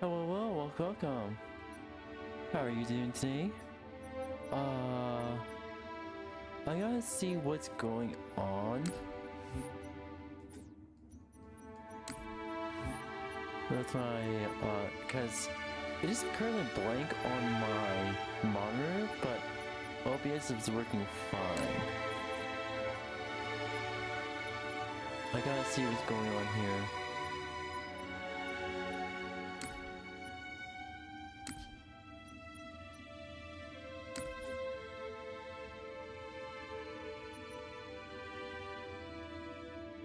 Hello, welcome. How are you doing today? I gotta see what's going on. That's why, because it is currently blank on my monitor, but OBS is working fine. I gotta see what's going on here.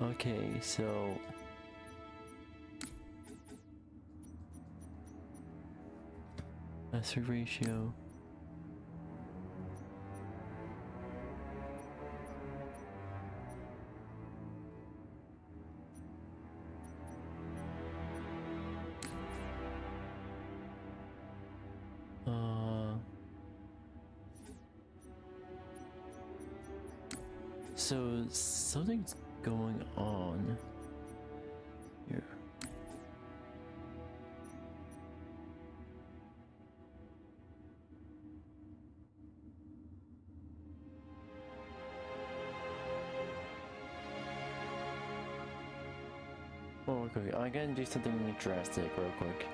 Okay, so aspect ratio. So something's going on here. Oh, okay, I'm gonna do something drastic real quick.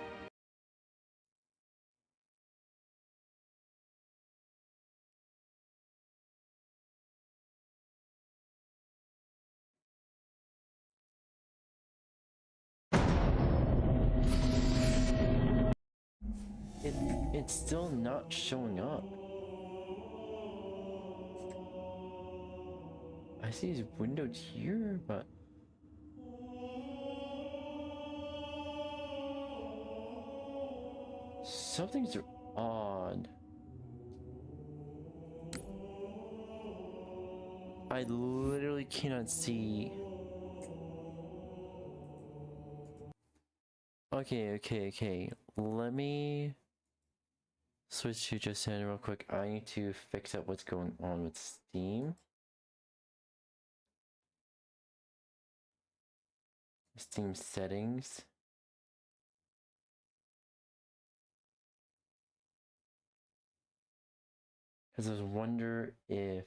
It's still not showing up. I see his windows here, but something's odd. I literally cannot see. Okay. Let me switch to just real quick. I need to fix up what's going on with Steam. Steam settings. Because I wonder if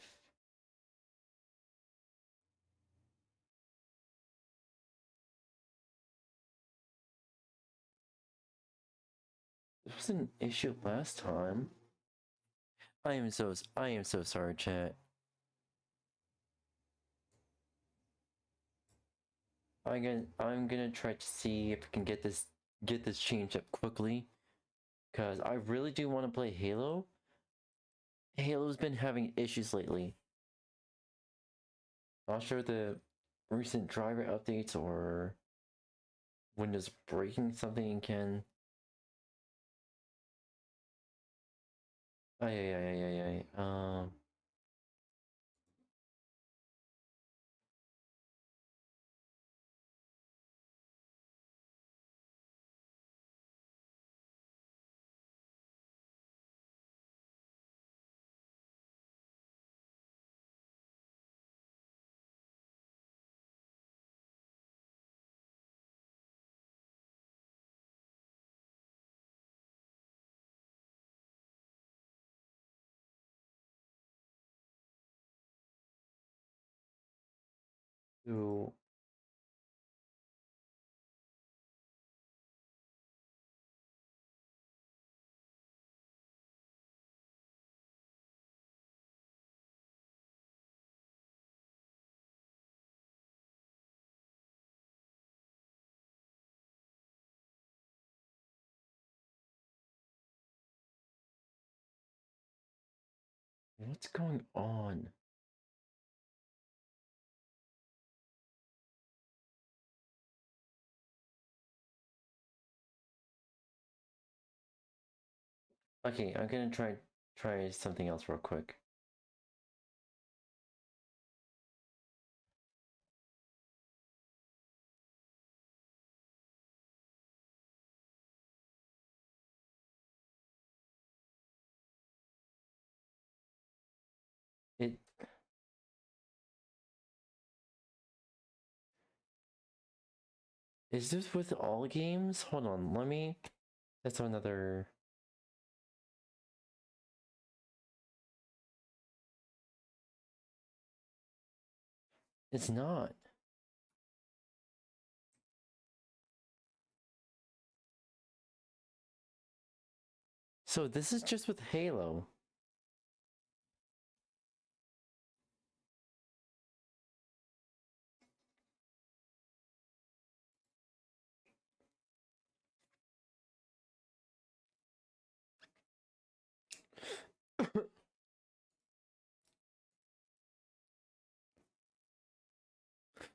this was an issue last time. I am so sorry, chat. I'm gonna try to see if I can get this changed up quickly, because I really do want to play Halo. Halo's been having issues lately. Not sure the recent driver updates or Windows breaking something can. Ay. Ooh. What's going on? Okay, I'm gonna try something else real quick. It is this with all games? Hold on, let me. That's another. It's not. So this is just with Halo.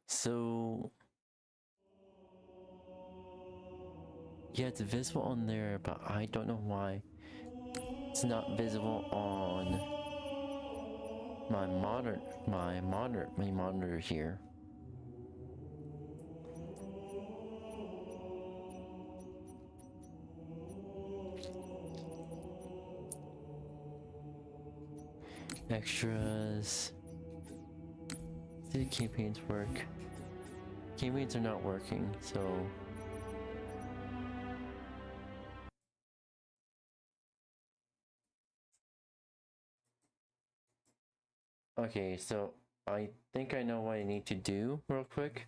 So yeah, it's visible on there, but I don't know why it's not visible on my monitor here. Extras. Did campaigns work? Campaigns are not working, so. Okay, so I think I know what I need to do real quick.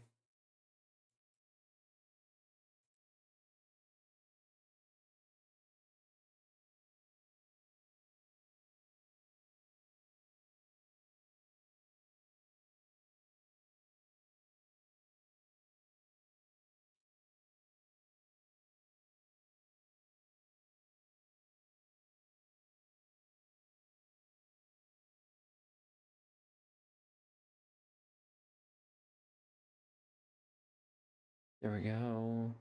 There we go.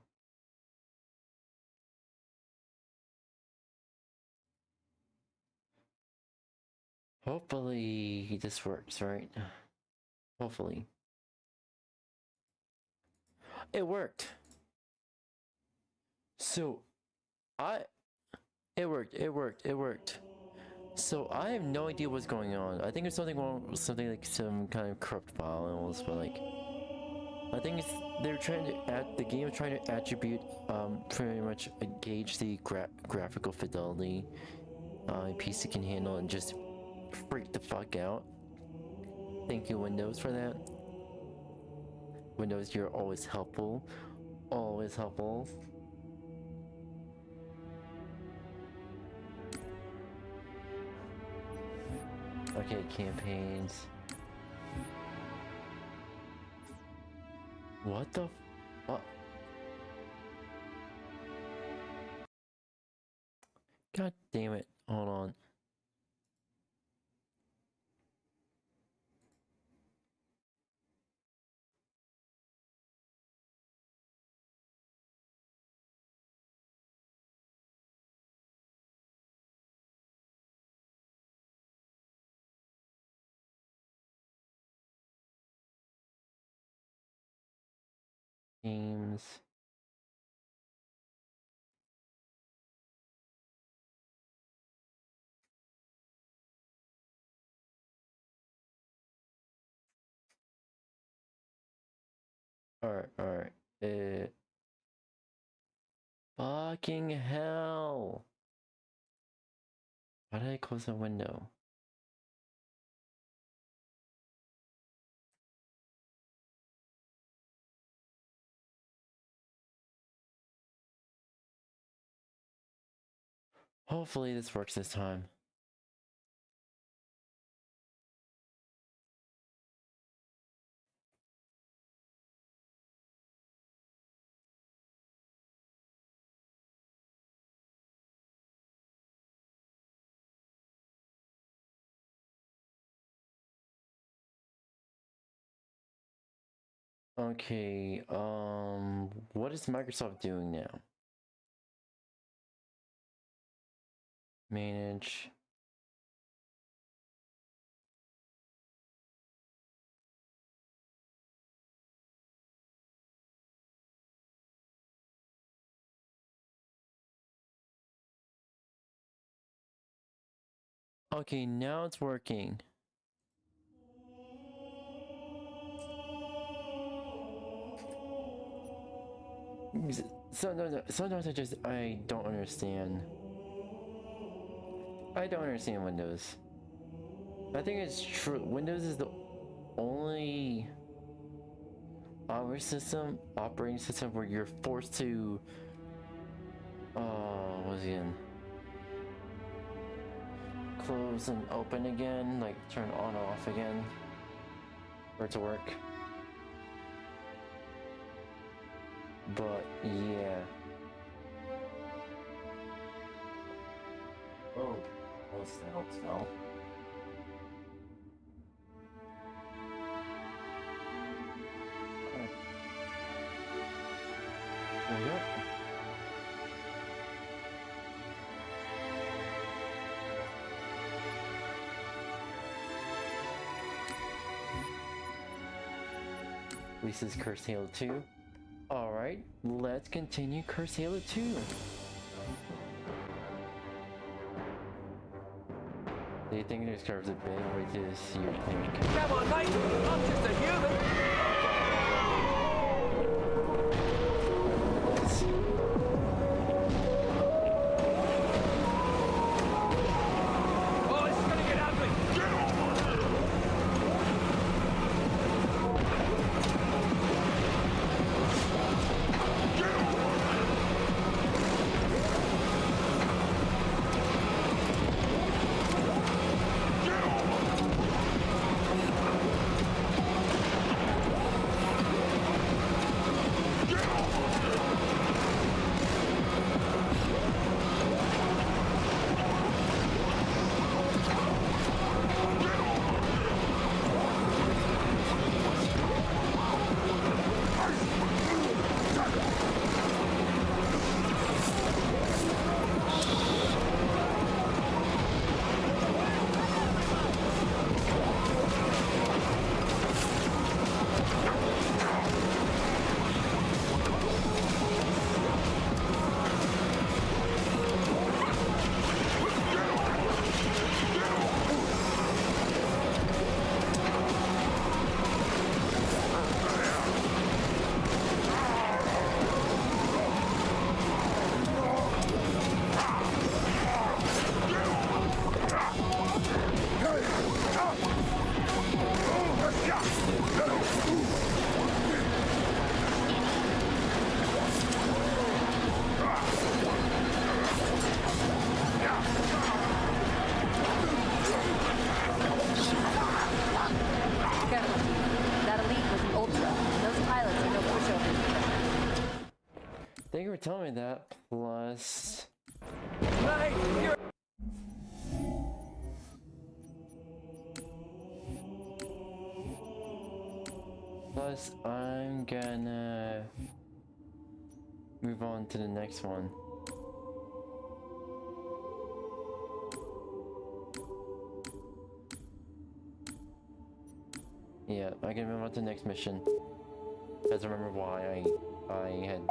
Hopefully this works, right? Hopefully. It worked. So it worked. So I have no idea what's going on. I think there's something wrong with something like some kind of corrupt files, but like I think it's they're trying to the game is trying to attribute pretty much gauge the graphical fidelity PC can handle and just freak the fuck out. Thank you, Windows, for that. Windows, you're always helpful. Always helpful. Okay, campaigns. What the fuck? God damn it. Hold on. Games. Alright. Fucking hell! Why did I close the window? Hopefully this works this time. Okay, what is Microsoft doing now? Manage. Okay, now it's working. Sometimes I don't understand. I don't understand Windows. I think it's true. Windows is the only operating system where you're forced to, what's it again? Close and open again, like turn on or off again for it to work. But yeah. Oh, smell. There we go. Lisa's Cursed Halo 2. Alright, let's continue Cursed Halo 2. Do you think this carves a bit? What do you think? Come on, mate! I'm just a human! Oh, this is gonna get ugly! Thank you for telling me that. Plus, Mate, you're... I'm gonna move on to the next one. Yeah, I can move on to the next mission. As I remember why I had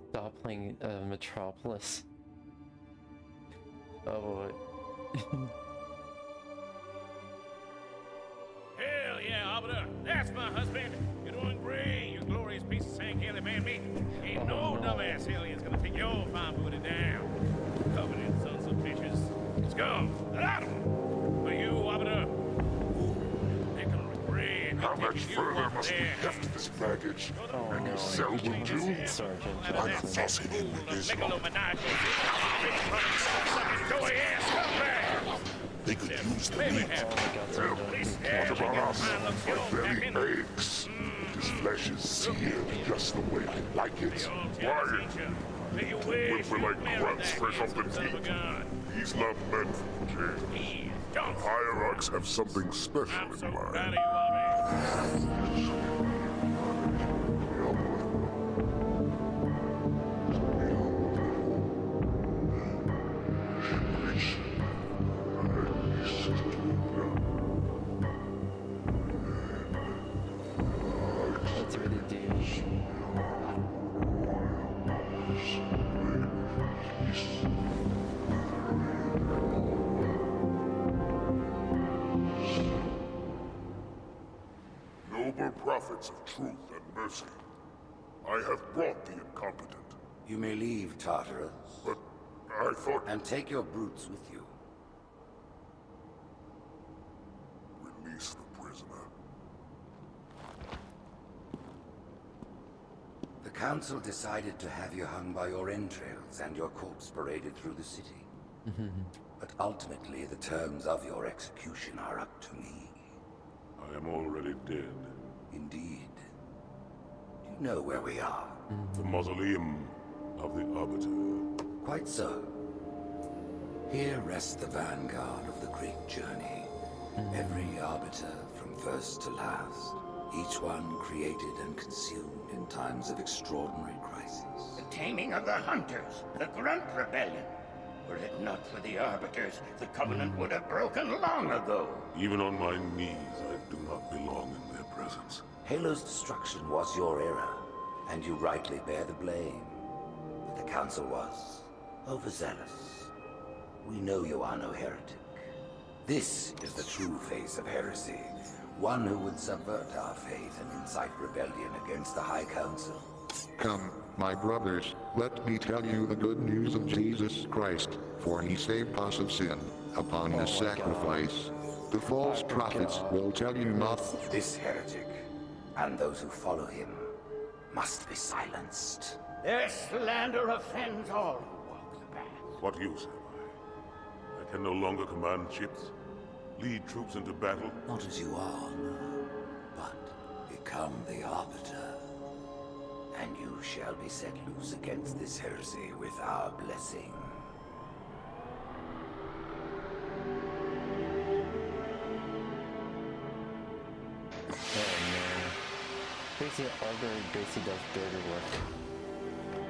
stopped playing Metropolis. Oh boy. Hell yeah, Arbiter. That's my husband. You're doing great. You glorious piece of sand-candy man meat. Ain't no dumbass alien's gonna take your fine booty down. Covenant sons of bitches. Scum. Get out of them. For you, Arbiter. They're gonna regret. How much further must we heft this baggage? And you sell them too? Sergeant I'm not Johnson. fussing in with this lot. They could use the meat. Oh my god, Well, Sergeant. what about us? My belly aches. This flesh is seared just the way I like it. Quiet. We're like grunts fresh off the teeth. These love men from jail. The hierarchs have something special in mind. Let's really do. Noble prophets of truth and mercy, I have brought the incompetent, You may leave, Tartarus, but I thought and take your brutes with you. release the prisoner. The council decided to have you hung by your entrails and your corpse paraded through the city. But ultimately, the terms of your execution are up to me. I am already dead. Indeed. Do you know where we are? The mausoleum of the Arbiter. Quite so. Here rests the vanguard of the great journey. Every arbiter from first to last. Each one created and consumed in times of extraordinary crisis. The taming of the Hunters, the Grunt Rebellion. Were it not for the Arbiters, the Covenant would have broken long ago. Even on my knees, I do not belong in their presence. Halo's destruction was your error, and you rightly bear the blame. But the Council was overzealous. We know you are no heretic. This is the true face of heresy. One who would subvert our faith and incite rebellion against the High Council. Come, my brothers, let me tell you the good news of Jesus Christ, for he saved us of sin. Upon his sacrifice, the false prophets will tell you not. This heretic, and those who follow him, must be silenced. Their slander offends all who walk the path. What use have I? I can no longer command ships, lead troops into battle. Not as you are, no, but become the Arbiter. And you shall be set loose against this heresy with our blessing. Oh man. Basically, Arbiter basically does dirty work.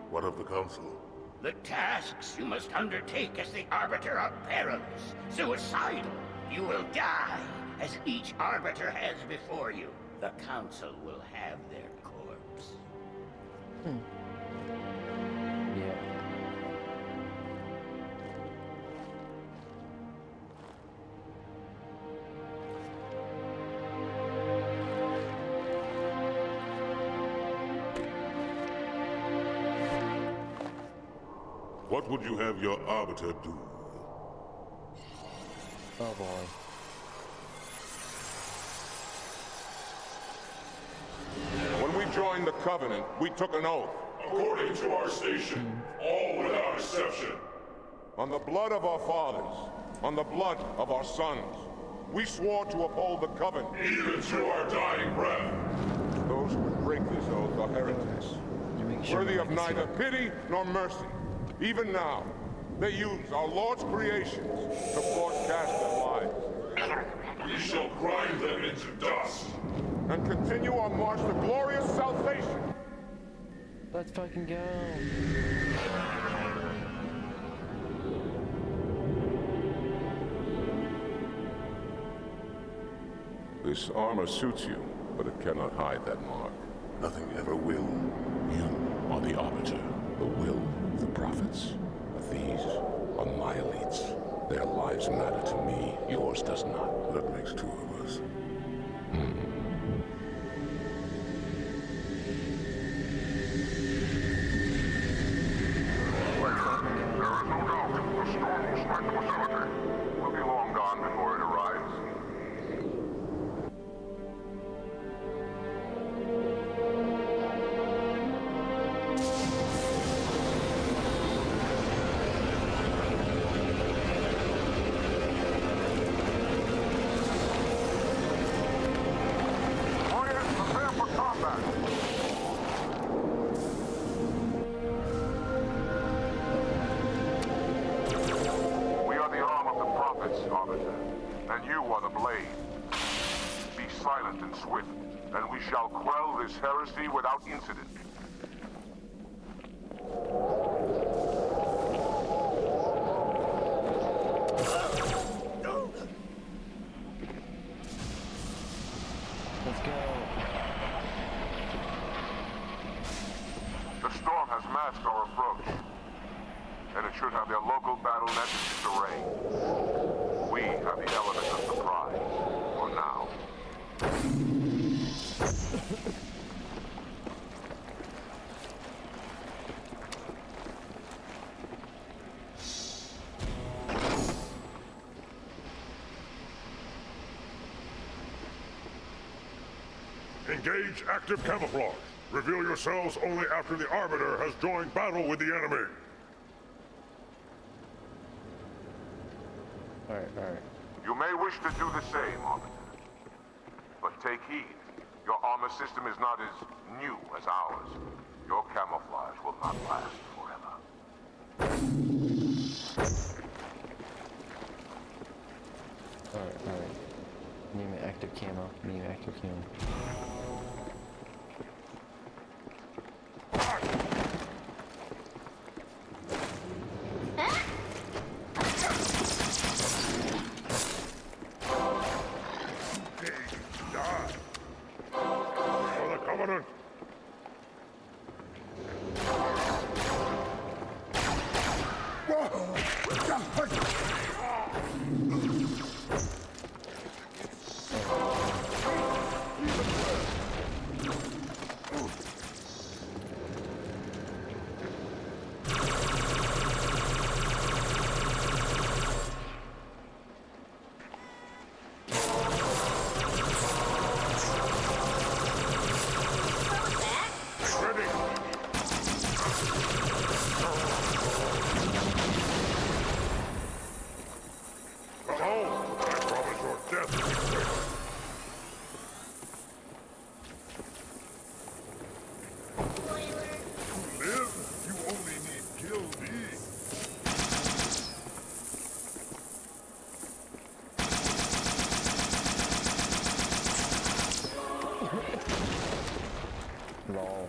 What of the Council? The tasks you must undertake as the Arbiter are perilous, suicidal. You will die, as each Arbiter has before you. The Council will have their corpse. Yeah. What would you have your Arbiter do? Oh boy. When we joined the Covenant, we took an oath. According to our station, all without exception. On the blood of our fathers, on the blood of our sons, we swore to uphold the Covenant. Even to our dying breath. Those who break this oath are heretics, You make sure worthy no of one can see neither it. pity nor mercy. Even now, they use our Lord's creations to broadcast their lies We shall grind them into dust. and continue our march to glorious salvation. Let's fucking go. This armor suits you, but it cannot hide that mark. Nothing ever will. You are the Arbiter, the will of the prophets. But these are my elites. Their lives matter to me, yours does not. That makes two of us. There is no doubt the storm will strike the facility. We'll be long gone before it arrives. Warriors, prepare for combat. We are the arm of the prophets, Arbiter, and you are the blade. Be silent and swift, and we shall quell this heresy without incident. Let's go. The storm has masked our approach, and it should have their local battle net in disarray. We have the element of surprise, for now. Engage active camouflage. Reveal yourselves only after the Arbiter has joined battle with the enemy. Alright. You may wish to do the same, Arbiter. But take heed. Your armor system is not as new as ours. Your camouflage will not last forever. Alright. Need my active camo. Die. For the Covenant. Lol.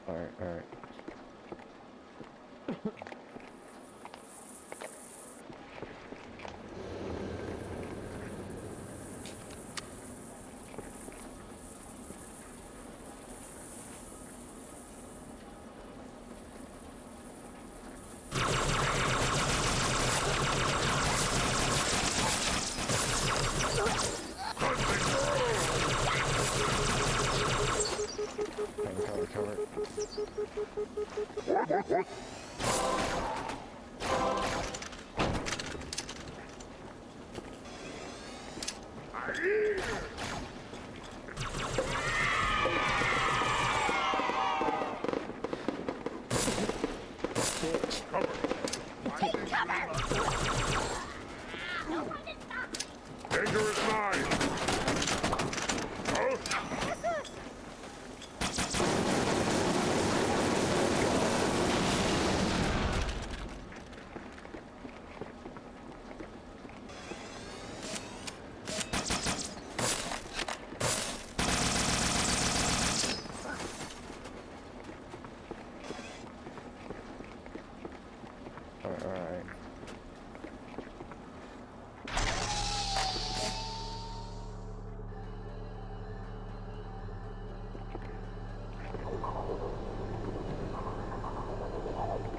Alright. Cover. What? Danger is nigh. Alright.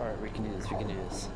Alright, we can do this, we can do this.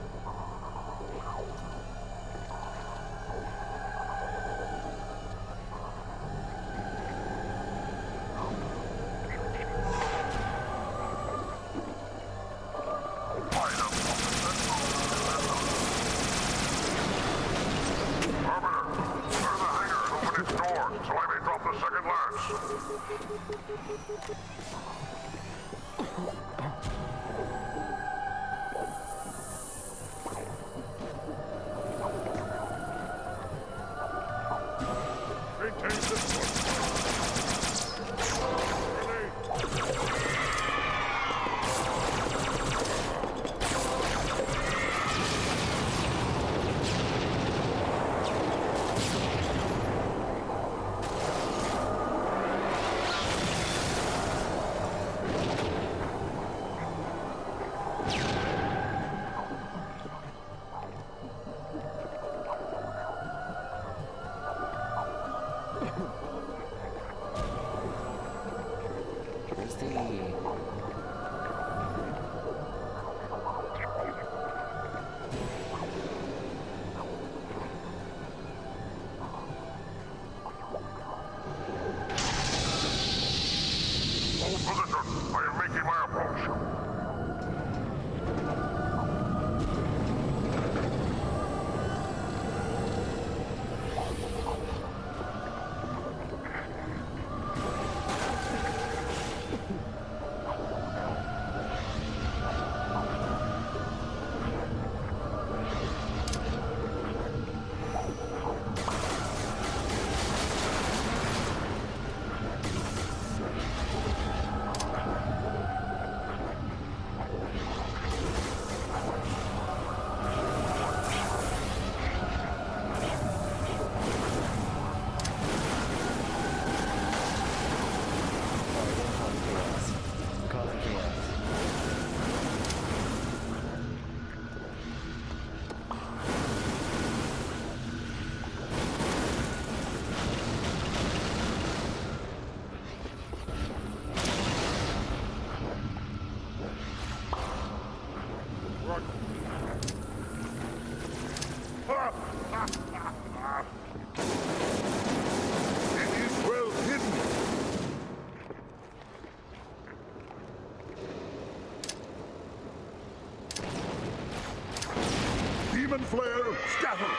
Demon flare, scatter!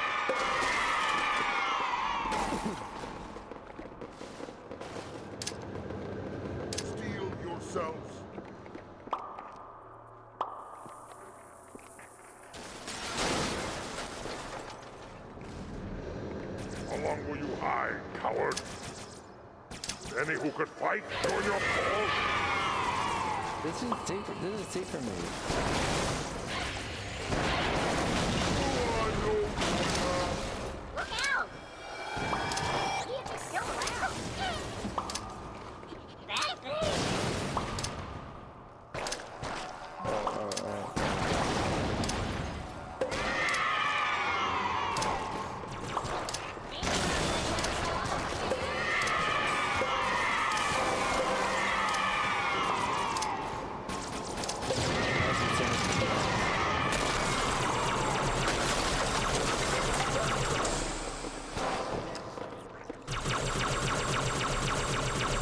Steel yourselves. How long will you hide, coward? Any who could fight, show your balls. This is safe for me. Look out! Idiots are still around. Bad thing.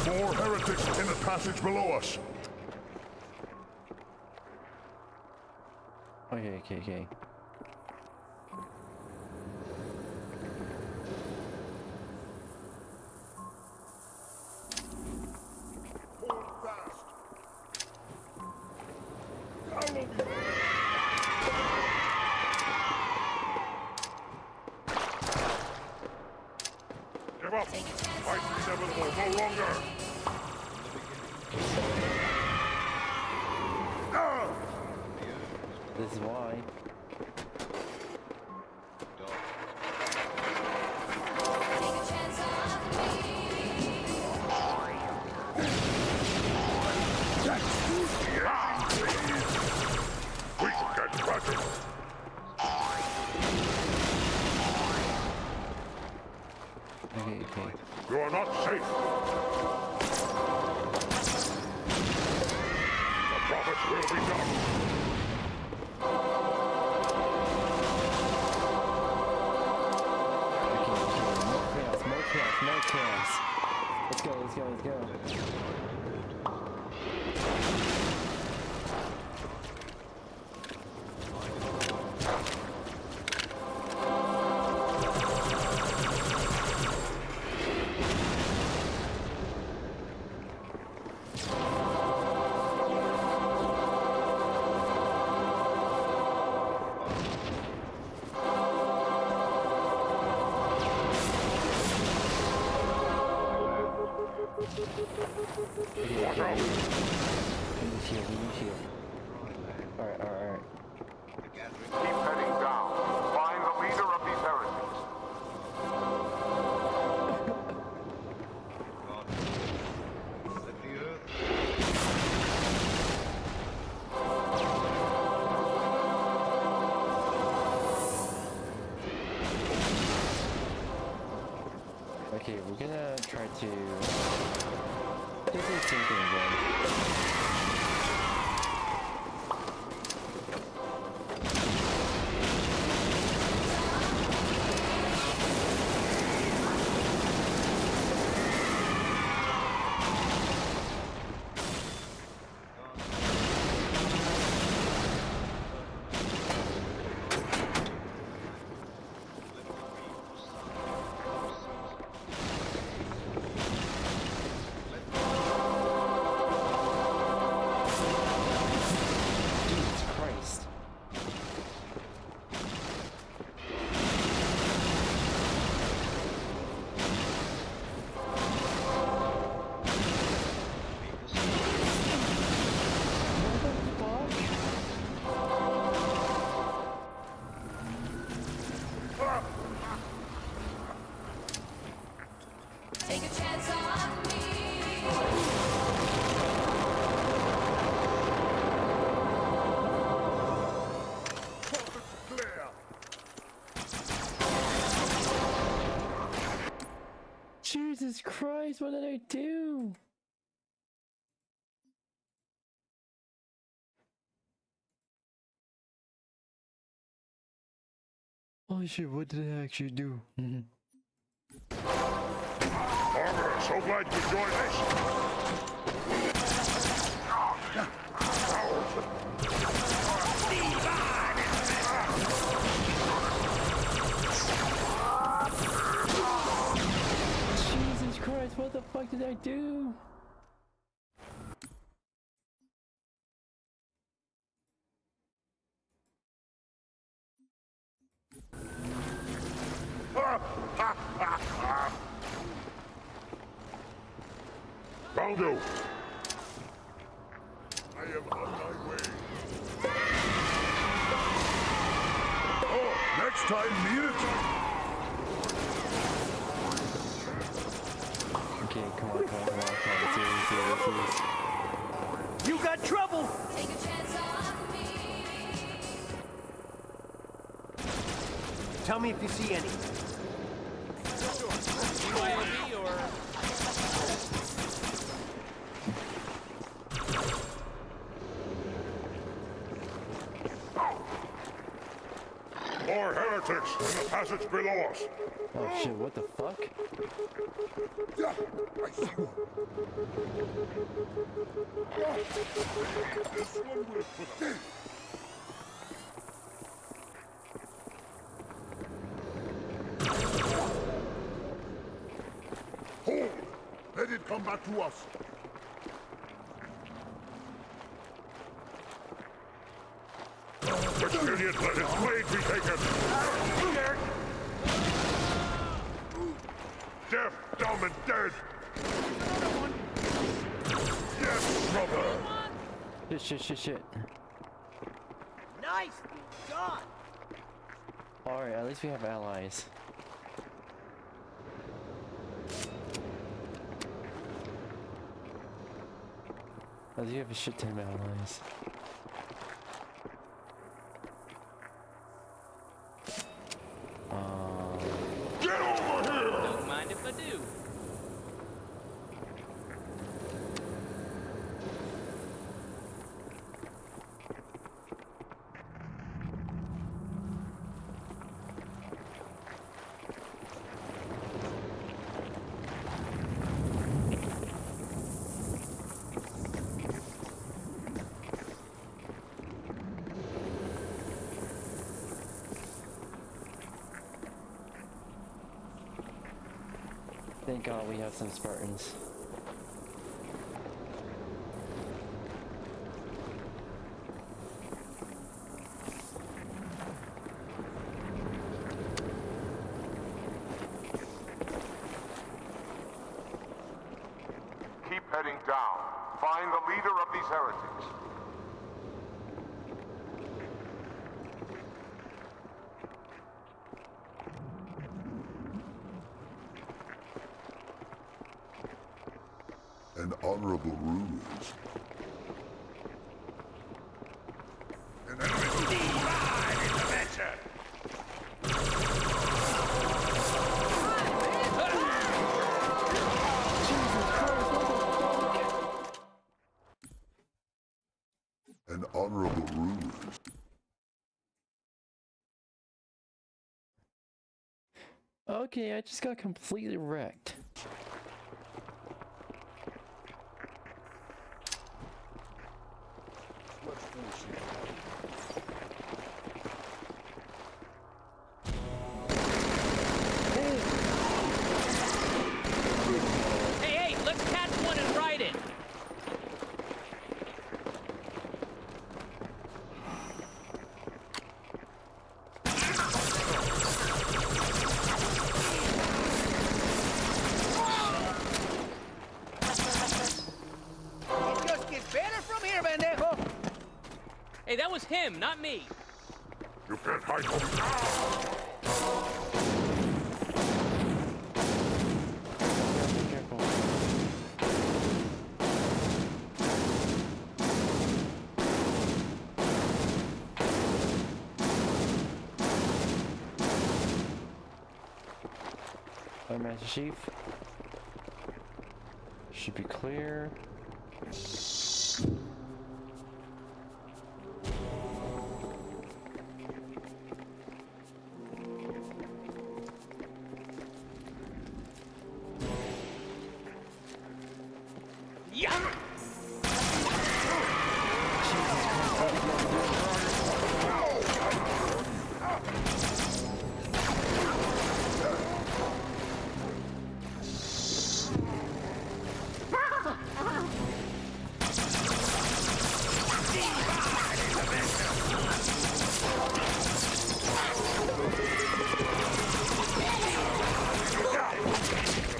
More heretics in the passage below us. Okay. Hold fast. Follow me. Give up. Fight's inevitable. No longer. This is why. We can get Roger. Okay. You are not safe. The prophets will be done. Okay. More chaos. Let's go. Watch out. We need shield. Alright. Keep heading down. Find the leader of these heretics. Okay, we're gonna try to do the same thing again. Jesus Christ. Take a chance on me. Jesus Christ, what did I do? Holy shit, what did I actually do? Arbiter, so glad you could join us. Jesus Christ, what the fuck did I do? Found you. I am on my way. Oh, next time, meet it. Okay, come on. Let's You got trouble! Take a chance on me. Tell me if you see any. More heretics in the passage below us. Oh shit, what the fuck? Yeah, I see one. This one will put us. Hold! Let it come back to us. Which idiot let his blade be taken? Deaf, dumb, and dead! Yes, brother! Shit. Nice done! Alright, at least we have allies. At least we have a shit ton of allies. Get over here! Don't mind if I do? Thank God we have some Spartans. Keep heading down. Find the leader of these heretics. An honorable ruse. An An honorable ruse. Okay, I just got completely wrecked. Hey, let's catch one and ride it. It just gets better from here, pendejo. Hey, that was him, not me. You can't hide from me. Be careful. Hi, Master Chief. Should be clear.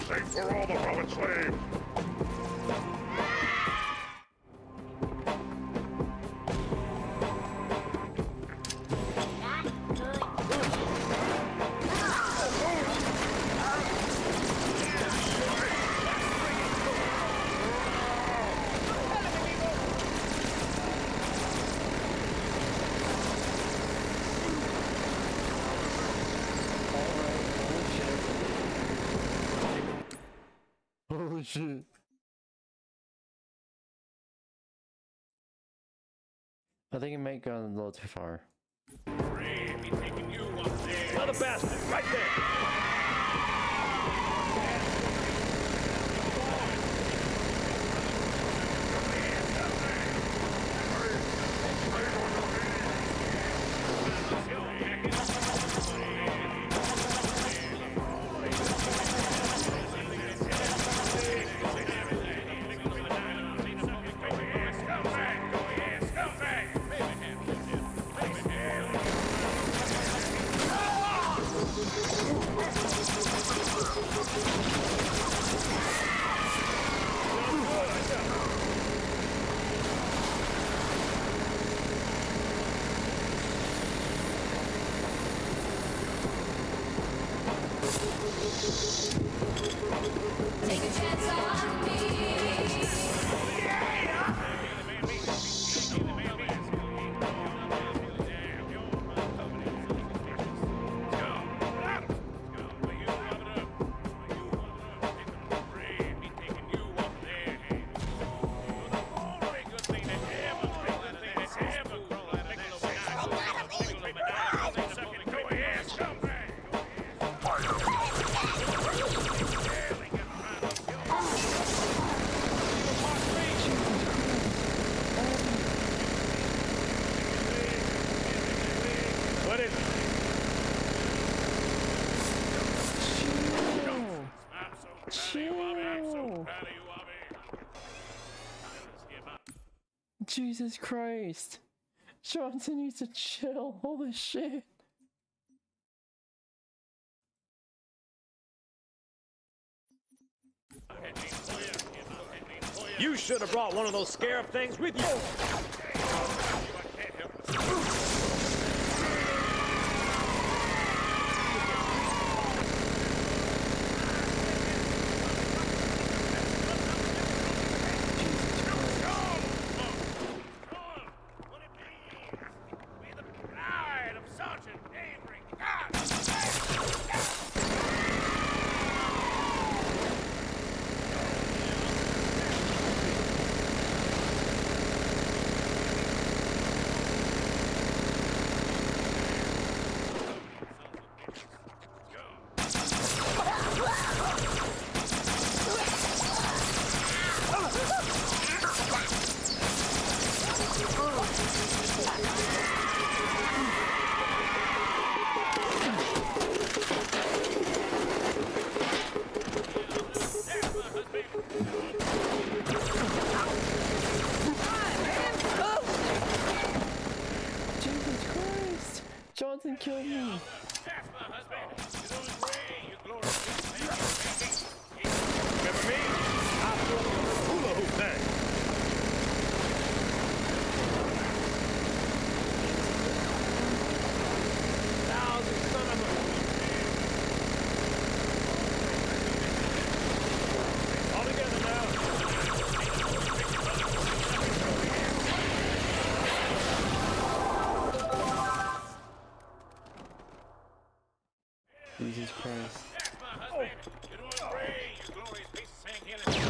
Same for all the Roman slaves. Holy shit. I think it might have gone a little too far. Ray, be taking you up there. Another bastard, right there. Chill. I'm so proud of you, Loughborough. Let's get my... Jesus Christ. Johnson needs to chill. Holy shit. You should have brought one of those scarab things with you. Johnson killed me. That's my husband. You're doing great. Your glorious piece of Remember me? I threw up the hula hoop thing. Thousand son of a... All together now. Jesus Christ. That's my husband. You're doing great. Your glorious piece of 𝙭𝙤𝙬𝙧.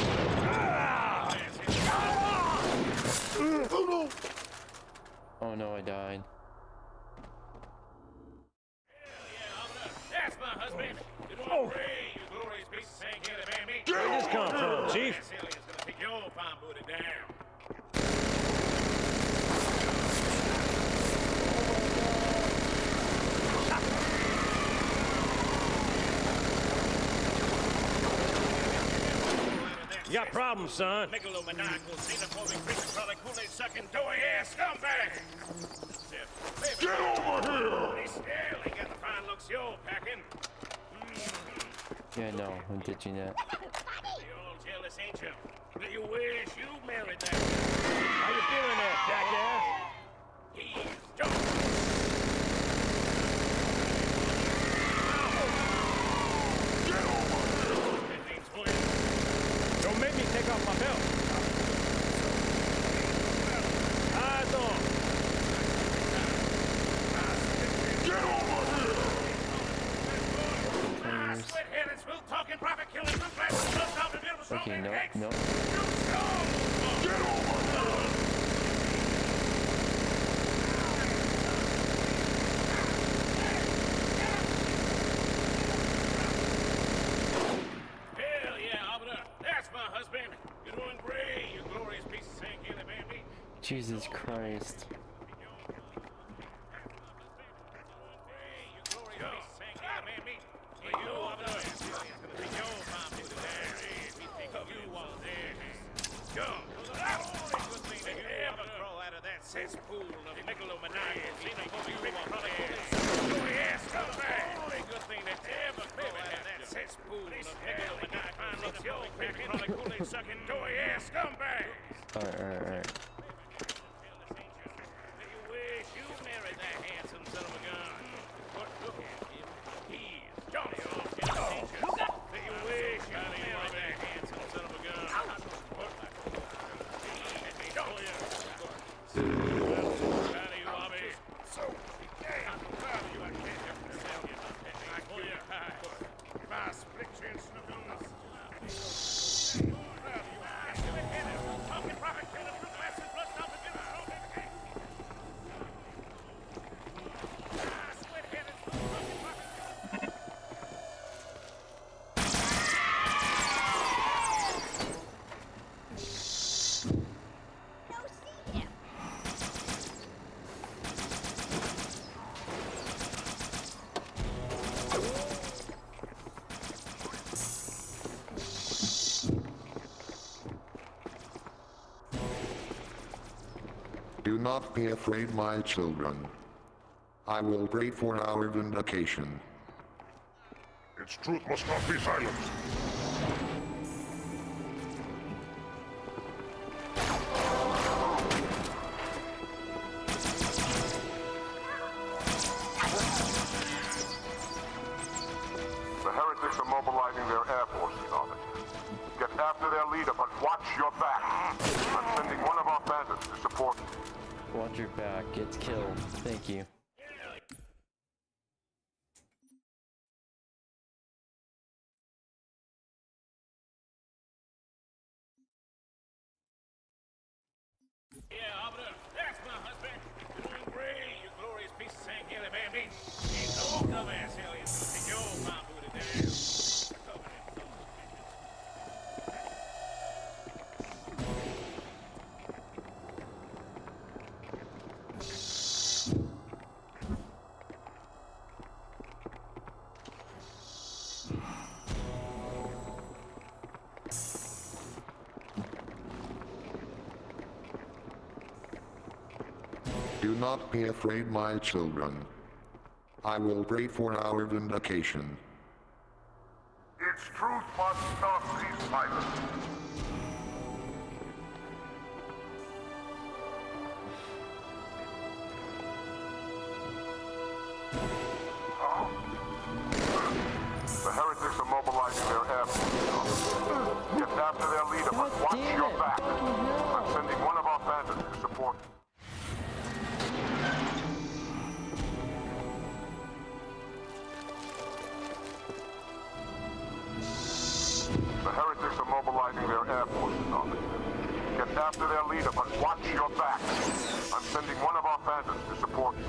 Oh no, I died. That's my husband. You're doing great. Your glorious piece of 𝙬𝙤𝙬𝙧. Where'd this come from, Chief? This alien's gonna take your fine booty down. You got problems, son. Megalomaniacal, xenophobic, creature-crawling, Kool-Aid-sucking, doughy-ass scumbag! Get over here! They still ain't got the fine looks you're packing. Yeah, no, I'm ditching that. You're all jealous, ain't you? Do you wish you married that? How you feeling there, jackass? He's Johnson. Get over here! That means William. Don't make me take off my belt. Eyes on. Get over here! Sweat-headed, smooth-talking, profit-killing, blue-blasting, love-stopping, beautiful, Okay, no, eggs. no. Get over here! Hell yeah, Loughborough. That's my husband. You're doing great. You glorious piece of 𝙬𝙤𝙬𝙬𝙬. Jesus Christ. Cesspool of megalomaniacal, xenophobic, creature-crawling, ass scumbag. Only good thing that ever came out of that cesspool of megalomaniacal, xenophobic, creature-crawling, Kool-Aid-sucking, doughy-ass scumbag. Alright. Do you wish you married that handsome son of a gun? But look at him. He's Johnson. Do you wish you married that handsome son of a gun? But he's Johnson. So proud of you, Loughborough. So damn proud of you. I can't help myself. I pull your high. My split chin snookums. Proud of you. Fucking profit killer. not be afraid, my children. I will pray for our vindication. Its truth must not be silenced. The heretics are mobilizing their air forces, Arbiter. Get after their leader, but watch your back. I'm sending one of our bandits to support you. Watch your back. Gets killed. Thank you. Yeah, Arbiter, that's my husband. You're doing great, you glorious piece of 𝙂𝙚 𝙤𝙤 Ain't no dumbass aliens gonna take your fine booty down. Do not be afraid, my children. I will pray for our vindication. Its truth must not be silenced. The heretics are mobilizing their air forces. Get after their leader, but watch your back. I'm sending one of our bandits to support you. The heretics are mobilizing their air forces on it. Get after their leader, but watch your back. I'm sending one of our bandits to support you.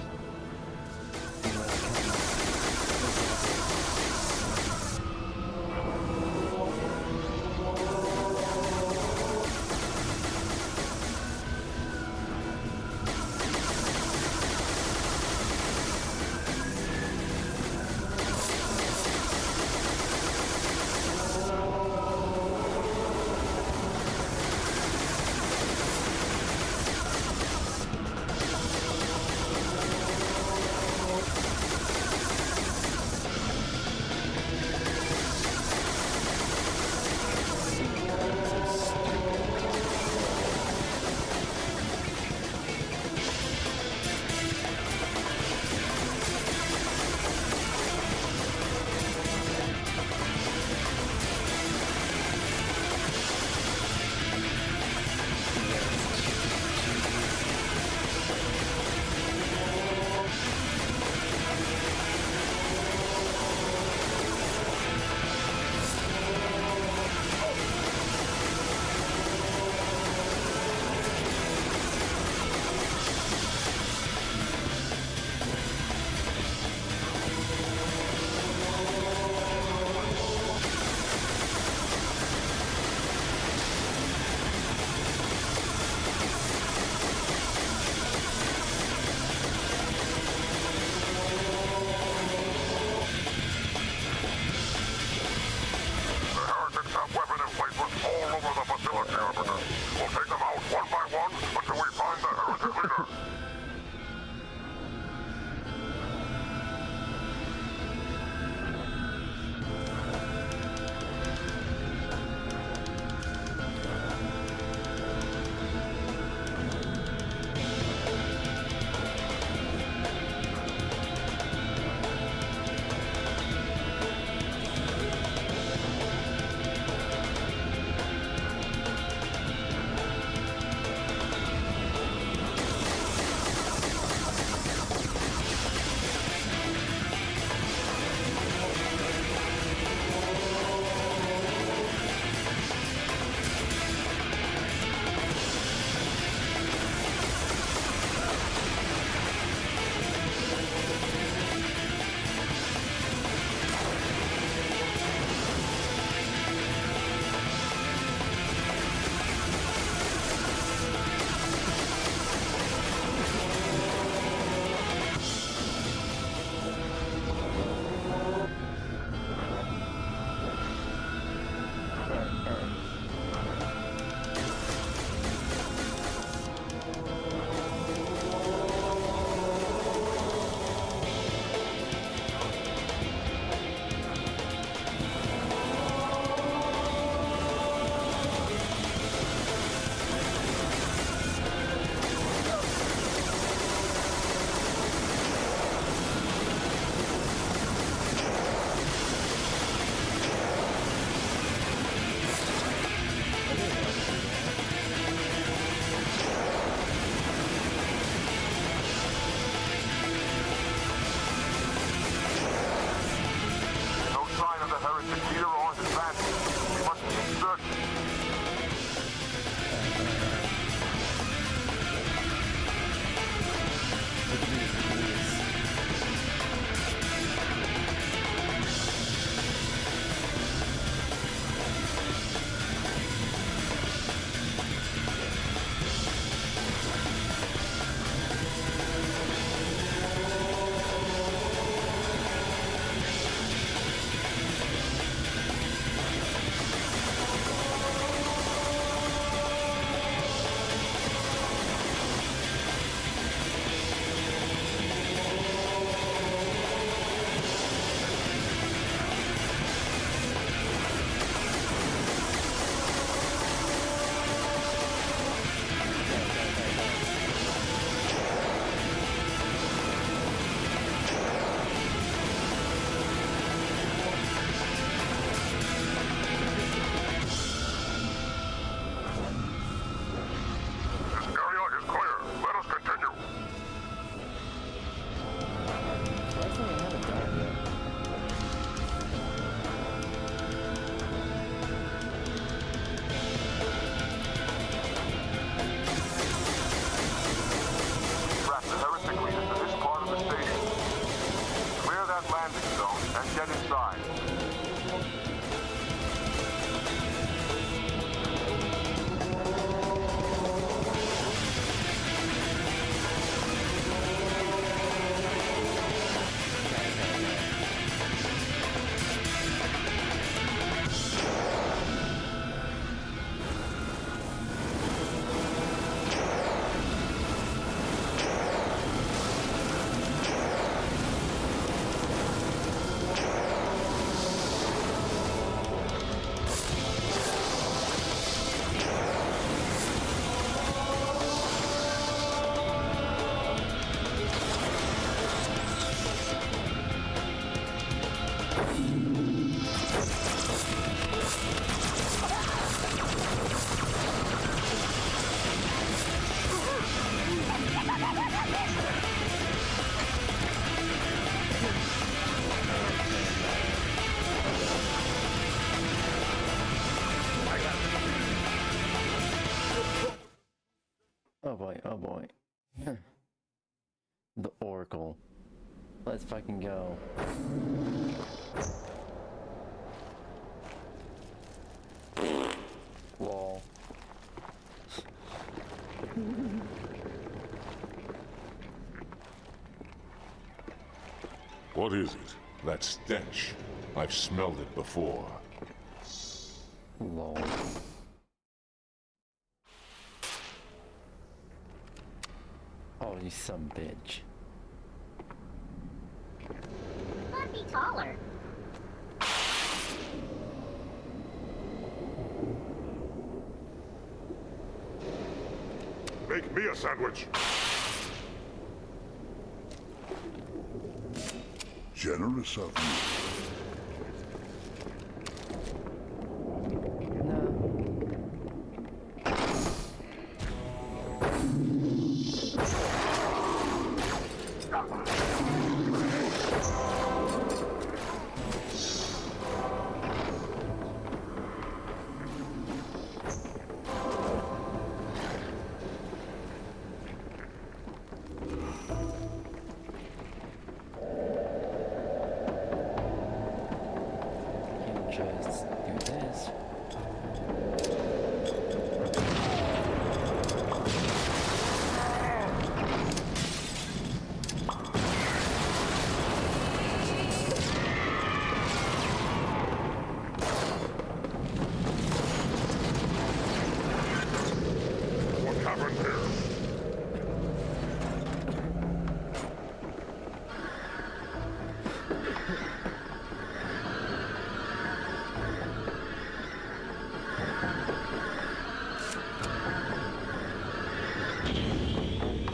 Get inside. Oh boy. The Oracle. Let's fucking go. Lol. What is it? That stench. I've smelled it before. Lol. Oh, you some bitch. Might be taller. Make me a sandwich. Generous of you. Just do this. What happened here?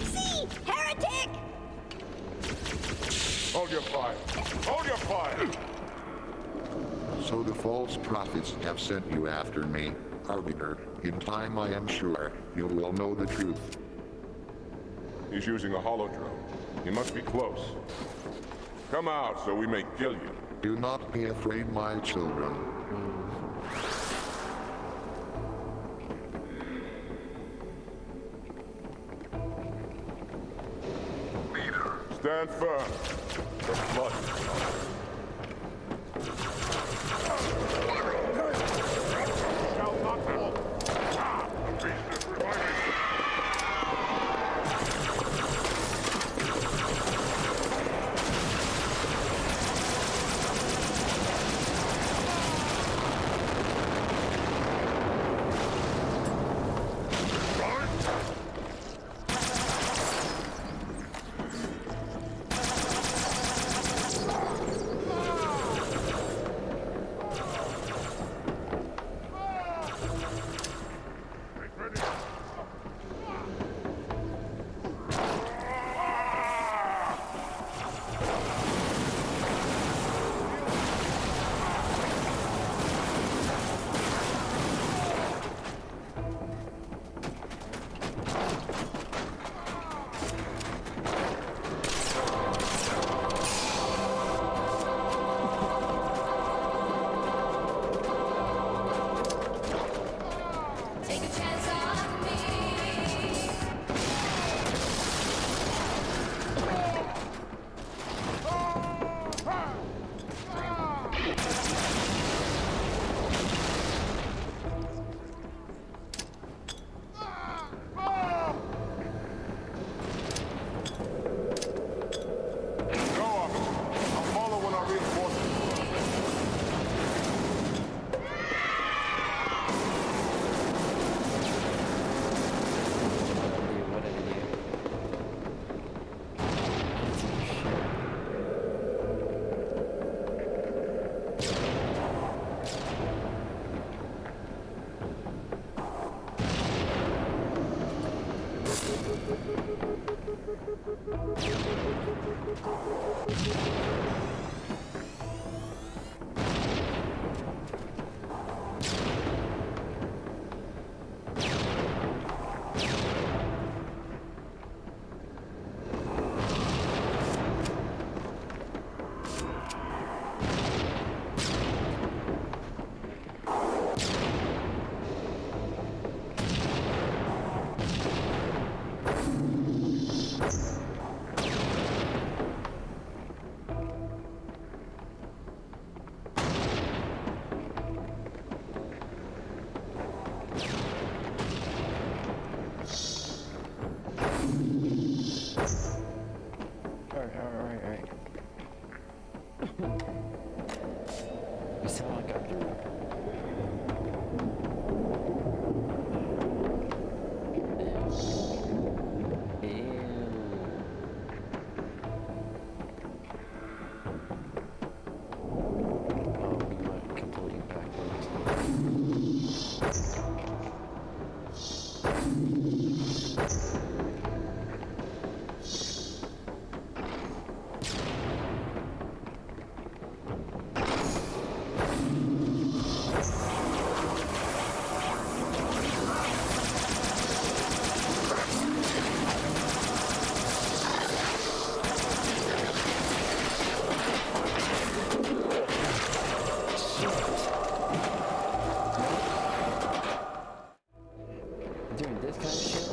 See! Heretic! Hold your fire. Hold your fire. So the false prophets have sent you after me, Arbiter. In time, I am sure, you will know the truth. He's using a holodrome. He must be close. Come out so we may kill you. Do not be afraid, my children. Stand firm. The blood. Shall not fall. Ah, the beast is reviving. Right. That's how I got through. Doing this kind of shit?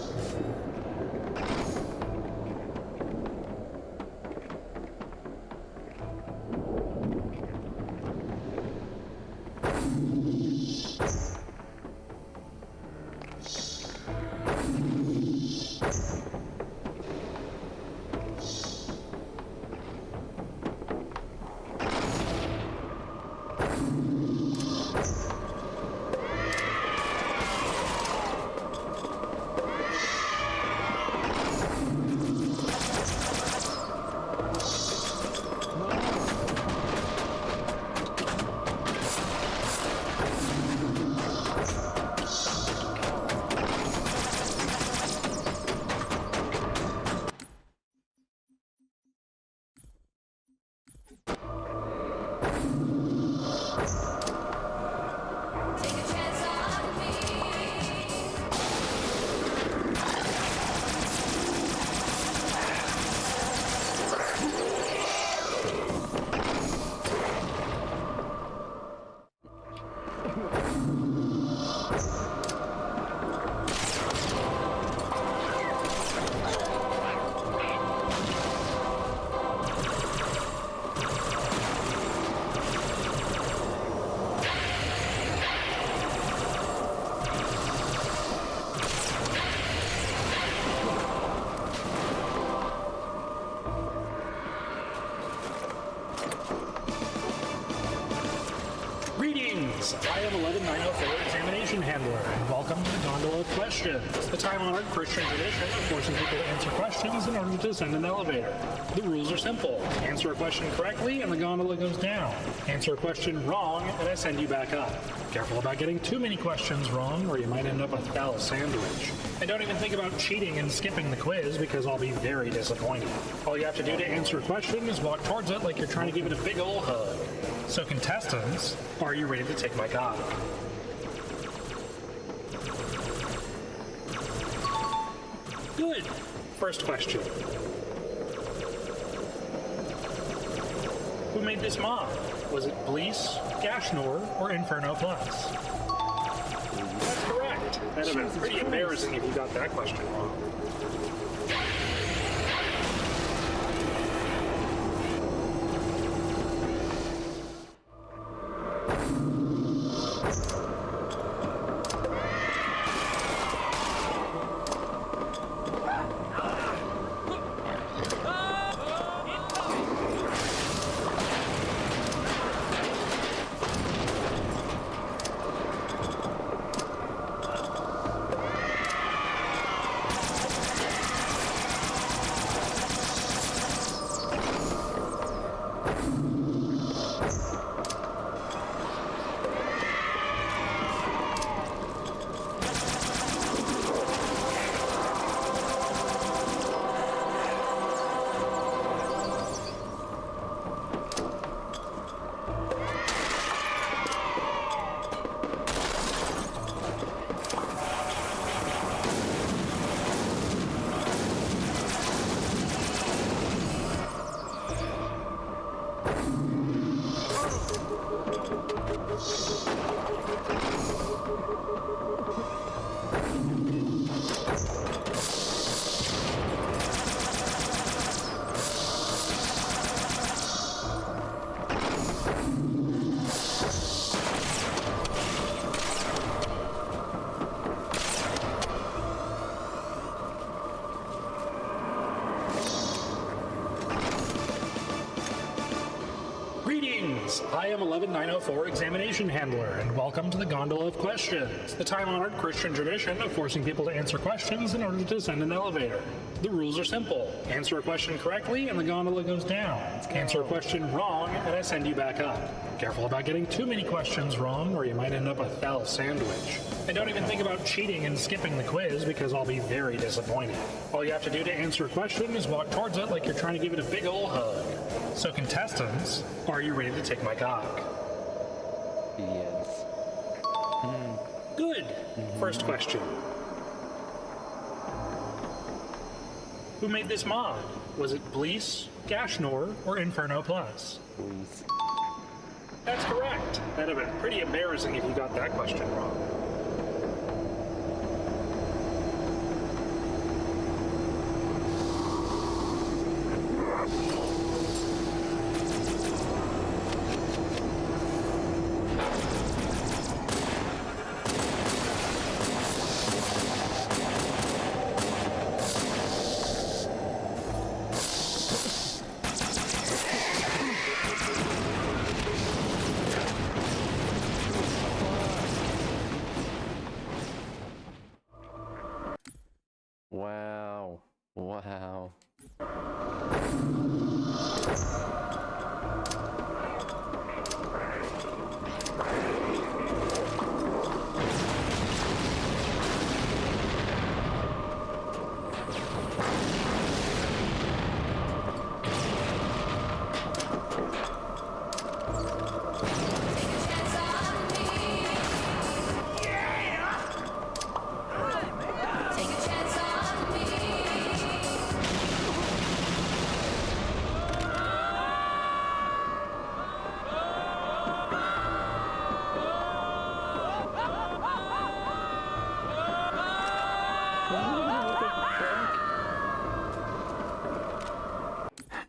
I am 11904 Examination Handler, and welcome to the Gondola of Questions, the time-honored Christian tradition of forcing people to answer questions in order to descend an elevator. The rules are simple. Answer a question correctly, and the gondola goes down. Answer a question wrong, and I send you back up. Careful about getting too many questions wrong, or you might end up a foul sandwich. And don't even think about cheating and skipping the quiz, because I'll be very disappointed. All you have to do to answer a question is walk towards it like you're trying to give it a big ol' hug. So contestants, are you ready to take my guide? Good. First question. Who made this mod? Was it Blease, Gashnor, or Inferno Plus? That's correct. That'd have been pretty embarrassing if you got that question wrong. I am 11904 Examination Handler, and welcome to the Gondola of Questions, the time-honored Christian tradition of forcing people to answer questions in order to descend an elevator. The rules are simple. Answer a question correctly, and the gondola goes down. Answer a question wrong, and I send you back up. Careful about getting too many questions wrong, or you might end up a 𝙂𝙚𝙣𝙚 sandwich. And don't even think about cheating and skipping the quiz, because I'll be very disappointed. All you have to do to answer a question is walk towards it like you're trying to give it a big ol' hug. So contestants, are you ready to take my cock? Yes. Good. First question. Who made this mod? Was it Blease, Gashnor, or Inferno Plus? Please. That's correct. That'd have been pretty embarrassing if you got that question wrong. Wow. Wow. Take a chance on me.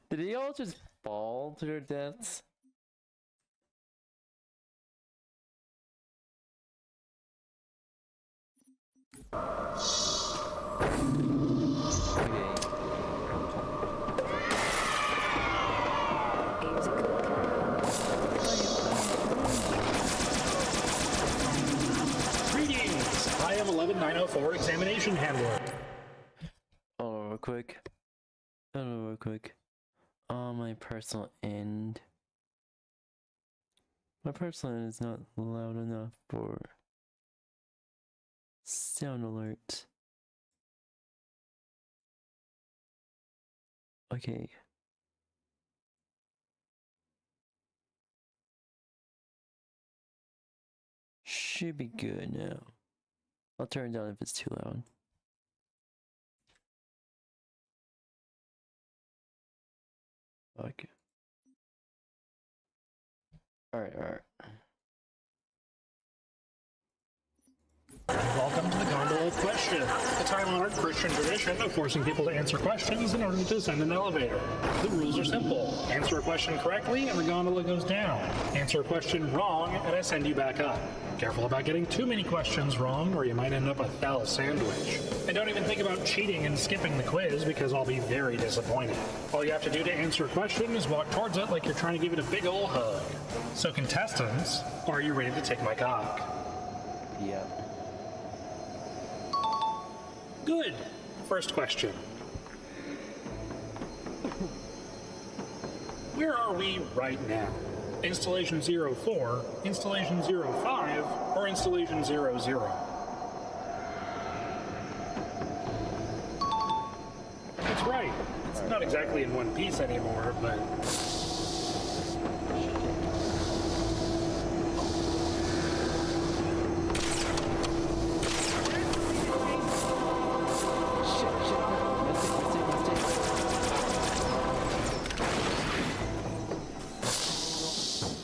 Did they all just fall to their deaths? Okay. Greetings! I am 11904 Examination Handler. Oh, real quick. Oh, real quick. On my personal end. My personal end is not loud enough for sound alert. Okay. Should be good now. I'll turn it down if it's too loud. Okay. Alright. Welcome to the Gondola of Questions, the time-honored Christian tradition of forcing people to answer questions in order to descend an elevator. The rules are simple. Answer a question correctly, and the gondola goes down. Answer a question wrong, and I send you back up. Careful about getting too many questions wrong, or you might end up a 𝙂𝙚𝙣𝙚 sandwich. And don't even think about cheating and skipping the quiz, because I'll be very disappointed. All you have to do to answer a question is walk towards it like you're trying to give it a big ol' hug. So contestants, are you ready to take my cock? Yeah. Good. First question. Where are we right now? Installation 04, Installation 05, or Installation 00? That's right. It's not exactly in one piece anymore, but...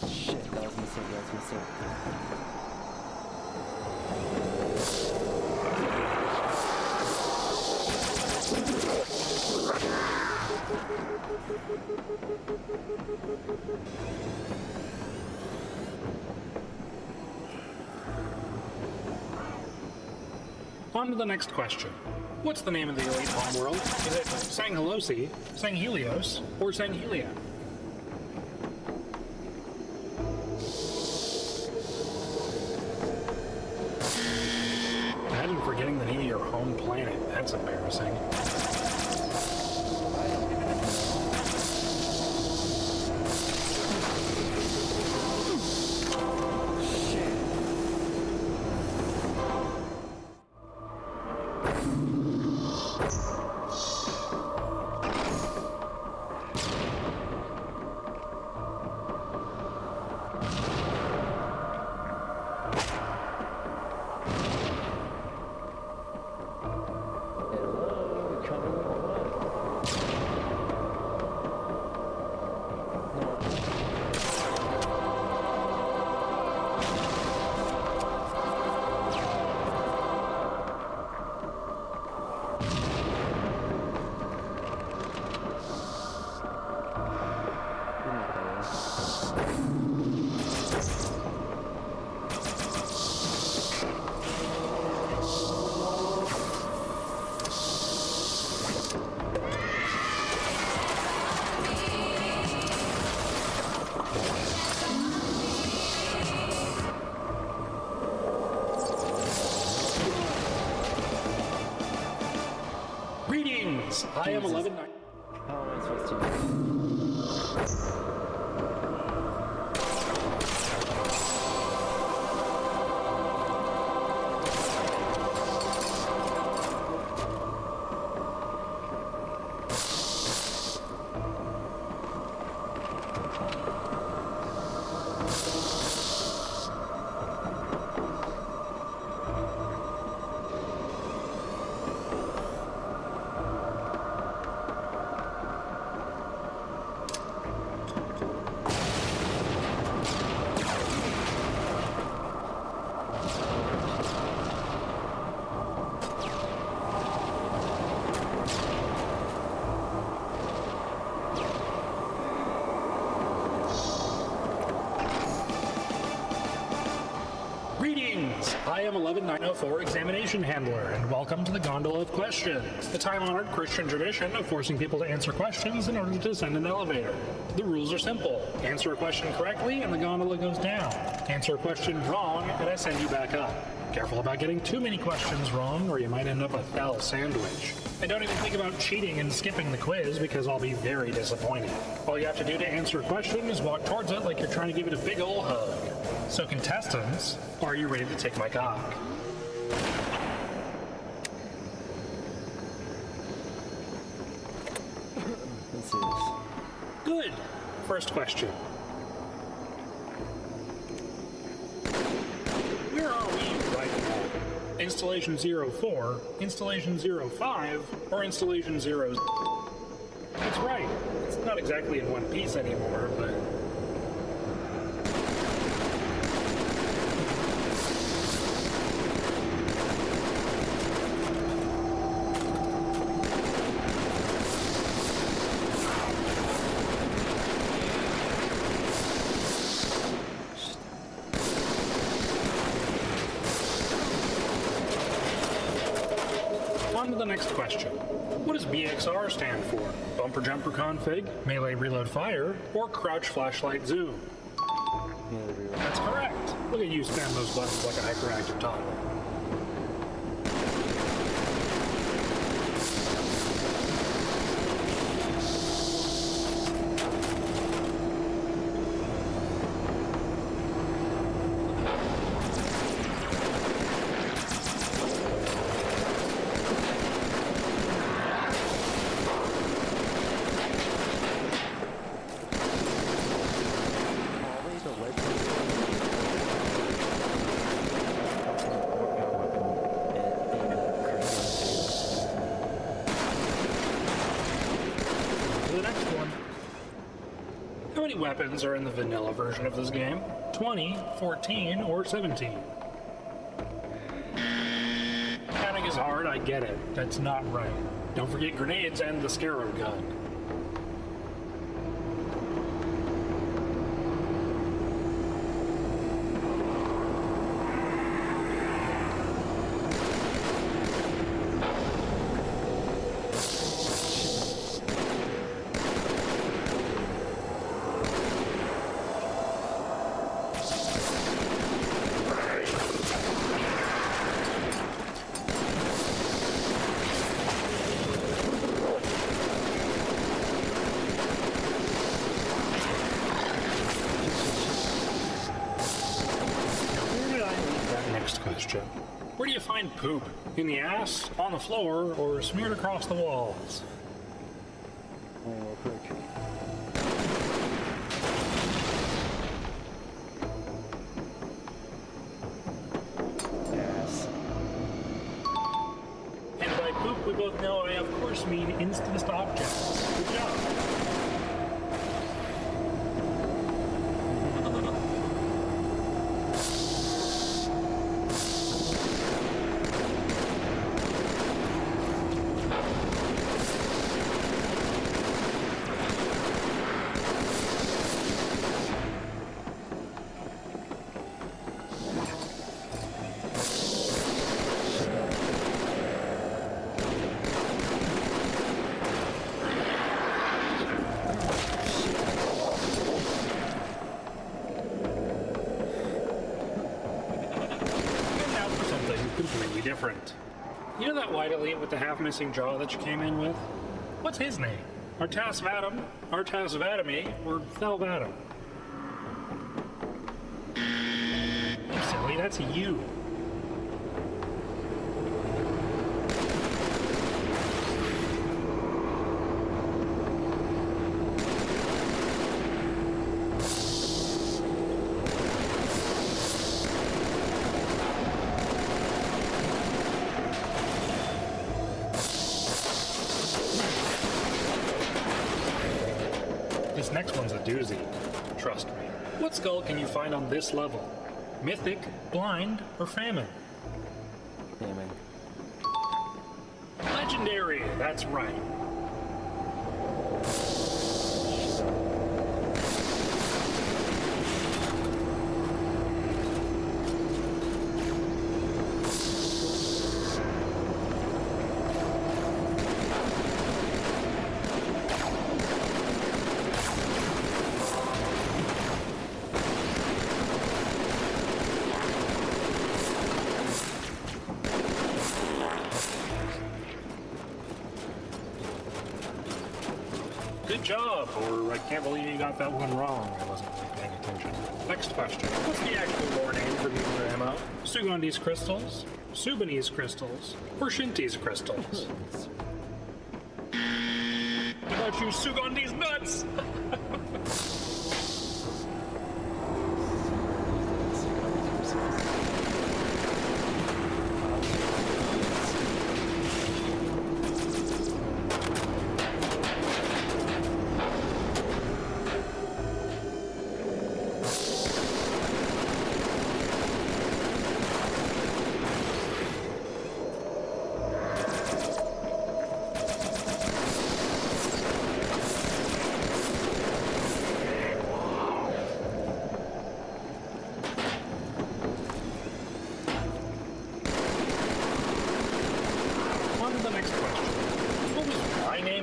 Shit, that was a mistake. On to the next question. What's the name of the elite homeworld? Is it 𝙂𝙚𝙣𝙚𝙧𝙖, 𝙂𝙚𝙣𝙚, or 𝙂𝙚𝙣𝙚𝙧? one planet. That's embarrassing. Greetings! I am 11. How am I supposed to do this? Greetings! I am 11904 Examination Handler, and welcome to the Gondola of Questions, the time-honored Christian tradition of forcing people to answer questions in order to descend an elevator. The rules are simple. Answer a question correctly, and the gondola goes down. Answer a question wrong, and I send you back up. Careful about getting too many questions wrong, or you might end up a foul sandwich. And don't even think about cheating and skipping the quiz, because I'll be very disappointed. All you have to do to answer a question is walk towards it like you're trying to give it a big ol' hug. So contestants, are you ready to take my cock? Let's see this. Good. First question. Where are we right now? Installation 04, Installation 05, or Installation 0? That's right. It's not exactly in one piece anymore, but... On to the next question. What does BXR stand for? Bumper jumper config, melee reload fire, or crouch flashlight zoom? That's correct. Look at you spam those buttons like a hyperactive toddler. How many weapons are in the vanilla version of this game? 20, 14, or 17? Counting is hard, I get it. That's not right. Don't forget grenades and the scarab gun. Next question. Where do you find poop? In the ass, on the floor, or smeared across the walls? Yes. And by poop, we both know I of course mean instanced objects. Good job. Completely different. You know that white elite with the half-missing jaw that you came in with? What's his name? Artasvadam, Artasvadamy, or Thelvadam? You silly, that's you. This next one's a doozy. Trust me. What skull can you find on this level? Mythic, blind, or famine? Famine. Legendary, that's right. Good job, or I can't believe you got that one wrong. I wasn't really paying attention. Next question. What's the actual lore name for nuclear ammo? Sugandhi's crystals, Subanese crystals, or Shinti's crystals? How about you, Sugandhi's nuts?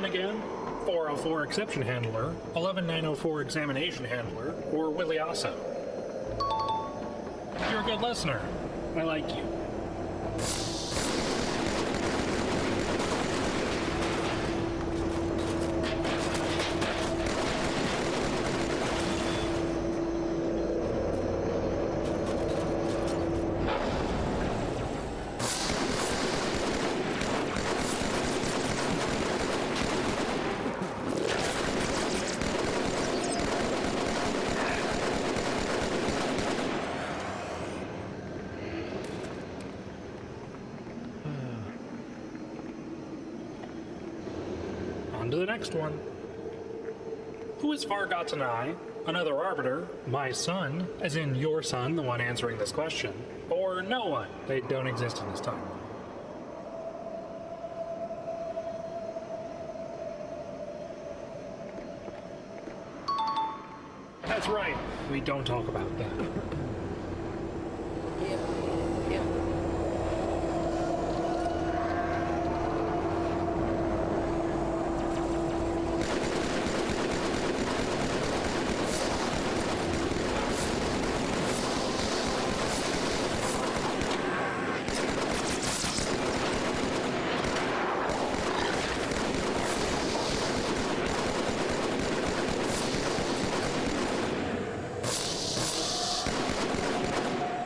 Again? 404 Exception Handler, 11904 Examination Handler, or Williasso. You're a good listener. I like you. On to the next one. Who is 𝙂𝙚𝙣𝙚, another arbiter, my son, as in your son, the one answering this question, or no one? They don't exist in this timeline. That's right, we don't talk about that.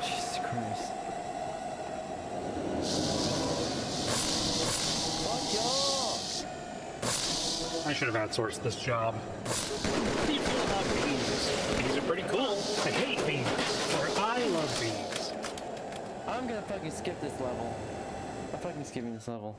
Jesus Christ. should have outsourced this job. What do you feel about bees? Bees are pretty cool. I hate bees. Or I love bees. I'm gonna fucking skip this level. I'm fucking skipping this level.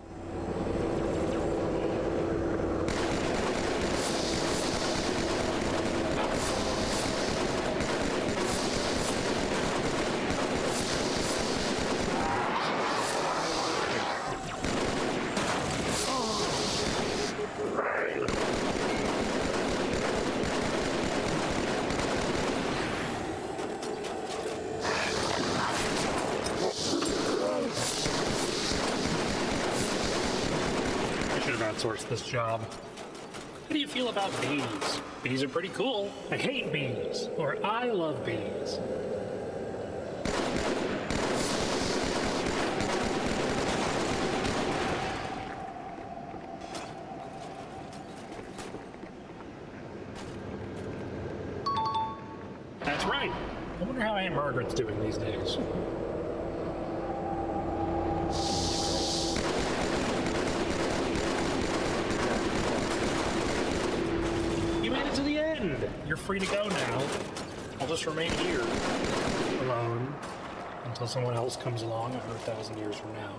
Outsource this job. How do you feel about bees? Bees are pretty cool. I hate bees. Or I love bees. That's right. I wonder how Aunt Margaret's doing these days. You're free to go now. I'll just remain here, alone, until someone else comes along 100,000 years from now.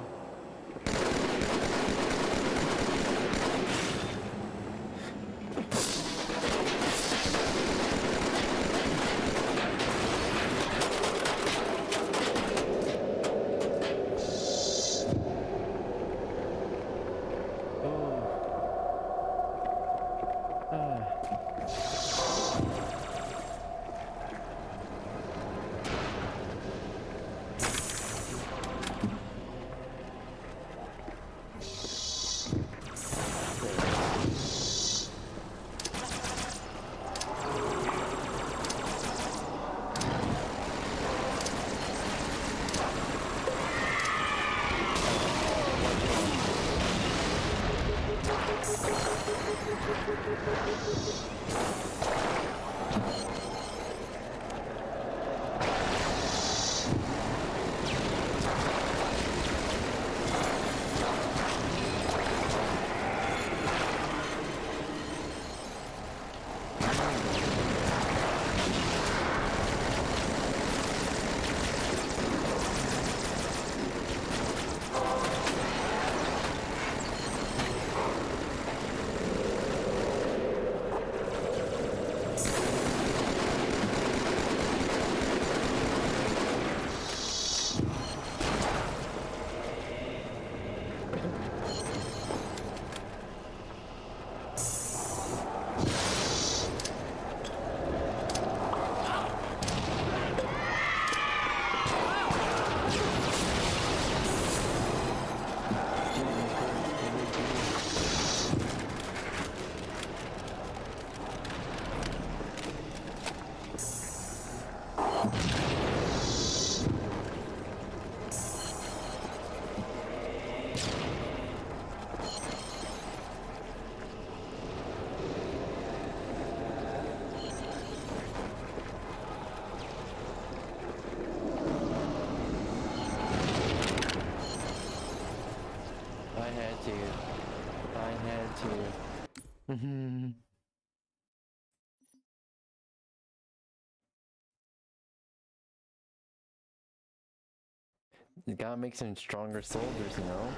You gotta make some stronger soldiers, you know?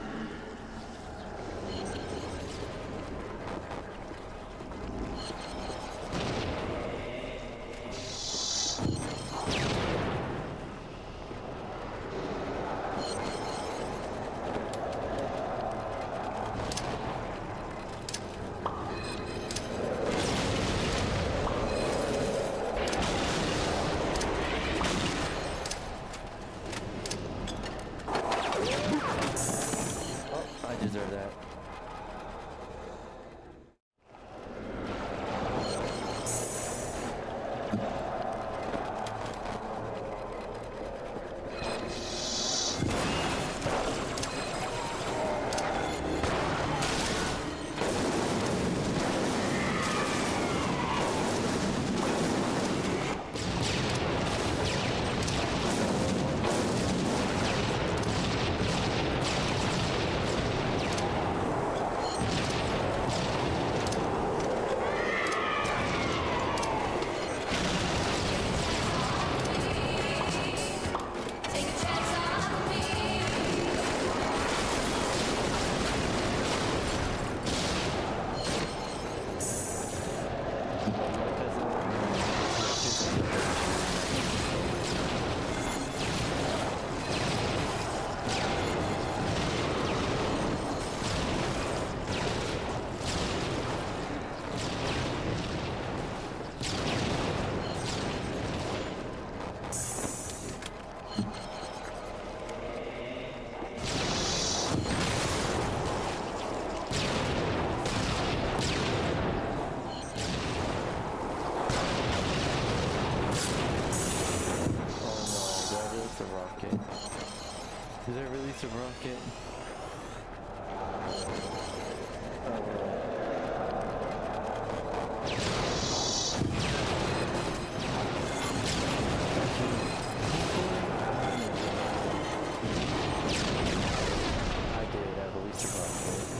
Did I release a rocket? I did, I released a rocket.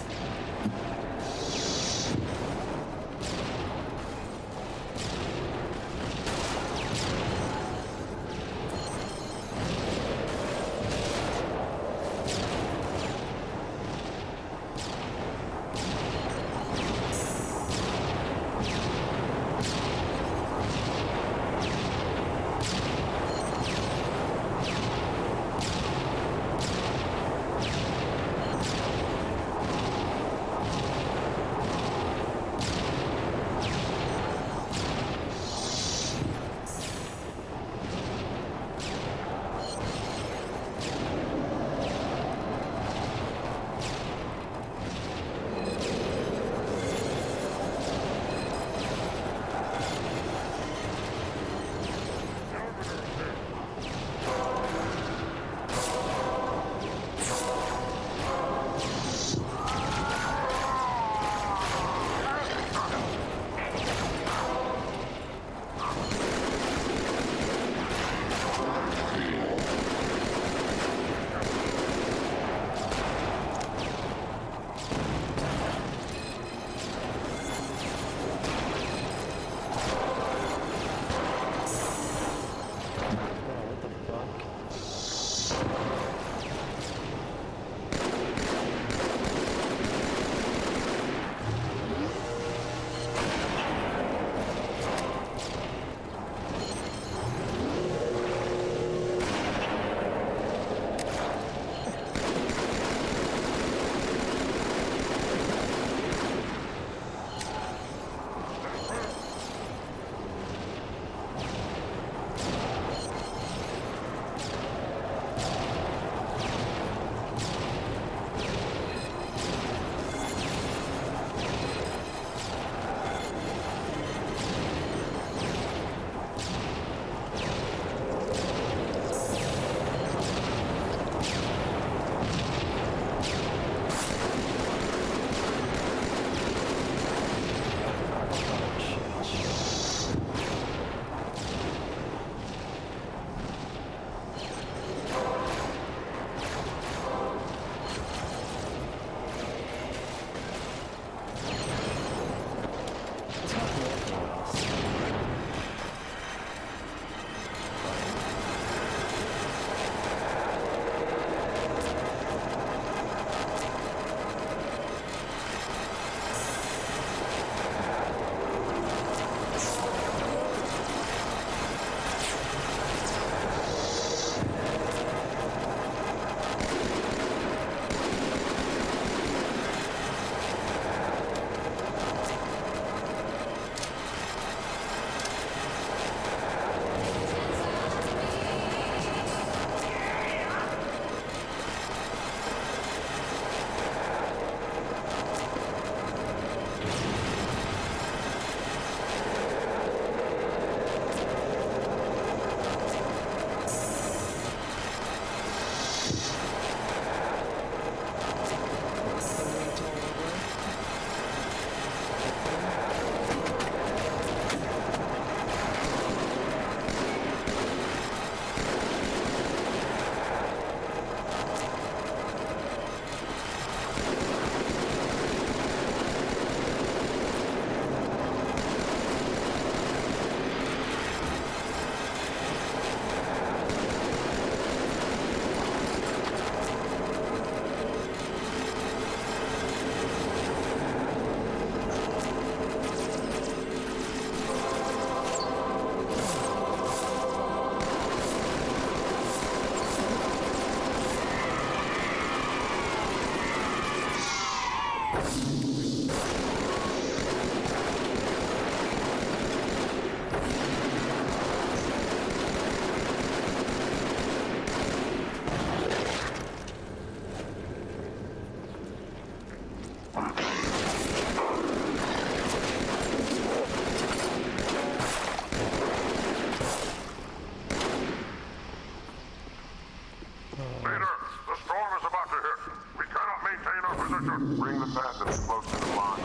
Bring the phantoms close to the line.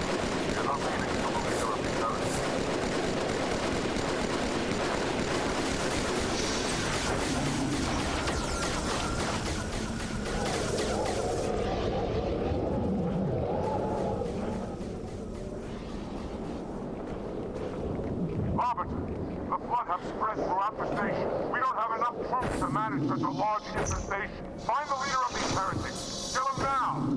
You're not leading to the leader of the heresy. Arbiter, the flood have spread throughout the station. We don't have enough troops to manage such a large infestation. Find the leader of these heretics. Kill him now!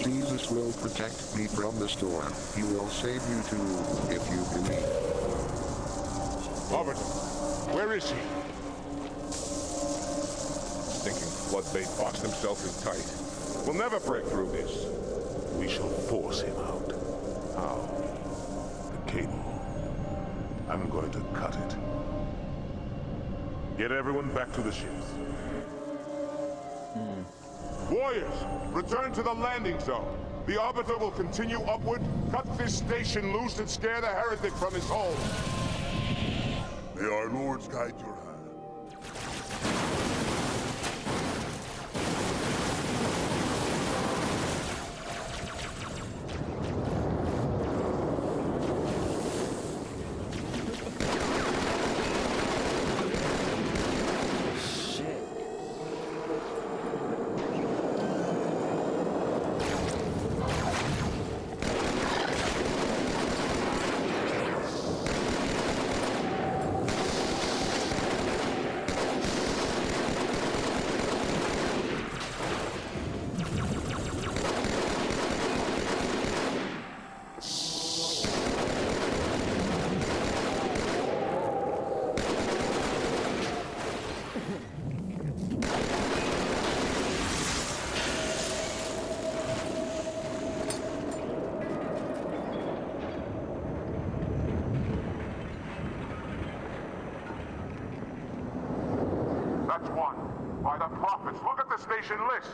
Jesus will protect me from the storm. He will save you too, if you believe. Arbiter, where is he? Thinking Floodbait boxed himself in tight. We'll never break through this. We shall force him out. How? The cable. I'm going to cut it. Get everyone back to the ships. Warriors, return to the landing zone. The Arbiter will continue upward, cut this station loose, and scare the heretic from his home. May our lords guide your hand. That's one. By the prophets, look at the station list.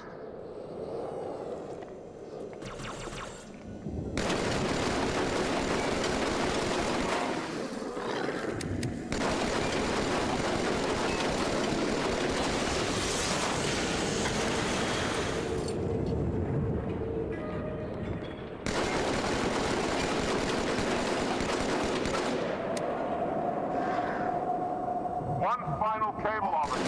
One final cable officer.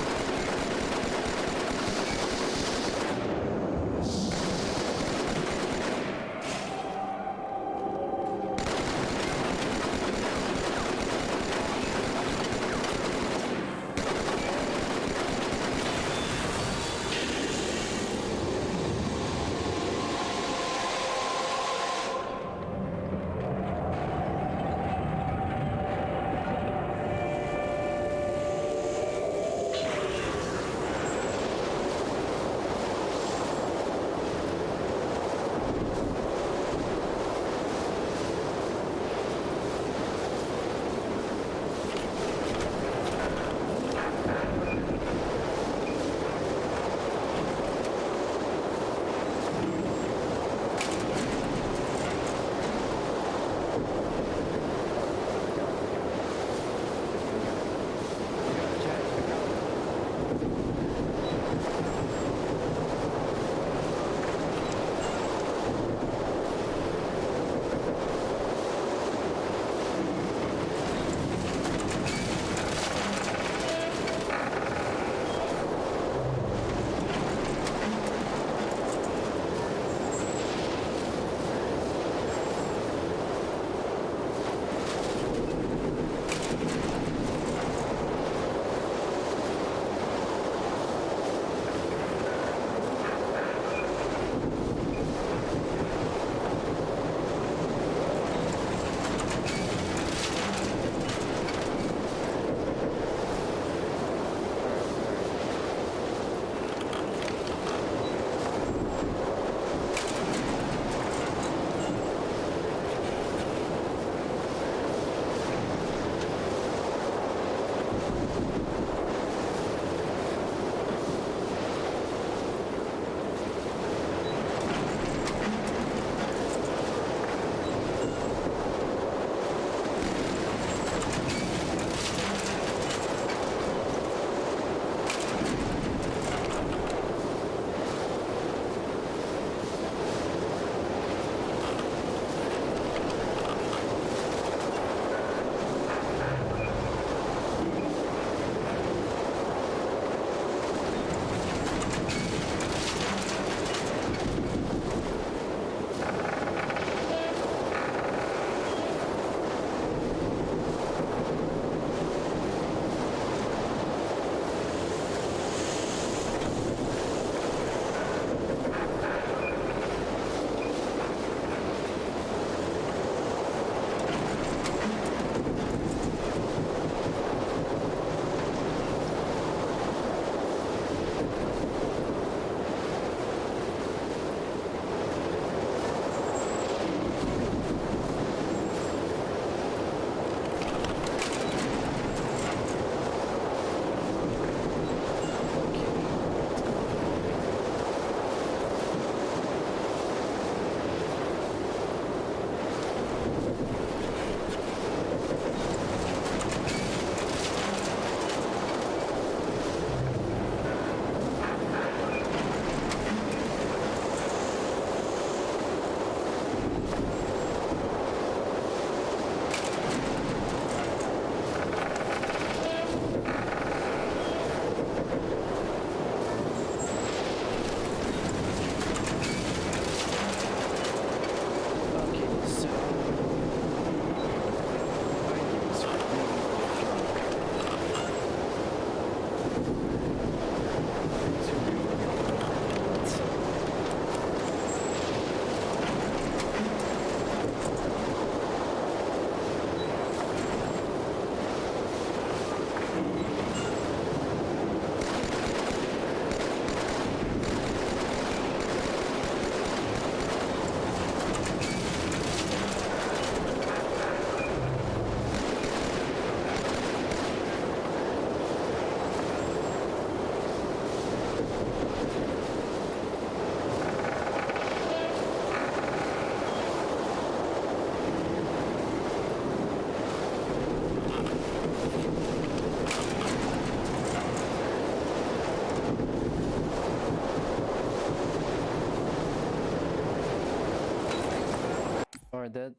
Alright,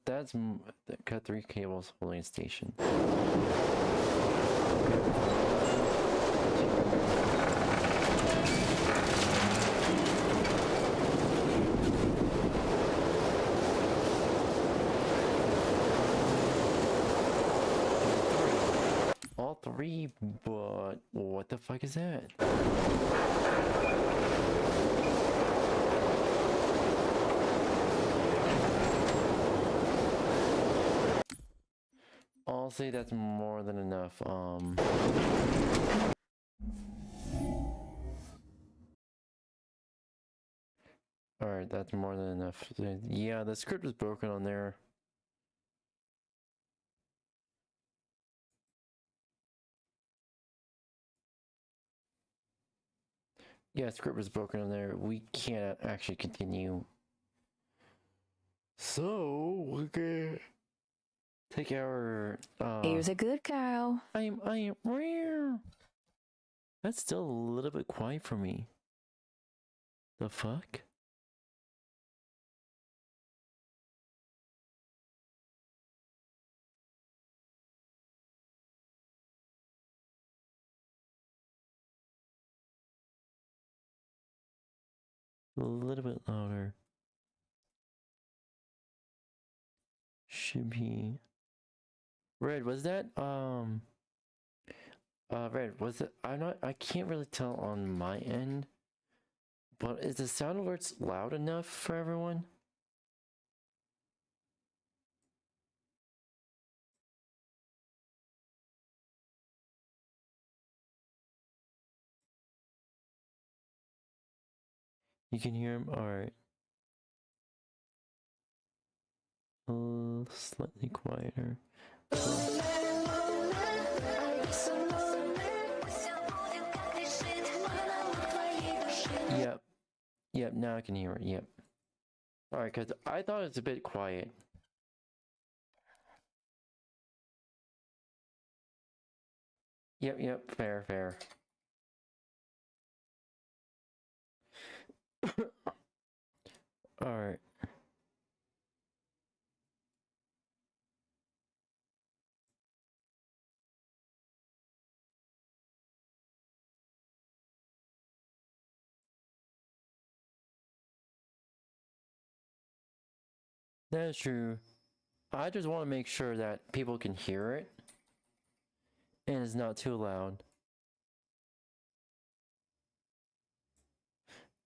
cut 3 cables holding a station. All 3, but what the fuck is that? I'll say that's more than enough. Alright, that's more than enough. Yeah, the script is broken on there. Yeah, script was broken on there. We can't actually continue. So, okay. Take our Here's a good cow. I am rare. That's still a little bit quiet for me. The fuck? A little bit louder. Should be. Red, was that Red, was it? I can't really tell on my end, but is the sound alerts loud enough for everyone? You can hear him? Alright. Slightly quieter. Yep. Yep, now I can hear it. Yep. Alright, because I thought it was a bit quiet. Yep, fair. Alright. That is true. I just want to make sure that people can hear it and it's not too loud.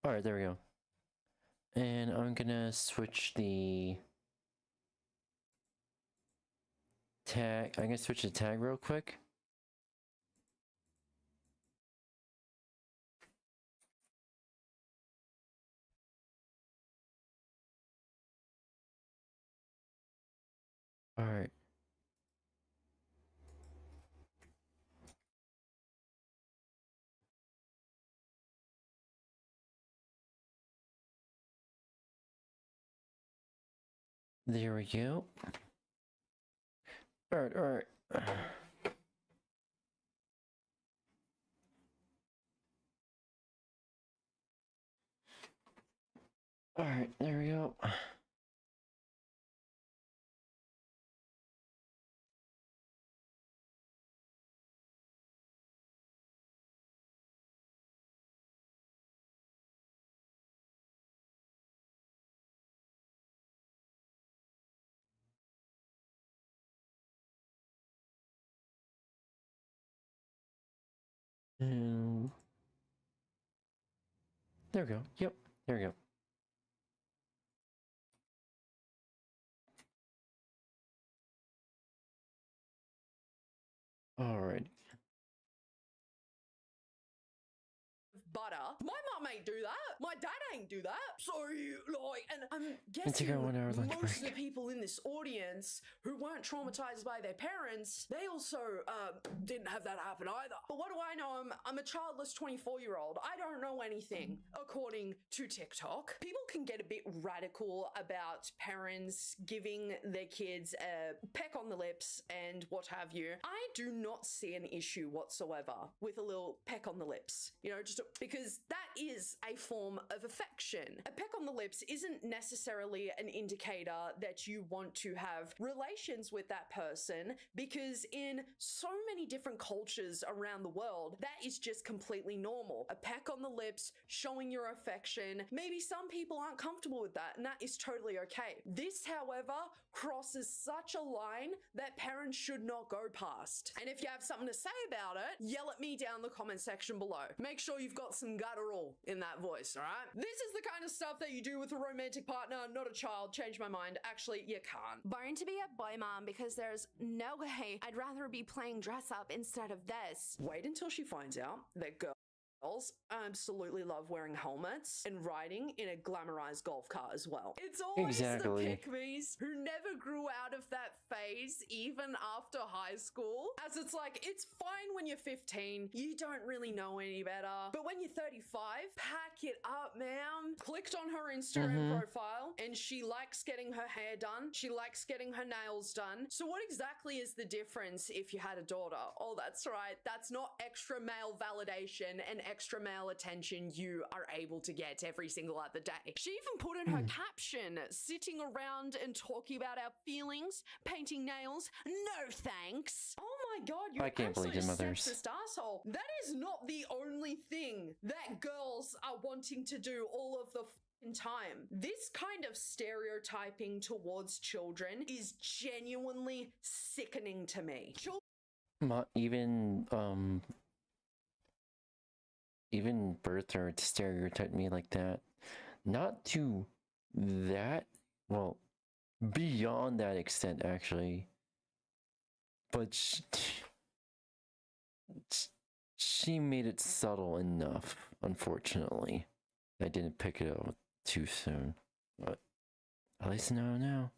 Alright, there we go. And I'm gonna switch the tag. I'm gonna switch the tag real quick. Alright. There we go. Alright. Alright, there we go. And there we go. Yep, there we go. Alright. Butter. My mum ain't do that. My dad ain't do that. So, like, and I'm Take guessing our 1 hour lunch most of break. the people in this audience who weren't traumatized by their parents, they also didn't have that happen either. But what do I know? I'm a childless 24-year-old. I don't know anything, according to TikTok. People can get a bit radical about parents giving their kids a peck on the lips and what have you. I do not see an issue whatsoever with a little peck on the lips. You know, just because because that is a form of affection. A peck on the lips isn't necessarily an indicator that you want to have relations with that person, because in so many different cultures around the world, that is just completely normal. A peck on the lips, showing your affection. Maybe some people aren't comfortable with that, and that is totally okay. This, however, crosses such a line that parents should not go past. And if you have something to say about it, yell at me down in the comment section below. Make sure you've got some guttural in that voice, all right? This is the kind of stuff that you do with a romantic partner, not a child. Change my mind. Actually, you can't. Born to be a boy mom because there's no way I'd rather be playing dress up instead of this. Wait until she finds out that girls absolutely love wearing helmets and riding in a glamorized golf car as well. It's always the pick-me's who never grew out of that phase even after high school, as it's like, it's fine when you're 15, you don't really know any better, but when you're 35, pack it up, ma'am. Clicked on her Instagram profile and she likes getting her hair done, she likes getting her nails done. So what exactly is the difference if you had a daughter? Oh, that's right, that's not extra male validation and extra male attention you are able to get every single other day. She even put in her caption, sitting around and talking about our feelings, painting nails, no thanks. Oh my god, you're an absolute sexist asshole. That is not the only thing that girls are wanting to do all of the time. This kind of stereotyping towards children is genuinely sickening to me. Even birther stereotyped me like that. Not to that, well, beyond that extent, actually. But she made it subtle enough, unfortunately. I didn't pick it up too soon. But at least now.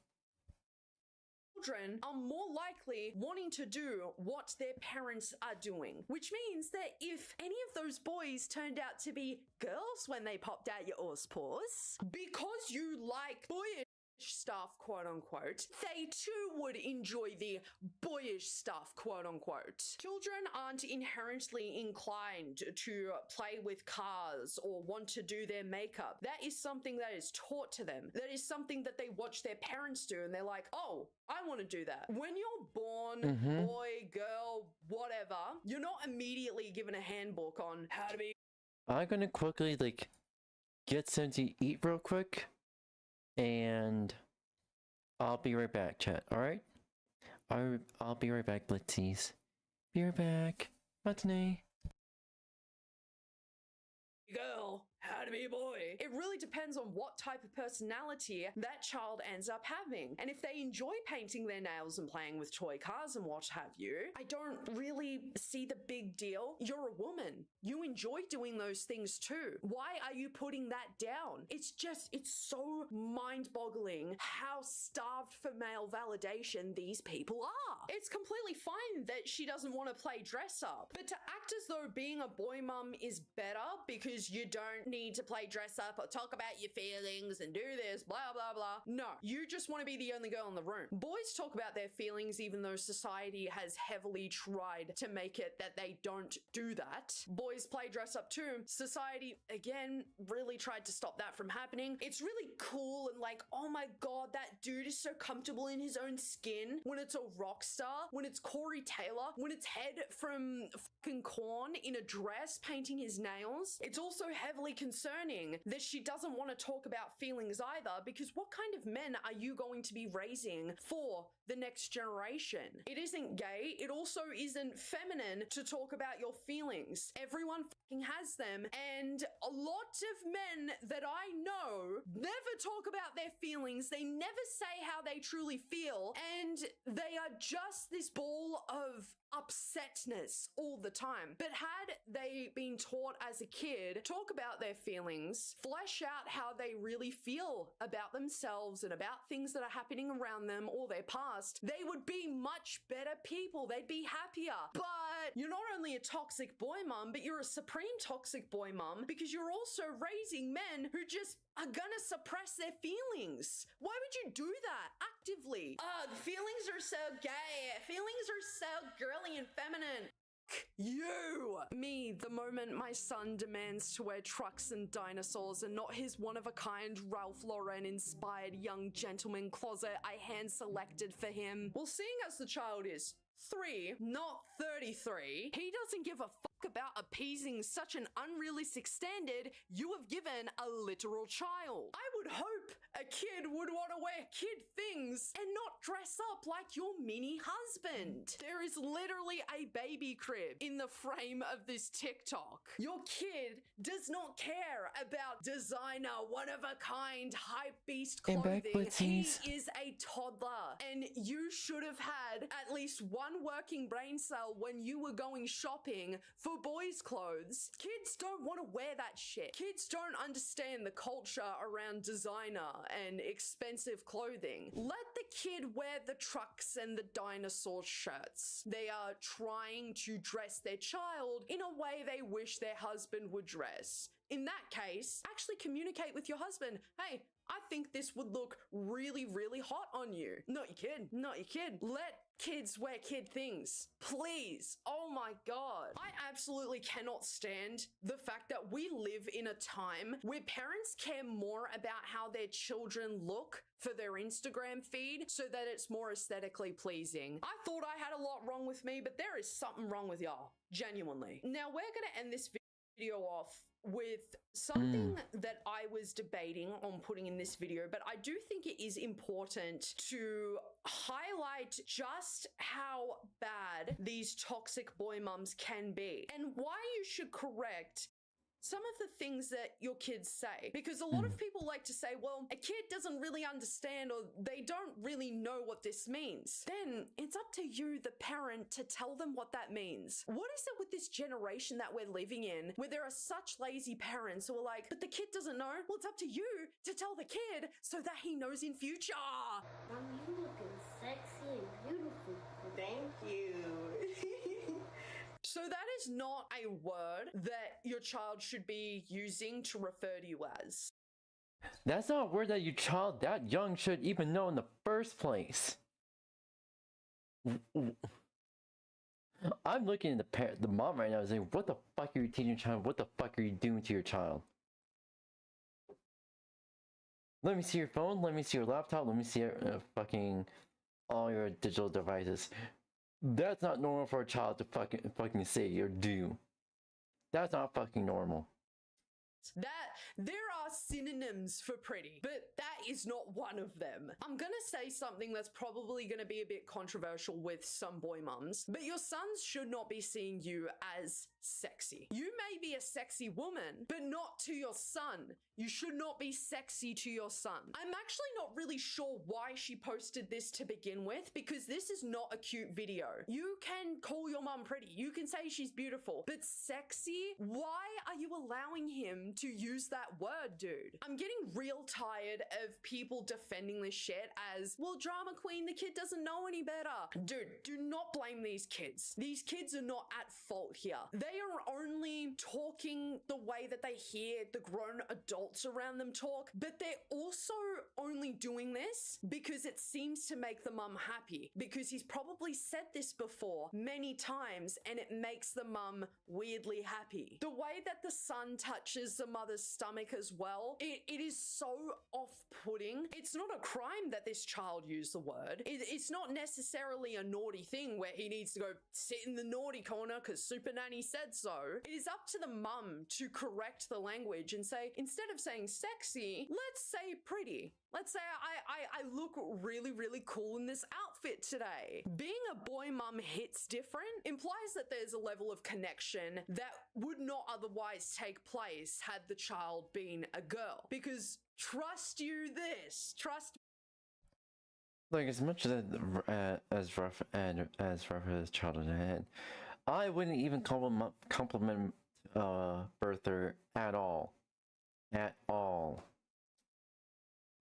Children are more likely wanting to do what their parents are doing, which means that if any of those boys turned out to be girls when they popped out your pores, because you like boyish stuff, quote unquote, they too would enjoy the boyish stuff, quote unquote. Children aren't inherently inclined to play with cars or want to do their makeup. That is something that is taught to them. That is something that they watch their parents do and they're like, oh, I want to do that. When you're born, boy, girl, whatever, you're not immediately given a handbook on how to be. I'm gonna quickly get something to eat real quick, and I'll be right back, chat. All right, I'll be right back, Blitzies. Be right back. Matinee. Girl, how to be a boy. It really depends on what type of personality that child ends up having. And if they enjoy painting their nails and playing with toy cars and what have you, I don't really see the big deal. You're a woman. You enjoy doing those things too. Why are you putting that down? It's so mind-boggling how starved for male validation these people are. It's completely fine that she doesn't want to play dress up, but to act as though being a boy mum is better because you don't need to play dress up or talk about your feelings and do this, blah, blah, blah. No, you just want to be the only girl in the room. Boys talk about their feelings even though society has heavily tried to make it that they don't do that. Boys play dress up too. Society, again, really tried to stop that from happening. It's really cool and like, oh my god, that dude is so comfortable in his own skin when it's a rock star, when it's Corey Taylor, when it's Head from fucking Korn in a dress painting his nails. It's also heavily concerning that she doesn't want to talk about feelings either, because what kind of men are you going to be raising for the next generation? It isn't gay. It also isn't feminine to talk about your feelings. Everyone fucking has them, and a lot of men that I know never talk about their feelings. They never say how they truly feel, and they are just this ball of upsetness all the time. But had they been taught as a kid, talk about their feelings, flesh out how they really feel about themselves and about things that are happening around them or their past, they would be much better people. They'd be happier. But you're not only a toxic boy mum, but you're a supreme toxic boy mum, because you're also raising men who just are gonna suppress their feelings. Why would you do that actively? Feelings are so gay. Feelings are so girly and feminine. you! Me, the moment my son demands to wear trucks and dinosaurs and not his one-of-a-kind Ralph Lauren-inspired young gentleman closet I hand-selected for him. Well, seeing as the child is 3, not 33, he doesn't give a fuck about appeasing such an unrealistic standard you have given a literal child. I would hope a kid would want to wear kid things and not dress up like your mini husband. There is literally a baby crib in the frame of this TikTok. Your kid does not care about designer, one-of-a-kind, hype-beast clothing. He is a toddler, and you should have had at least one working brain cell when you were going shopping for boys' clothes. Kids don't want to wear that shit. Kids don't understand the culture around designer and expensive clothing. Let the kid wear the trucks and the dinosaur shirts. They are trying to dress their child in a way they wish their husband would dress. In that case, actually communicate with your husband. Hey, I think this would look really, really hot on you. Not your kid. Not your kid. Let kids wear kid things. Please. Oh my God. I absolutely cannot stand the fact that we live in a time where parents care more about how their children look for their Instagram feed so that it's more aesthetically pleasing. I thought I had a lot wrong with me, but there is something wrong with y'all. Genuinely. Now we're going to end this video off with something that I was debating on putting in this video, but I do think it is important to highlight just how bad these toxic boy mums can be and why you should correct some of the things that your kids say. Because a lot of people like to say, well, a kid doesn't really understand or they don't really know what this means. Then it's up to you, the parent, to tell them what that means. What is it with this generation that we're living in where there are such lazy parents who are like, but the kid doesn't know? Well, it's up to you to tell the kid so that he knows in future. Mom, you looking sexy and beautiful. Thank you. So that is not a word that your child should be using to refer to you as. That's not a word that your child that young should even know in the first place. I'm looking at the mom right now and saying, what the fuck are you teaching your child? What the fuck are you doing to your child? Let me see your phone, let me see your laptop, let me see your, fucking all your digital devices. That's not normal for a child to fucking say or do. That's not fucking normal. That there are synonyms for pretty, but that is not one of them. I'm gonna say something that's probably gonna be a bit controversial with some boy mums, but your sons should not be seeing you as sexy. You may be a sexy woman, but not to your son. You should not be sexy to your son. I'm actually not really sure why she posted this to begin with, because this is not a cute video. You can call your mum pretty. You can say she's beautiful, but sexy? Why are you allowing him to use that word, dude? I'm getting real tired of people defending this shit as, well, drama queen, the kid doesn't know any better. Dude, do not blame these kids. These kids are not at fault here. They are only talking the way that they hear the grown adults around them talk, but they're also only doing this because it seems to make the mum happy, because he's probably said this before many times and it makes the mum weirdly happy. The way that the son touches the mother's stomach as well, it is so off-putting. It's not a crime that this child used the word. It's not necessarily a naughty thing where he needs to go sit in the naughty corner because Super Nanny said so. It is up to the mum to correct the language and say, instead of saying sexy, let's say pretty. Let's say I look really, really cool in this outfit today. Being a boy mum hits different implies that there's a level of connection that would not otherwise take place had the child been a girl. Because trust you this, trust. Like, as much as rough as childhood had, I wouldn't even compliment birther at all. At all.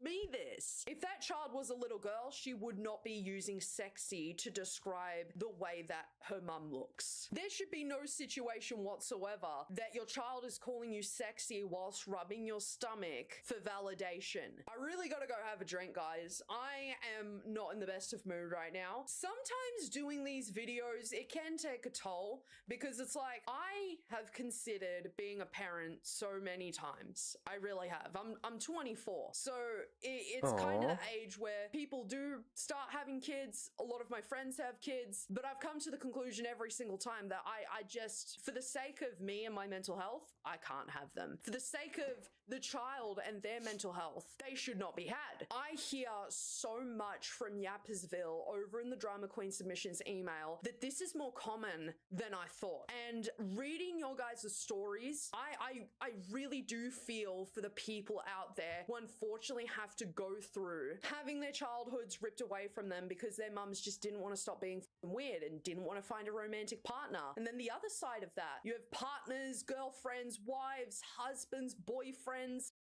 me this. If that child was a little girl, she would not be using sexy to describe the way that her mum looks. There should be no situation whatsoever that your child is calling you sexy whilst rubbing your stomach for validation. I really gotta go have a drink, guys. I am not in the best of mood right now. Sometimes doing these videos, it can take a toll because it's like, I have considered being a parent so many times. I really have. I'm 24. So it's kind of the age where people do start having kids. A lot of my friends have kids, but I've come to the conclusion every single time that I just, for the sake of me and my mental health, I can't have them. For the sake of the child and their mental health, they should not be had. I hear so much from 𝙂𝙚𝙣𝙚 over in the Drama Queen submissions email that this is more common than I thought. And reading your guys' stories, I really do feel for the people out there who unfortunately have to go through having their childhoods ripped away from them because their mums just didn't want to stop being weird and didn't want to find a romantic partner. And then the other side of that, you have partners, girlfriends, wives, husbands, boyfriends.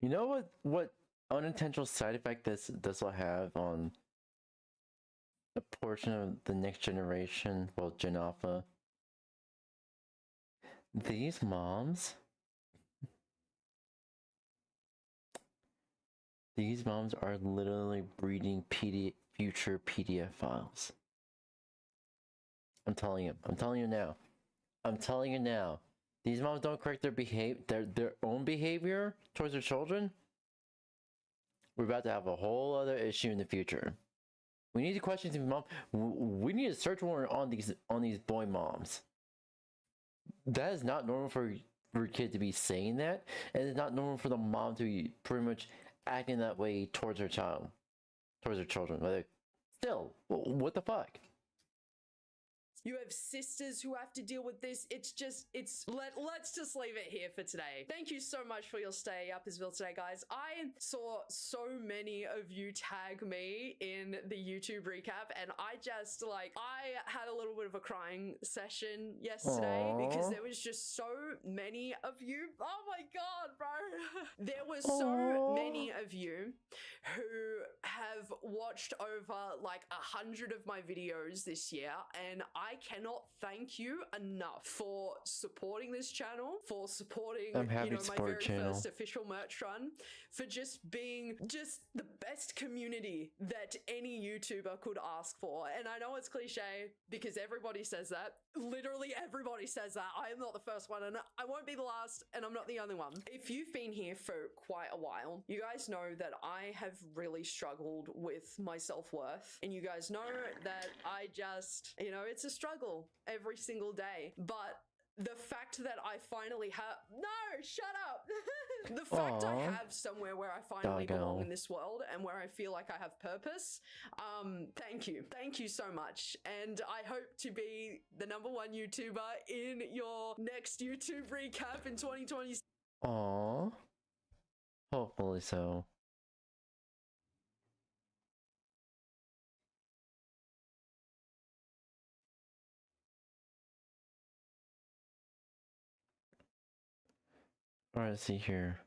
You know what unintentional side effect this will have on a portion of the next generation, well, Gen Alpha? These moms are literally breeding future PDF files. I'm telling you now. These moms don't correct their own behavior towards their children. We're about to have a whole other issue in the future. We need to question these moms. We need a search warrant on these boy moms. That is not normal for a kid to be saying that, and it's not normal for the mom to be pretty much acting that way towards her child, towards her children. Like, still, what the fuck? You have sisters who have to deal with this. Let's just leave it here for today. Thank you so much for your stay up Isville today, guys. I saw so many of you tag me in the YouTube recap, and I had a little bit of a crying session yesterday because there was just so many of you. Oh my god, bro. There were so many of you who have watched over like 100 of my videos this year, and I cannot thank you enough for supporting this channel, for supporting my very first official merch run, for just being the best community that any YouTuber could ask for. And I know it's cliche because everybody says that. Literally everybody says that. I am not the first one, and I won't be the last, and I'm not the only one. If you've been here for quite a while, you guys know that I have really struggled with my self-worth, and you guys know that I just, it's a struggle every single day. But the fact that I finally have— No, shut up! The fact I have somewhere where I finally belong in this world and where I feel like I have purpose, thank you. Thank you so much. And I hope to be the #1 YouTuber in your next YouTube recap in 2020. Aww. Hopefully so. Alright, let's see here.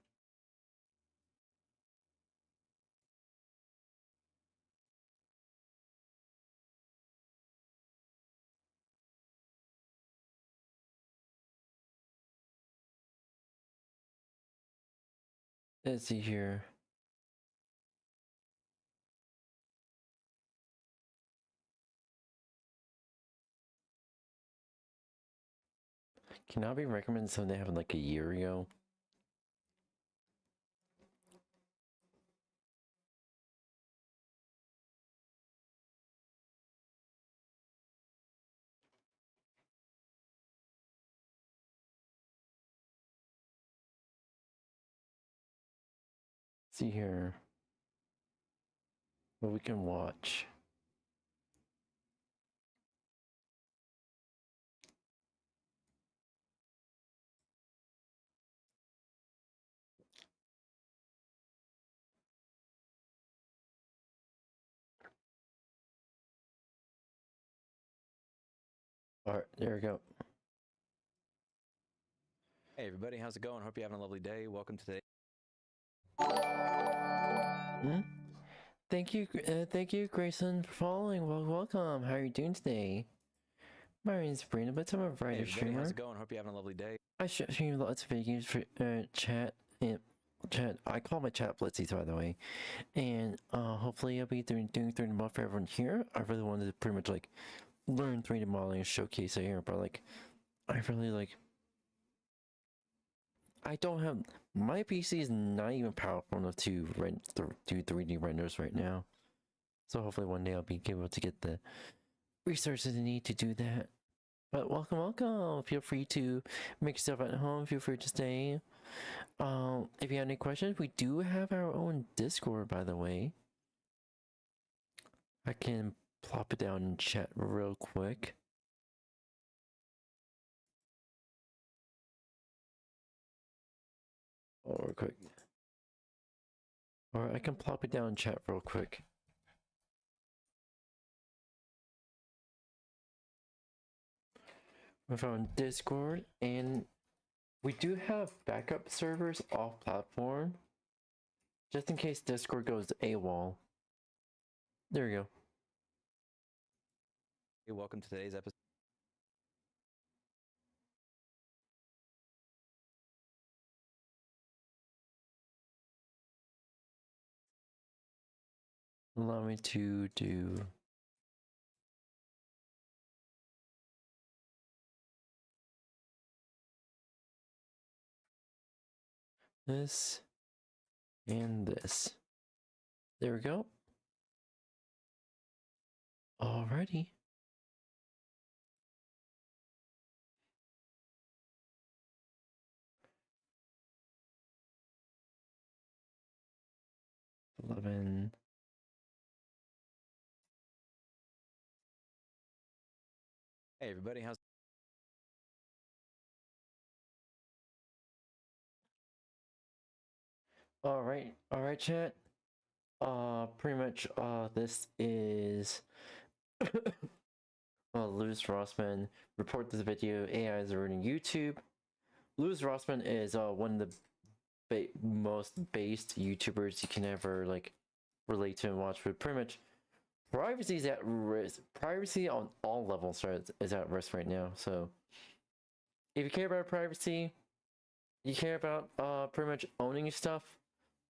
Let's see here. Can I be recommended something that happened like a year ago? See here what we can watch. All right, there we go. Hey everybody, how's it going? Hope you're having a lovely day. Welcome to today. Thank you, Grayson, for following. Well, welcome. How are you doing today? My name is Brandon, but I'm a writer streamer. How's it going? Hope you're having a lovely day. I stream lots of video games for chat and chat. I call my chat Blitzies, by the way, and hopefully I'll be doing 3D modeling for everyone here. I really wanted to pretty much like learn 3D modeling and showcase it here, but like I really like. I don't have my PC is not even powerful enough to do 3D renders right now, so hopefully one day I'll be able to get the resources I need to do that. But welcome. Feel free to make yourself at home. Feel free to stay. If you have any questions, we do have our own Discord, by the way. I can plop it down in chat real quick. Or quick. Or I can plop it down in chat real quick. We found Discord, and we do have backup servers off platform, just in case Discord goes AWOL. There we go. Hey, welcome to today's episode. Allow me to do. This and this. There we go. Alrighty. $11. Hey everybody, how's All right, chat. Pretty much, this is Louis Rossman. Report this video. AI is ruining YouTube. Louis Rossman is one of the most based YouTubers you can ever like relate to and watch. But pretty much, privacy is at risk. Privacy on all levels is at risk right now. So, if you care about privacy, you care about pretty much owning your stuff.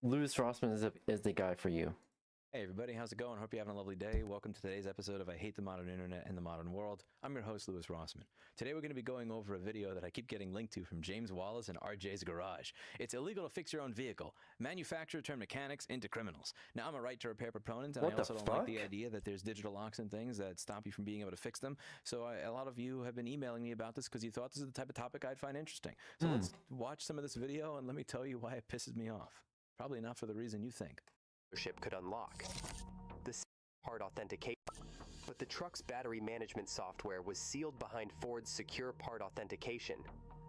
Louis Rossman is the guy for you. Hey everybody, how's it going? Hope you're having a lovely day. Welcome to today's episode of I Hate the Modern Internet and the Modern World. I'm your host, Louis Rossman. Today we're going to be going over a video that I keep getting linked to from James Wallace and RJ's Garage. It's illegal to fix your own vehicle. Manufacturer turn mechanics into criminals. Now I'm a right to repair proponent, and I also don't like the idea that there's digital locks and things that stop you from being able to fix them. So a lot of you have been emailing me about this because you thought this is the type of topic I'd find interesting. So let's watch some of this video and let me tell you why it pisses me off. Probably not for the reason you think. Ship could unlock the part authentication, but the truck's battery management software was sealed behind Ford's secure part authentication,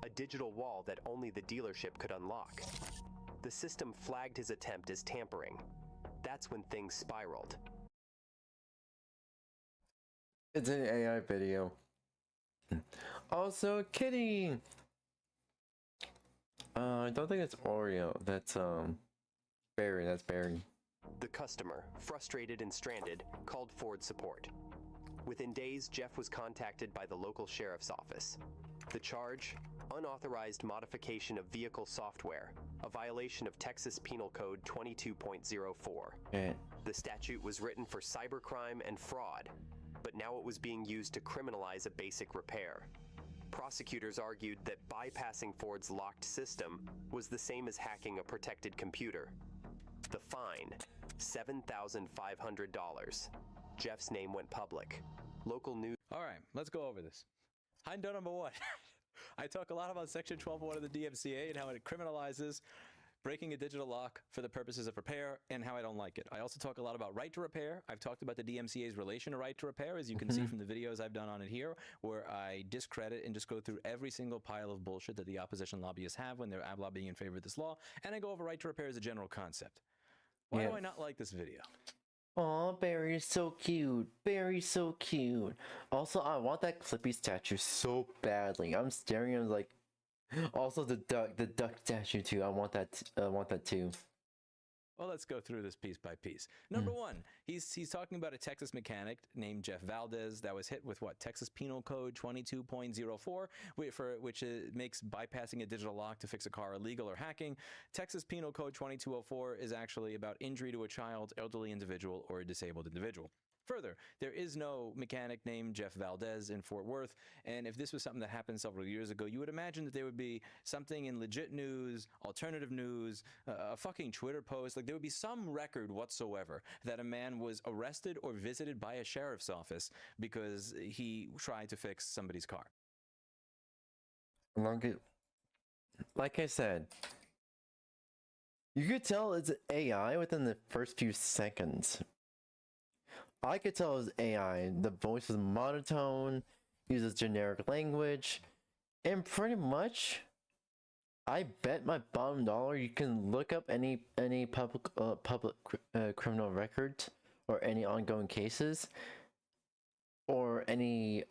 a digital wall that only the dealership could unlock. The system flagged his attempt as tampering. That's when things spiraled. It's an AI video. Also, kidding. I don't think it's Oreo. That's Barry. That's Barry. The customer, frustrated and stranded, called Ford support. Within days, Jeff was contacted by the local sheriff's office. The charge? Unauthorized modification of vehicle software, a violation of Texas Penal Code 22.04. The statute was written for cybercrime and fraud, but now it was being used to criminalize a basic repair. Prosecutors argued that bypassing Ford's locked system was the same as hacking a protected computer. The fine, $7,500. Jeff's name went public. Local news. All right, let's go over this. Hind number one. I talk a lot about Section 12.1 of the DMCA and how it criminalizes breaking a digital lock for the purposes of repair and how I don't like it. I also talk a lot about right to repair. I've talked about the DMCA's relation to right to repair, as you can see from the videos I've done on it here, where I discredit and just go through every single pile of bullshit that the opposition lobbyists have when they're lobbying in favor of this law, and I go over right to repair as a general concept. Why do I not like this video? Aw, Barry's so cute. Barry's so cute. Also, I want that Clippy statue so badly. I'm staring at it like. Also, the duck statue too. I want that too. Well, let's go through this piece by piece. Number one, he's talking about a Texas mechanic named Jeff Valdez that was hit with what? Texas Penal Code 22.04, which makes bypassing a digital lock to fix a car illegal or hacking. Texas Penal Code 2204 is actually about injury to a child, elderly individual, or a disabled individual. Further, there is no mechanic named Jeff Valdez in Fort Worth, and if this was something that happened several years ago, you would imagine that there would be something in legit news, alternative news, a fucking Twitter post, like there would be some record whatsoever that a man was arrested or visited by a sheriff's office because he tried to fix somebody's car. Like I said, you could tell it's AI within the first few seconds. I could tell it was AI. The voice is monotone, uses generic language, and pretty much, I bet my bottom dollar you can look up any public criminal records or any ongoing cases or any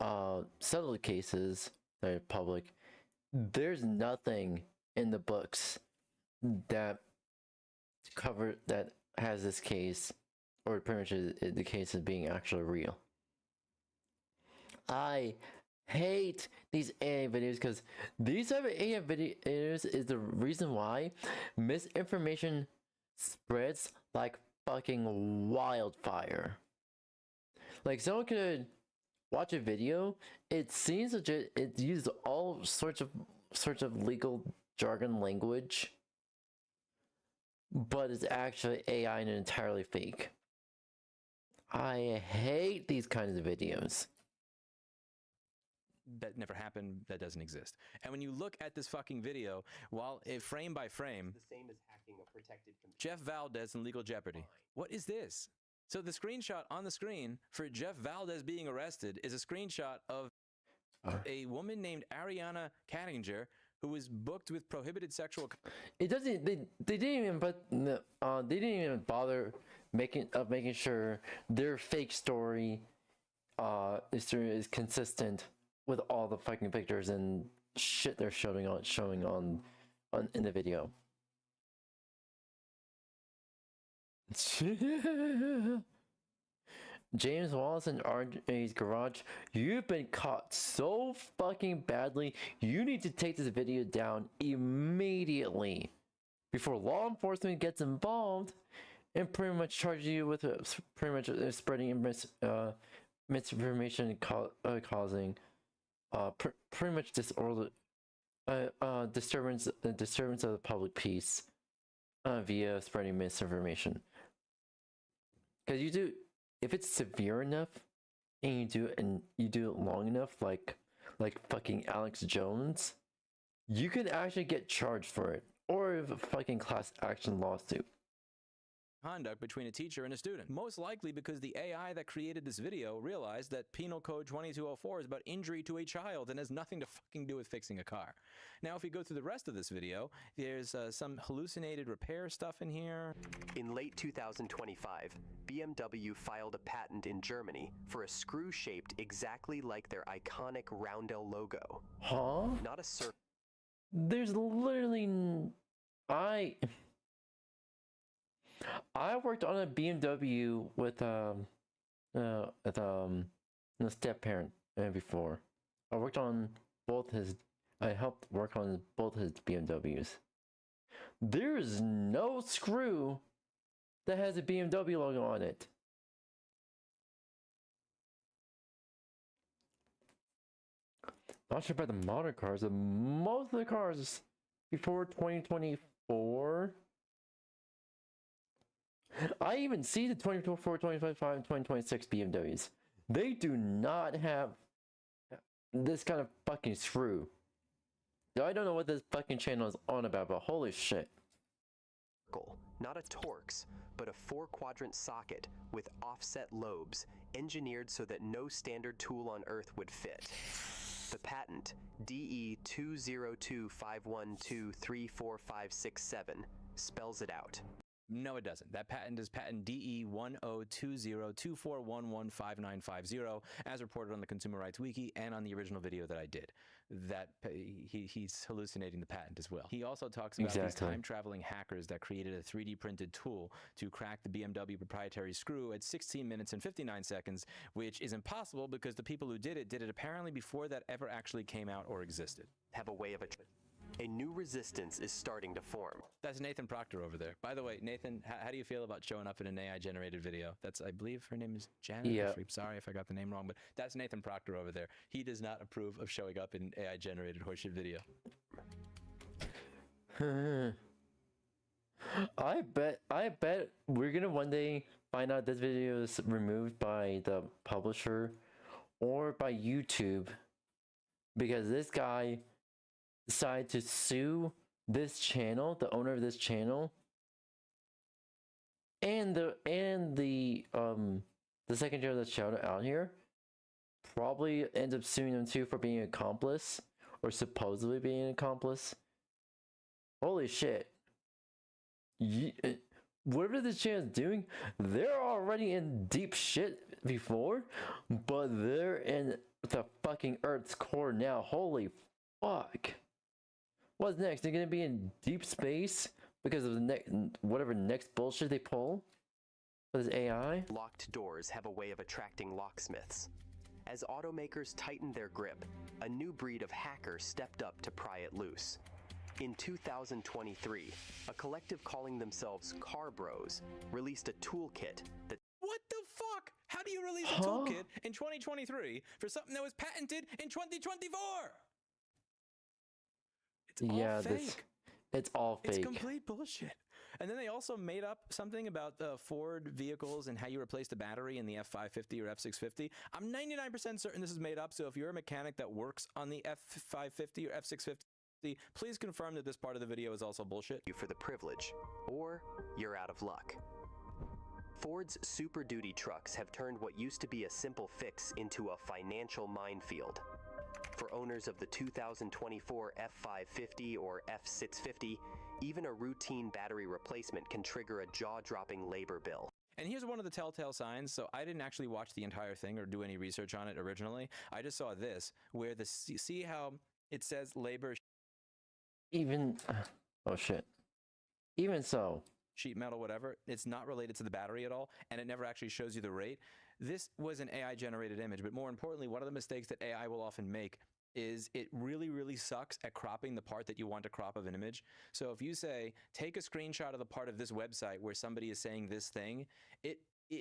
settled cases that are public. There's nothing in the books that has this case, or pretty much the case of being actually real. I hate these AI videos because these type of AI videos is the reason why misinformation spreads like fucking wildfire. Like someone could watch a video, it seems legit, it uses all sorts of legal jargon language, but it's actually AI and entirely fake. I hate these kinds of videos. That never happened, that doesn't exist. And when you look at this fucking video, while frame by frame, The same as hacking a protected computer. Jeff Valdez in legal jeopardy. What is this? So the screenshot on the screen for Jeff Valdez being arrested is a screenshot of a woman named Ariana Caddinger who was booked with prohibited sexual. It doesn't. They didn't even. But they didn't even bother making sure their fake story is consistent with all the fucking pictures and shit they're showing on in the video. James Wallace and RJ's Garage, you've been caught so fucking badly. You need to take this video down immediately before law enforcement gets involved and pretty much charge you with pretty much spreading misinformation, causing pretty much disorder, disturbance of the public peace via spreading misinformation. Because if it's severe enough and you do it long enough, like fucking Alex Jones, you can actually get charged for it, or a fucking class action lawsuit. Conduct between a teacher and a student. Most likely because the AI that created this video realized that Penal Code 2204 is about injury to a child and has nothing to fucking do with fixing a car. Now, if we go through the rest of this video, there's some hallucinated repair stuff in here. In late 2025, BMW filed a patent in Germany for a screw shaped exactly like their iconic roundel logo. Huh? Not a circle. There's literally I worked on a BMW with a step parent before. I helped work on both his BMWs. There's no screw that has a BMW logo on it. Not sure about the modern cars, but most of the cars before 2024. I even see the 2024, 2025, and 2026 BMWs. They do not have this kind of fucking screw. I don't know what this fucking channel is on about, but holy shit. Not a Torx, but a 4-quadrant socket with offset lobes, engineered so that no standard tool on Earth would fit. The patent, DE20251234567, spells it out. No, it doesn't. That patent is patent DE102024115950, as reported on the Consumer Rights Wiki and on the original video that I did. That he's hallucinating the patent as well. He also talks about these time-traveling hackers that created a 3D printed tool to crack the BMW proprietary screw at 16 minutes and 59 seconds, which is impossible because the people who did it apparently before that ever actually came out or existed. Have a way of a new resistance is starting to form. That's Nathan Proctor over there. By the way, Nathan, how do you feel about showing up in an AI-generated video? That's, I believe her name is Janet. Yeah. I'm sorry if I got the name wrong, but that's Nathan Proctor over there. He does not approve of showing up in AI-generated horseshit video. I bet we're gonna one day find out this video is removed by the publisher or by YouTube because this guy decided to sue this channel, the owner of this channel, and the second channel that's shouted out here probably ends up suing him too for being an accomplice or supposedly being an accomplice. Holy shit. Whatever this channel is doing, they're already in deep shit before, but they're in the fucking Earth's core now. Holy fuck. What's next? They're gonna be in deep space because of the whatever next bullshit they pull with this AI? Locked doors have a way of attracting locksmiths. As automakers tightened their grip, a new breed of hacker stepped up to pry it loose. In 2023, a collective calling themselves Car Bros released a toolkit that... What the fuck? How do you release a toolkit in 2023 for something that was patented in 2024? It's all fake. It's all fake. It's complete bullshit. And then they also made up something about the Ford vehicles and how you replace the battery in the F550 or F650. I'm 99% certain this is made up, so if you're a mechanic that works on the F550 or F650, please confirm that this part of the video is also bullshit. For the privilege, or you're out of luck. Ford's Super Duty trucks have turned what used to be a simple fix into a financial minefield. For owners of the 2024 F550 or F650, even a routine battery replacement can trigger a jaw-dropping labor bill. And here's one of the telltale signs. So I didn't actually watch the entire thing or do any research on it originally. I just saw this, where see how it says labor... Even... oh shit. Even so... sheet metal, whatever, it's not related to the battery at all, and it never actually shows you the rate. This was an AI-generated image, but more importantly, one of the mistakes that AI will often make is it really, really sucks at cropping the part that you want to crop of an image. So if you say, take a screenshot of the part of this website where somebody is saying this thing,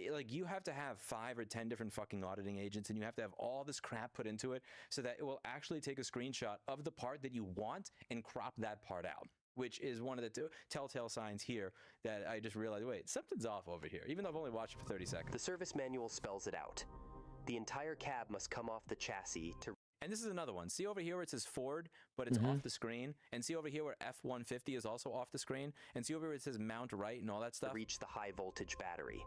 like you have to have 5 or 10 different fucking auditing agents, and you have to have all this crap put into it so that it will actually take a screenshot of the part that you want and crop that part out, which is one of the telltale signs here that I just realized, wait, something's off over here, even though I've only watched it for 30 seconds. The service manual spells it out. The entire cab must come off the chassis to... And this is another one. See over here where it says Ford, but it's off the screen. And see over here where F-150 is also off the screen. And see over here where it says mount right and all that stuff. Reach the high voltage battery.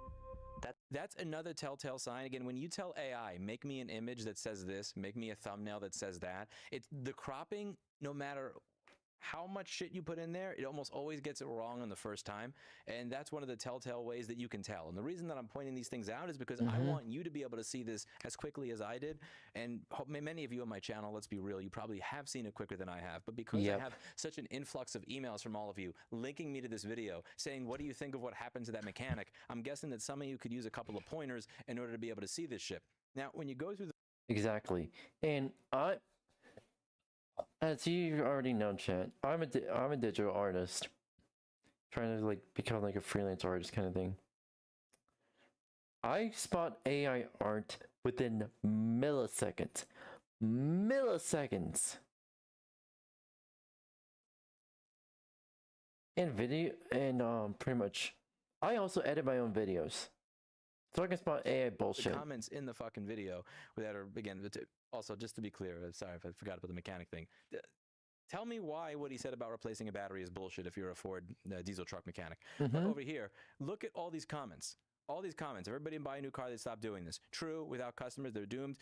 That's another telltale sign. Again, when you tell AI, make me an image that says this, make me a thumbnail that says that, it's the cropping, no matter how much shit you put in there, it almost always gets it wrong on the first time. And that's one of the telltale ways that you can tell. And the reason that I'm pointing these things out is because I want you to be able to see this as quickly as I did. And many of you on my channel, let's be real, you probably have seen it quicker than I have. But because I have such an influx of emails from all of you linking me to this video, saying, what do you think of what happened to that mechanic? I'm guessing that some of you could use a couple of pointers in order to be able to see this shit. Now, when you go through the... Exactly. And as you already know, chat, I'm a digital artist, trying to like become like a freelance artist kind of thing. I spot AI art within milliseconds. Milliseconds. And video, and pretty much, I also edit my own videos, so I can spot AI bullshit. The comments in the fucking video that are, again, also just to be clear, sorry if I forgot about the mechanic thing. Tell me why what he said about replacing a battery is bullshit if you're a Ford diesel truck mechanic. But over here, look at all these comments. All these comments. Everybody buy a new car, they stop doing this. True, without customers, they're doomed.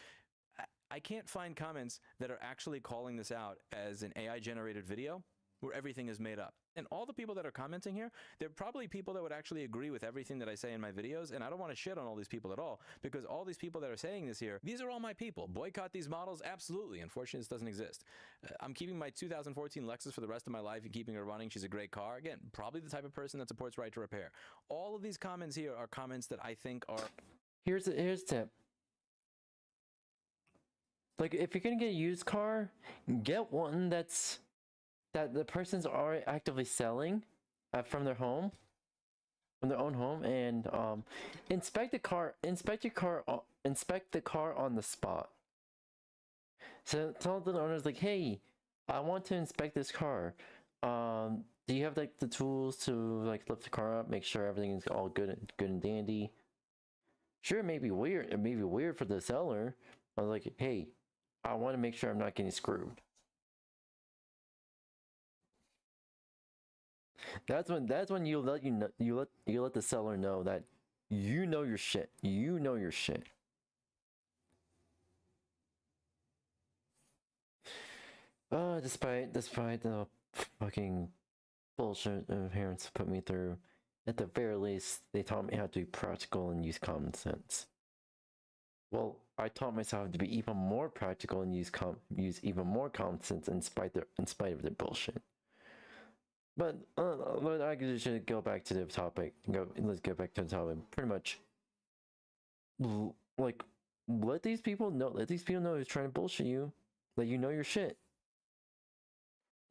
I can't find comments that are actually calling this out as an AI-generated video. where everything is made up. And all the people that are commenting here, they're probably people that would actually agree with everything that I say in my videos, and I don't want to shit on all these people at all, because all these people that are saying this here, these are all my people. Boycott these models? Absolutely. Unfortunately, this doesn't exist. I'm keeping my 2014 Lexus for the rest of my life and keeping her running. She's a great car. Again, probably the type of person that supports right to repair. All of these comments here are comments that I think are... Here's a tip. Like, if you're gonna get a used car, get one that the person's already actively selling from their home, from their own home, and inspect the car on the spot. So tell the owners, like, hey, I want to inspect this car. Do you have like the tools to like lift the car up, make sure everything is all good and dandy? Sure, it may be weird. It may be weird for the seller. I was like, hey, I want to make sure I'm not getting screwed. That's when you let the seller know that you know your shit. You know your shit. Despite the fucking bullshit my parents put me through, at the very least, they taught me how to be practical and use common sense. Well, I taught myself to be even more practical and use even more common sense in spite of their bullshit. But I should go back to the topic. Let's go back to the topic. Pretty much, like, let these people know who's trying to bullshit you. Let you know your shit.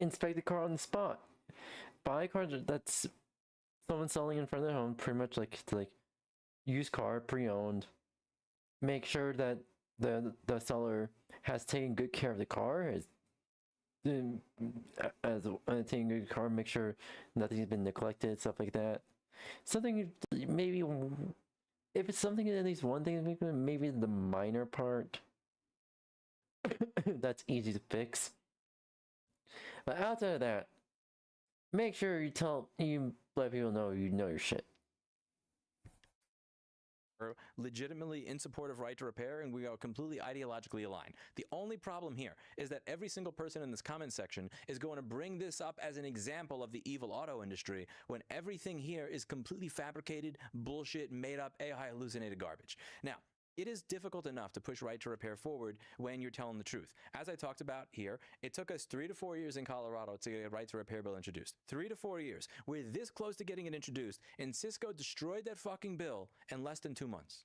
Inspect the car on the spot. Buy a car that's someone selling in front of their home. Pretty much like used car, pre-owned. Make sure that the seller has taken good care of the car, taking good car, make sure nothing's been neglected, stuff like that. Something maybe if it's something at least one thing, maybe the minor part that's easy to fix. But outside of that, make sure you let people know you know your shit. Legitimately in support of right to repair, and we are completely ideologically aligned. The only problem here is that every single person in this comment section is going to bring this up as an example of the evil auto industry, when everything here is completely fabricated, bullshit, made up, AI hallucinated garbage. Now, it is difficult enough to push right to repair forward when you're telling the truth. As I talked about here, it took us 3 to 4 years in Colorado to get a right to repair bill introduced. 3 to 4 years. We're this close to getting it introduced, and Cisco destroyed that fucking bill in less than 2 months.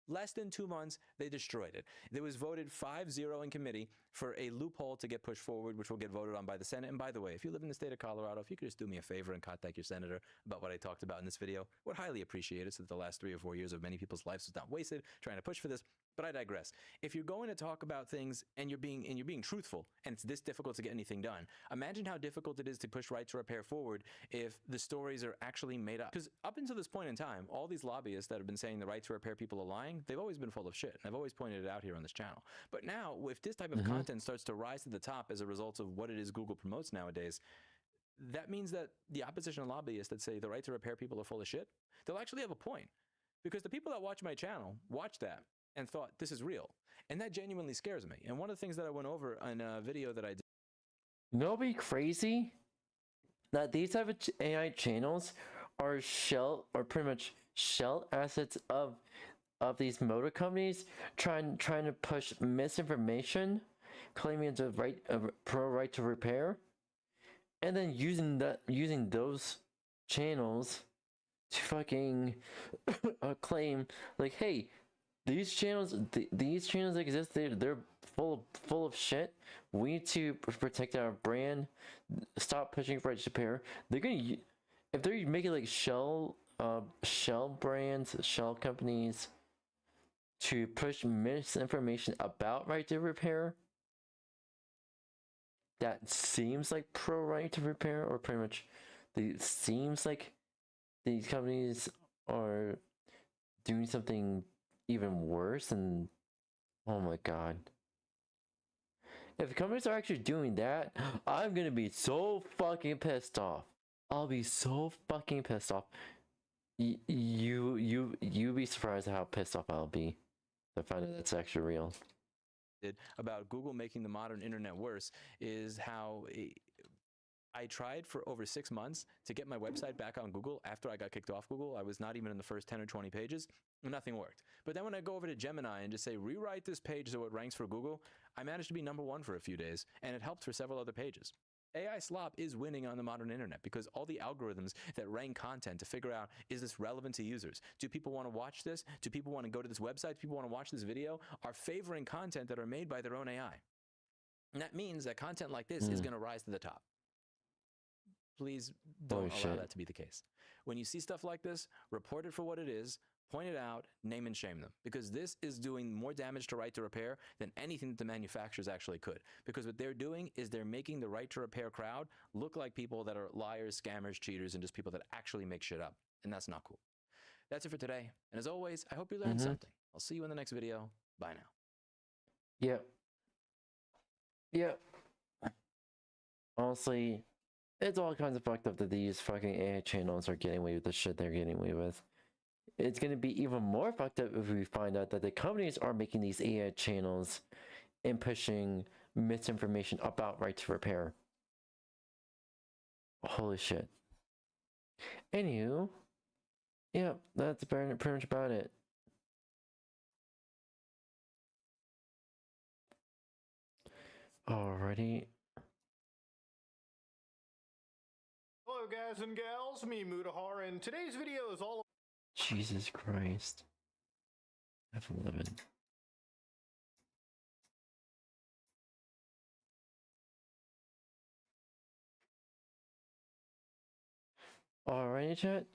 Less than 2 months, they destroyed it. It was voted 5-0 in committee for a loophole to get pushed forward, which will get voted on by the Senate. And by the way, if you live in the state of Colorado, if you could just do me a favor and contact your senator about what I talked about in this video, I would highly appreciate it, so that the last 3 or 4 years of many people's lives was not wasted trying to push for this. But I digress. If you're going to talk about things and you're being truthful, and it's this difficult to get anything done, imagine how difficult it is to push right to repair forward if the stories are actually made up. Because up until this point in time, all these lobbyists that have been saying the right to repair people are lying, they've always been full of shit. And I've always pointed it out here on this channel. But now, if this type of content starts to rise to the top as a result of what it is Google promotes nowadays, that means that the opposition lobbyists that say the right to repair people are full of shit, they'll actually have a point. Because the people that watch my channel watch that and thought this is real. And that genuinely scares me. And one of the things that I went over in a video that I did. Nobody crazy that these type of AI channels are pretty much shell assets of these motor companies trying to push misinformation, claiming it's a pro right to repair, and then using those channels to fucking claim like, hey, these channels exist. They're full of shit. We need to protect our brand. Stop pushing for right to repair. If they're making like shell brands, shell companies to push misinformation about right to repair, that seems like pro right to repair, or pretty much it seems like these companies are doing something even worse. And oh my god, if companies are actually doing that, I'm gonna be so fucking pissed off. I'll be so fucking pissed off. You be surprised at how pissed off I'll be to find out that's actually real. About Google making the modern internet worse is how I tried for over 6 months to get my website back on Google after I got kicked off Google. I was not even in the first 10 or 20 pages. Nothing worked. But then when I go over to Gemini and just say, rewrite this page so it ranks for Google, I managed to be #1 for a few days, and it helped for several other pages. AI slop is winning on the modern internet because all the algorithms that rank content to figure out, is this relevant to users? Do people want to watch this? Do people want to go to this website? Do people want to watch this video? Are favoring content that are made by their own AI. And that means that content like this is going to rise to the top. Please don't allow that to be the case. When you see stuff like this, report it for what it is, point it out, name and shame them. Because this is doing more damage to right to repair than anything that the manufacturers actually could. Because what they're doing is they're making the right to repair crowd look like people that are liars, scammers, cheaters, and just people that actually make shit up. And that's not cool. That's it for today. And as always, I hope you learned something. I'll see you in the next video. Bye now. Yep. Yep. Honestly, it's all kinds of fucked up that these fucking AI channels are getting away with the shit they're getting away with. It's going to be even more fucked up if we find out that the companies are making these AI channels and pushing misinformation about right to repair. Holy shit. Anywho, yeah, that's pretty much about it. Alrighty. Hello guys and gals, me 𝙂𝙚, and today's video is all Jesus Christ. F11. Alrighty, chat.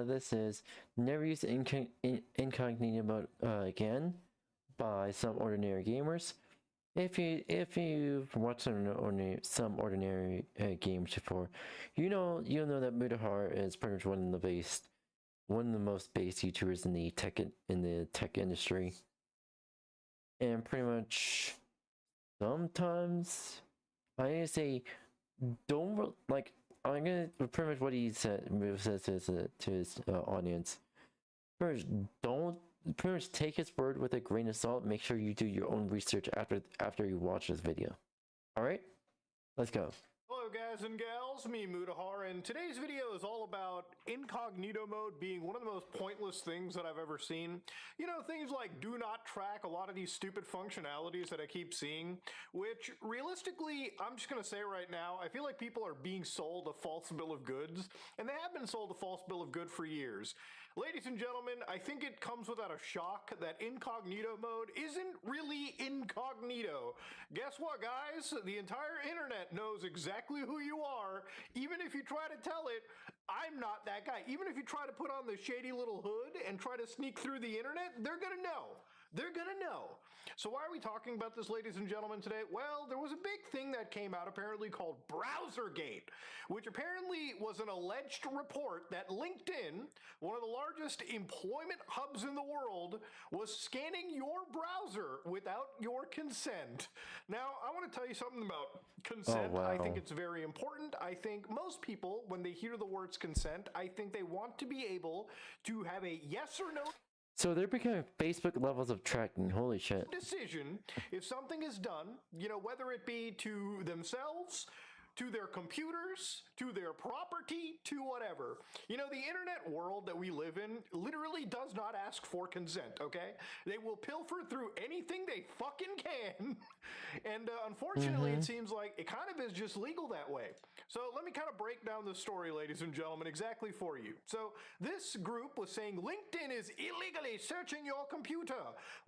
This is Never Use Incognito Mode Again by Some Ordinary Gamers. If you've watched some ordinary games before, you'll know that 𝙂𝙚 is pretty much one of the most based YouTubers in the tech industry, and pretty much sometimes I say don't like. I'm gonna pretty much what he says to his audience. First, don't. Pretty much take his word with a grain of salt. Make sure you do your own research after you watch this video. Alright? Let's go. Hello guys and gals, me 𝙂𝙚, and today's video is all about incognito mode being one of the most pointless things that I've ever seen. You know, things like do not track, a lot of these stupid functionalities that I keep seeing, which realistically, I'm just going to say right now, I feel like people are being sold a false bill of goods, and they have been sold a false bill of goods for years. Ladies and gentlemen, I think it comes without a shock that incognito mode isn't really incognito. Guess what, guys? The entire internet knows exactly who you are. Even if you try to tell it, I'm not that guy. Even if you try to put on the shady little hood and try to sneak through the internet, they're gonna know. They're gonna know. So why are we talking about this, ladies and gentlemen, today? Well, there was a big thing that came out apparently called BrowserGate, which apparently was an alleged report that LinkedIn, one of the largest employment hubs in the world, was scanning your browser without your consent. Now, I want to tell you something about consent. Oh, wow. I think it's very important. I think most people, when they hear the words consent, I think they want to be able to have a yes or no So they're becoming Facebook levels of tracking. Holy shit. decision if something is done, you know, whether it be to themselves, to their computers, to their property, to whatever. You know, the internet world that we live in literally does not ask for consent, okay? They will pilfer through anything they fucking can. And unfortunately, it seems like it kind of is just legal that way. So let me kind of break down the story, ladies and gentlemen, exactly for you. So this group was saying LinkedIn is illegally searching your computer.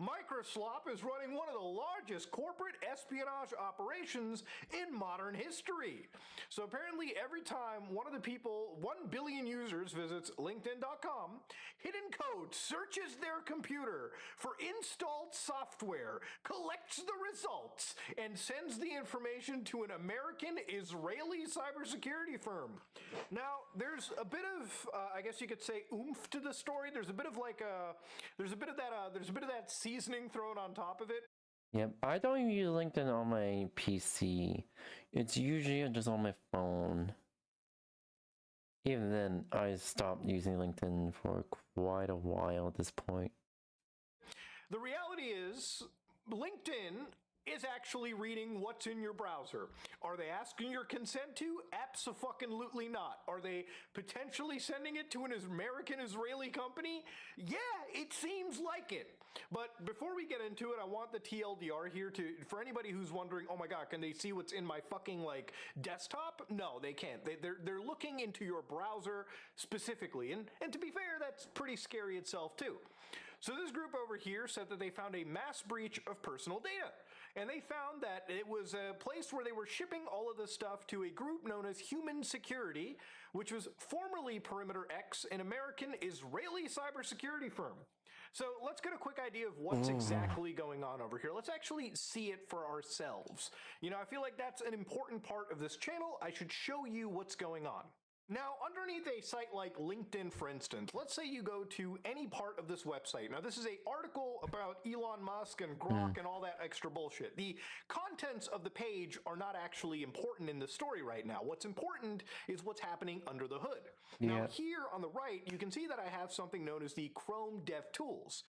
Microsoft is running one of the largest corporate espionage operations in modern history. So apparently every time one of the people, 1 billion users visits LinkedIn.com, hidden code searches their computer for installed software, collects the results, and sends the information to an American-Israeli cybersecurity firm. Now, there's a bit of, I guess you could say, oomph to the story. There's a bit of like there's a bit of that seasoning thrown on top of it. Yep, I don't even use LinkedIn on my PC. It's usually just on my phone. Even then, I stopped using LinkedIn for quite a while at this point. The reality is, LinkedIn is actually reading what's in your browser. Are they asking your consent to? Abso-fucking-lutely not. Are they potentially sending it to an American-Israeli company? Yeah, it seems like it. But before we get into it, I want the TLDR here for anybody who's wondering, oh my god, can they see what's in my fucking like desktop? No, they can't. They're looking into your browser specifically. And to be fair, that's pretty scary itself too. So this group over here said that they found a mass breach of personal data. And they found that it was a place where they were shipping all of this stuff to a group known as Human Security, which was formerly Perimeter X, an American-Israeli cybersecurity firm. So let's get a quick idea of what's exactly going on over here. Let's actually see it for ourselves. You know, I feel like that's an important part of this channel. I should show you what's going on. Now, underneath a site like LinkedIn, for instance, let's say you go to any part of this website. Now, this is an article about Elon Musk and Grok and all that extra bullshit. The contents of the page are not actually important in the story right now. What's important is what's happening under the hood. Now, here on the right, you can see that I have something known as the Chrome DevTools.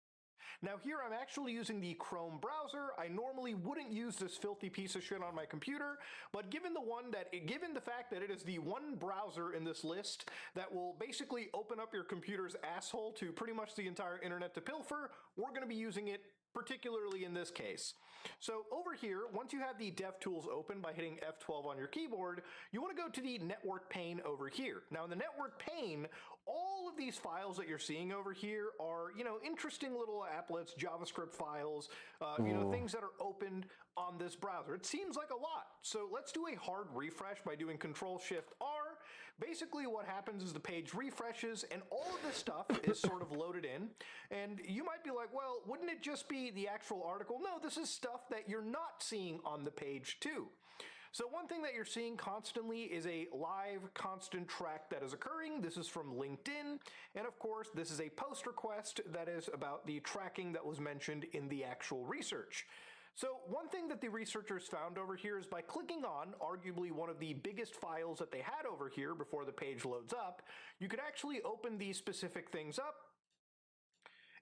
Now here I'm actually using the Chrome browser. I normally wouldn't use this filthy piece of shit on my computer, but given the fact that it is the one browser in this list that will basically open up your computer's asshole to pretty much the entire internet to pilfer, we're going to be using it particularly in this case. So over here, once you have the DevTools open by hitting F12 on your keyboard, you want to go to the network pane over here. Now in the network pane, all of these files that you're seeing over here are, you know, interesting little applets, JavaScript files, you know, things that are opened on this browser. It seems like a lot. So let's do a hard refresh by doing Control-Shift-R. Basically what happens is the page refreshes and all of this stuff is sort of loaded in. And you might be like, well, wouldn't it just be the actual article? No, this is stuff that you're not seeing on the page too. So one thing that you're seeing constantly is a live constant track that is occurring. This is from LinkedIn. And of course, this is a post request that is about the tracking that was mentioned in the actual research. So one thing that the researchers found over here is by clicking on arguably one of the biggest files that they had over here before the page loads up, you could actually open these specific things up.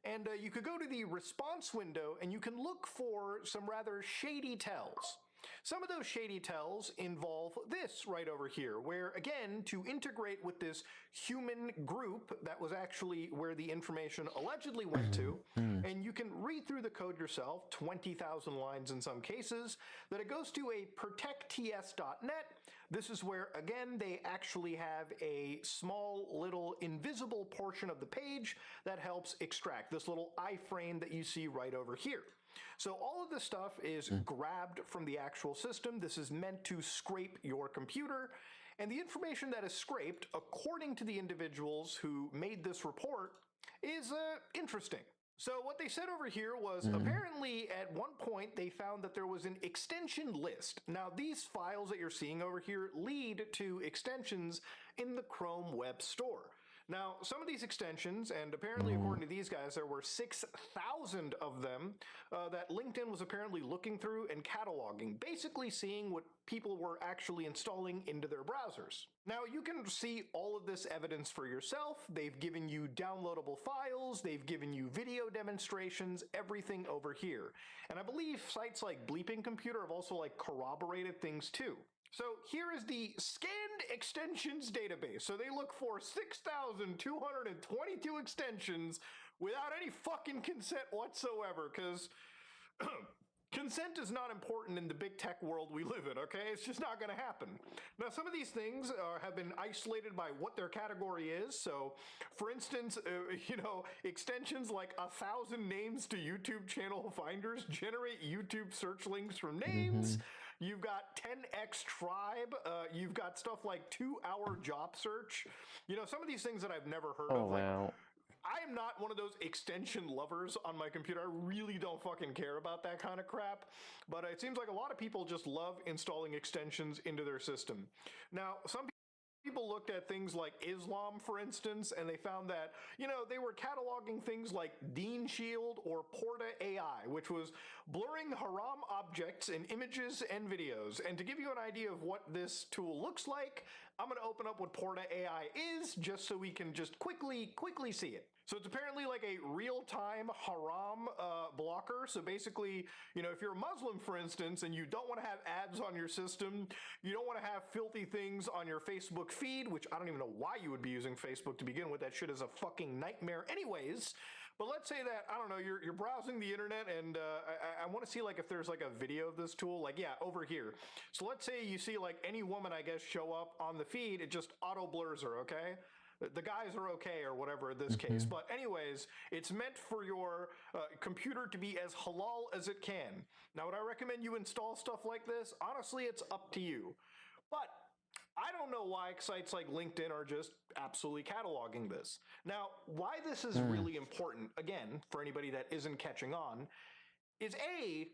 And you could go to the response window and you can look for some rather shady tells. Some of those shady tells involve this right over here, where again, to integrate with this human group, that was actually where the information allegedly went to, and you can read through the code yourself, 20,000 lines in some cases, that it goes to a protectts.net. This is where, again, they actually have a small little invisible portion of the page that helps extract this little iframe that you see right over here. So all of this stuff is grabbed from the actual system. This is meant to scrape your computer. And the information that is scraped, according to the individuals who made this report, is interesting. So what they said over here was apparently at one point they found that there was an extension list. Now these files that you're seeing over here lead to extensions in the Chrome Web Store. Now, some of these extensions, and apparently according to these guys, there were 6,000 of them that LinkedIn was apparently looking through and cataloging, basically seeing what people were actually installing into their browsers. Now, you can see all of this evidence for yourself. They've given you downloadable files, they've given you video demonstrations, everything over here. And I believe sites like Bleeping Computer have also like corroborated things too. So here is the scanned extensions database. So they look for 6,222 extensions without any fucking consent whatsoever, because consent is not important in the big tech world we live in, okay? It's just not going to happen. Now, some of these things have been isolated by what their category is. So, for instance, you know, extensions like 1,000 names to YouTube channel finders generate YouTube search links from names. You've got 10x tribe. You've got stuff like 2-hour job search. You know, some of these things that I've never heard of. Like, I am not one of those extension lovers on my computer. I really don't fucking care about that kind of crap. But it seems like a lot of people just love installing extensions into their system. Now, some people looked at things like Islam, for instance, and they found that, you know, they were cataloging things like Dean Shield or Porta AI, which was blurring haram objects in images and videos. And to give you an idea of what this tool looks like, I'm going to open up what Porta AI is just so we can just quickly see it. So it's apparently like a real-time haram blocker. So basically, you know, if you're a Muslim, for instance, and you don't want to have ads on your system, you don't want to have filthy things on your Facebook feed, which I don't even know why you would be using Facebook to begin with. That shit is a fucking nightmare anyways. But let's say that, I don't know, you're browsing the internet and I want to see like if there's like a video of this tool, like, yeah, over here. So let's say you see like any woman, I guess, show up on the feed, it just auto blurs her, okay? The guys are okay or whatever in this case. But anyways, it's meant for your computer to be as halal as it can. Now, would I recommend you install stuff like this? Honestly, it's up to you. But I don't know why sites like LinkedIn are just absolutely cataloging this. Now, why this is really important, again, for anybody that isn't catching on, is A,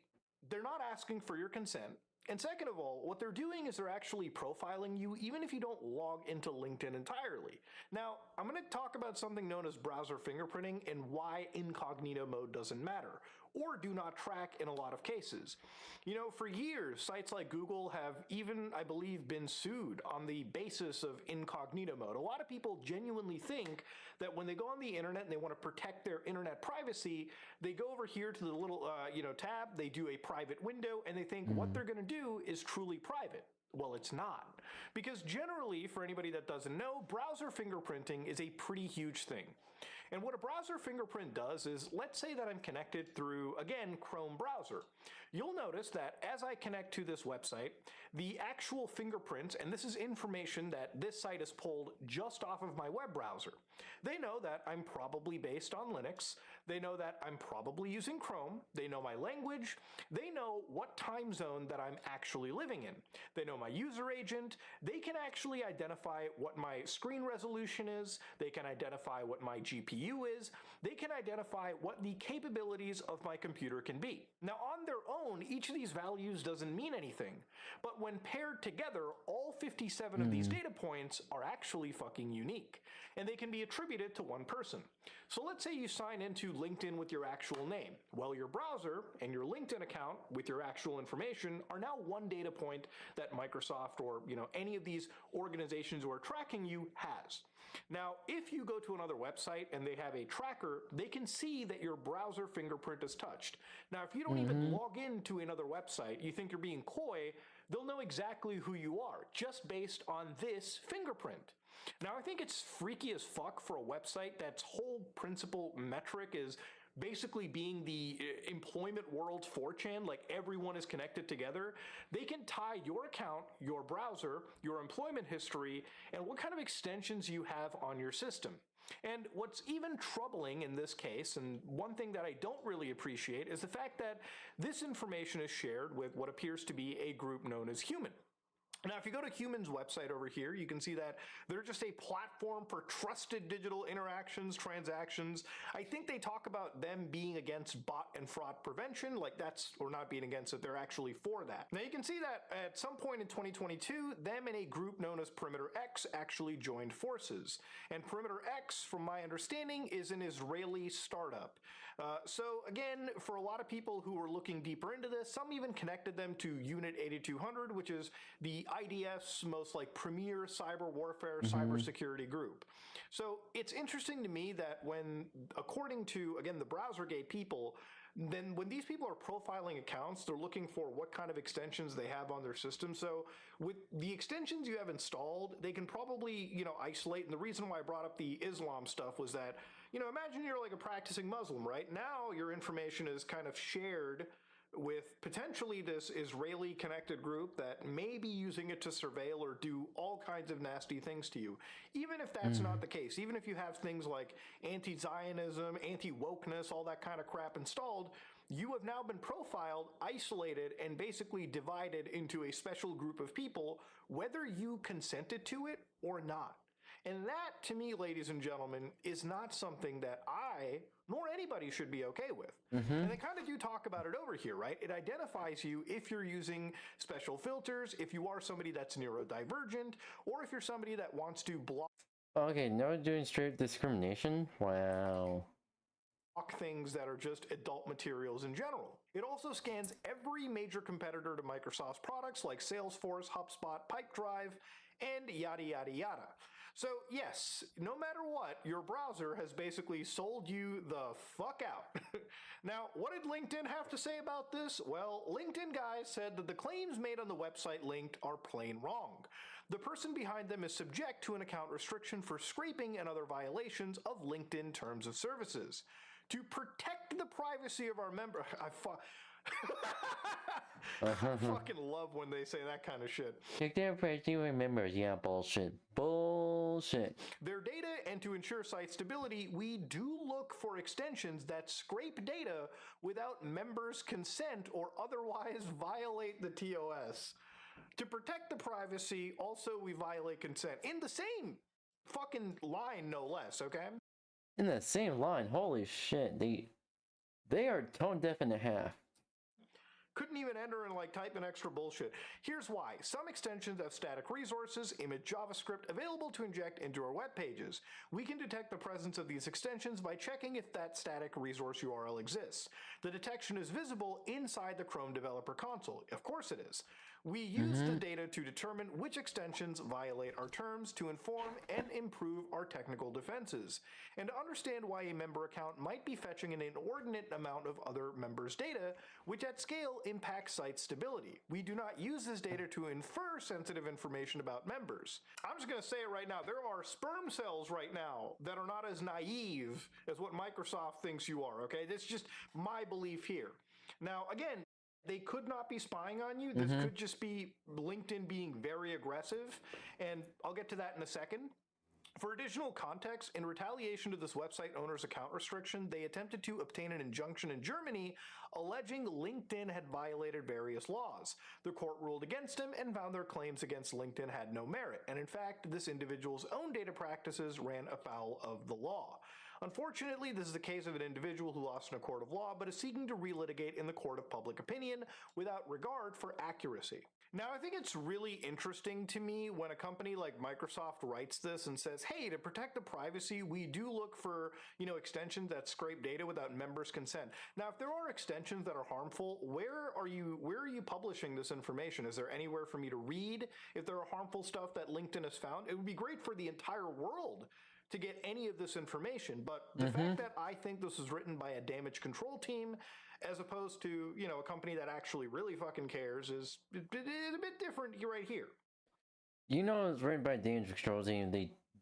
they're not asking for your consent. And second of all, what they're doing is they're actually profiling you even if you don't log into LinkedIn entirely. Now, I'm going to talk about something known as browser fingerprinting and why incognito mode doesn't matter, or do not track in a lot of cases. You know, for years, sites like Google have even, I believe, been sued on the basis of incognito mode. A lot of people genuinely think that when they go on the internet and they want to protect their internet privacy, they go over here to the little, tab, they do a private window, and they think what they're going to do is truly private. Well, it's not. Because generally, for anybody that doesn't know, browser fingerprinting is a pretty huge thing. And what a browser fingerprint does is, let's say that I'm connected through, again, Chrome browser. You'll notice that as I connect to this website, the actual fingerprints, and this is information that this site has pulled just off of my web browser. They know that I'm probably based on Linux. They know that I'm probably using Chrome. They know my language. They know what time zone that I'm actually living in. They know my user agent. They can actually identify what my screen resolution is. They can identify what my GPU is. They can identify what the capabilities of my computer can be. Now, on their own, each of these values doesn't mean anything. But when paired together, all 57 of these data points are actually fucking unique. And they can be attributed to one person. So let's say you sign into LinkedIn with your actual name. Well, your browser and your LinkedIn account with your actual information are now one data point that Microsoft or, any of these organizations who are tracking you has. Now, if you go to another website and they have a tracker, they can see that your browser fingerprint is touched. Now, if you don't even log into another website, you think you're being coy, they'll know exactly who you are, just based on this fingerprint. Now, I think it's freaky as fuck for a website that's whole principal metric is basically being the employment world's 4chan, like everyone is connected together. They can tie your account, your browser, your employment history, and what kind of extensions you have on your system. And what's even troubling in this case, and one thing that I don't really appreciate, is the fact that this information is shared with what appears to be a group known as Human. Now, if you go to Human's website over here, you can see that they're just a platform for trusted digital interactions, transactions. I think they talk about them being against bot and fraud prevention, like that's, or not being against it, they're actually for that. Now, you can see that at some point in 2022, them and a group known as Perimeter X actually joined forces. And Perimeter X, from my understanding, is an Israeli startup. So again, for a lot of people who are looking deeper into this, some even connected them to Unit 8200, which is the IDF's most premier cyber warfare, cybersecurity group. So it's interesting to me that when, according to, again, the BrowserGate people, then when these people are profiling accounts, they're looking for what kind of extensions they have on their system. So with the extensions you have installed, they can probably, isolate. And the reason why I brought up the Islam stuff was that, imagine you're like a practicing Muslim, right? Now your information is kind of shared with potentially this Israeli connected group that may be using it to surveil or do all kinds of nasty things to you. Even if that's not the case, even if you have things like anti-Zionism, anti-wokeness, all that kind of crap installed, you have now been profiled, isolated, and basically divided into a special group of people, whether you consented to it or not. And that, to me, ladies and gentlemen, is not something that I, nor anybody, should be okay with. And they kind of do talk about it over here, right? It identifies you if you're using special filters, if you are somebody that's neurodivergent, or if you're somebody that wants to block... Okay, now we're doing straight discrimination? Wow. Things that are just adult materials in general. It also scans every major competitor to Microsoft's products like Salesforce, HubSpot, Pipedrive, and yada yada yada. So yes, no matter what, your browser has basically sold you the fuck out. Now, what did LinkedIn have to say about this? Well, LinkedIn guys said that the claims made on the website linked are plain wrong. The person behind them is subject to an account restriction for scraping and other violations of LinkedIn terms of services. To protect the privacy of our member, I fucking love when they say that kind of shit. Members, yeah, bullshit. Bullshit. Their data, and to ensure site stability, we do look for extensions that scrape data without members' consent or otherwise violate the TOS. To protect the privacy, also we violate consent. In the same fucking line, no less, okay? In the same line, holy shit, they are tone deaf in half. Couldn't even enter and like type in extra bullshit. Here's why. Some extensions have static resources, image JavaScript, available to inject into our web pages. We can detect the presence of these extensions by checking if that static resource URL exists. The detection is visible inside the Chrome Developer Console. Of course it is. We use the data to determine which extensions violate our terms to inform and improve our technical defenses, and to understand why a member account might be fetching an inordinate amount of other members' data, which at scale impacts site stability. We do not use this data to infer sensitive information about members. I'm just going to say it right now. There are sperm cells right now that are not as naive as what Microsoft thinks you are, okay? That's just my belief here. Now, again, they could not be spying on you. This could just be LinkedIn being very aggressive, and I'll get to that in a second. For additional context, in retaliation to this website owner's account restriction, they attempted to obtain an injunction in Germany alleging LinkedIn had violated various laws. The court ruled against him and found their claims against LinkedIn had no merit, and in fact, this individual's own data practices ran afoul of the law. Unfortunately, this is the case of an individual who lost in a court of law but is seeking to relitigate in the court of public opinion without regard for accuracy. Now, I think it's really interesting to me when a company like Microsoft writes this and says, hey, to protect the privacy, we do look for, extensions that scrape data without members' consent. Now, if there are extensions that are harmful, where are you publishing this information? Is there anywhere for me to read if there are harmful stuff that LinkedIn has found? It would be great for the entire world to get any of this information, but the fact that I think this was written by a damage control team as opposed to, a company that actually really fucking cares is a bit different right here. It's written by a damage control team.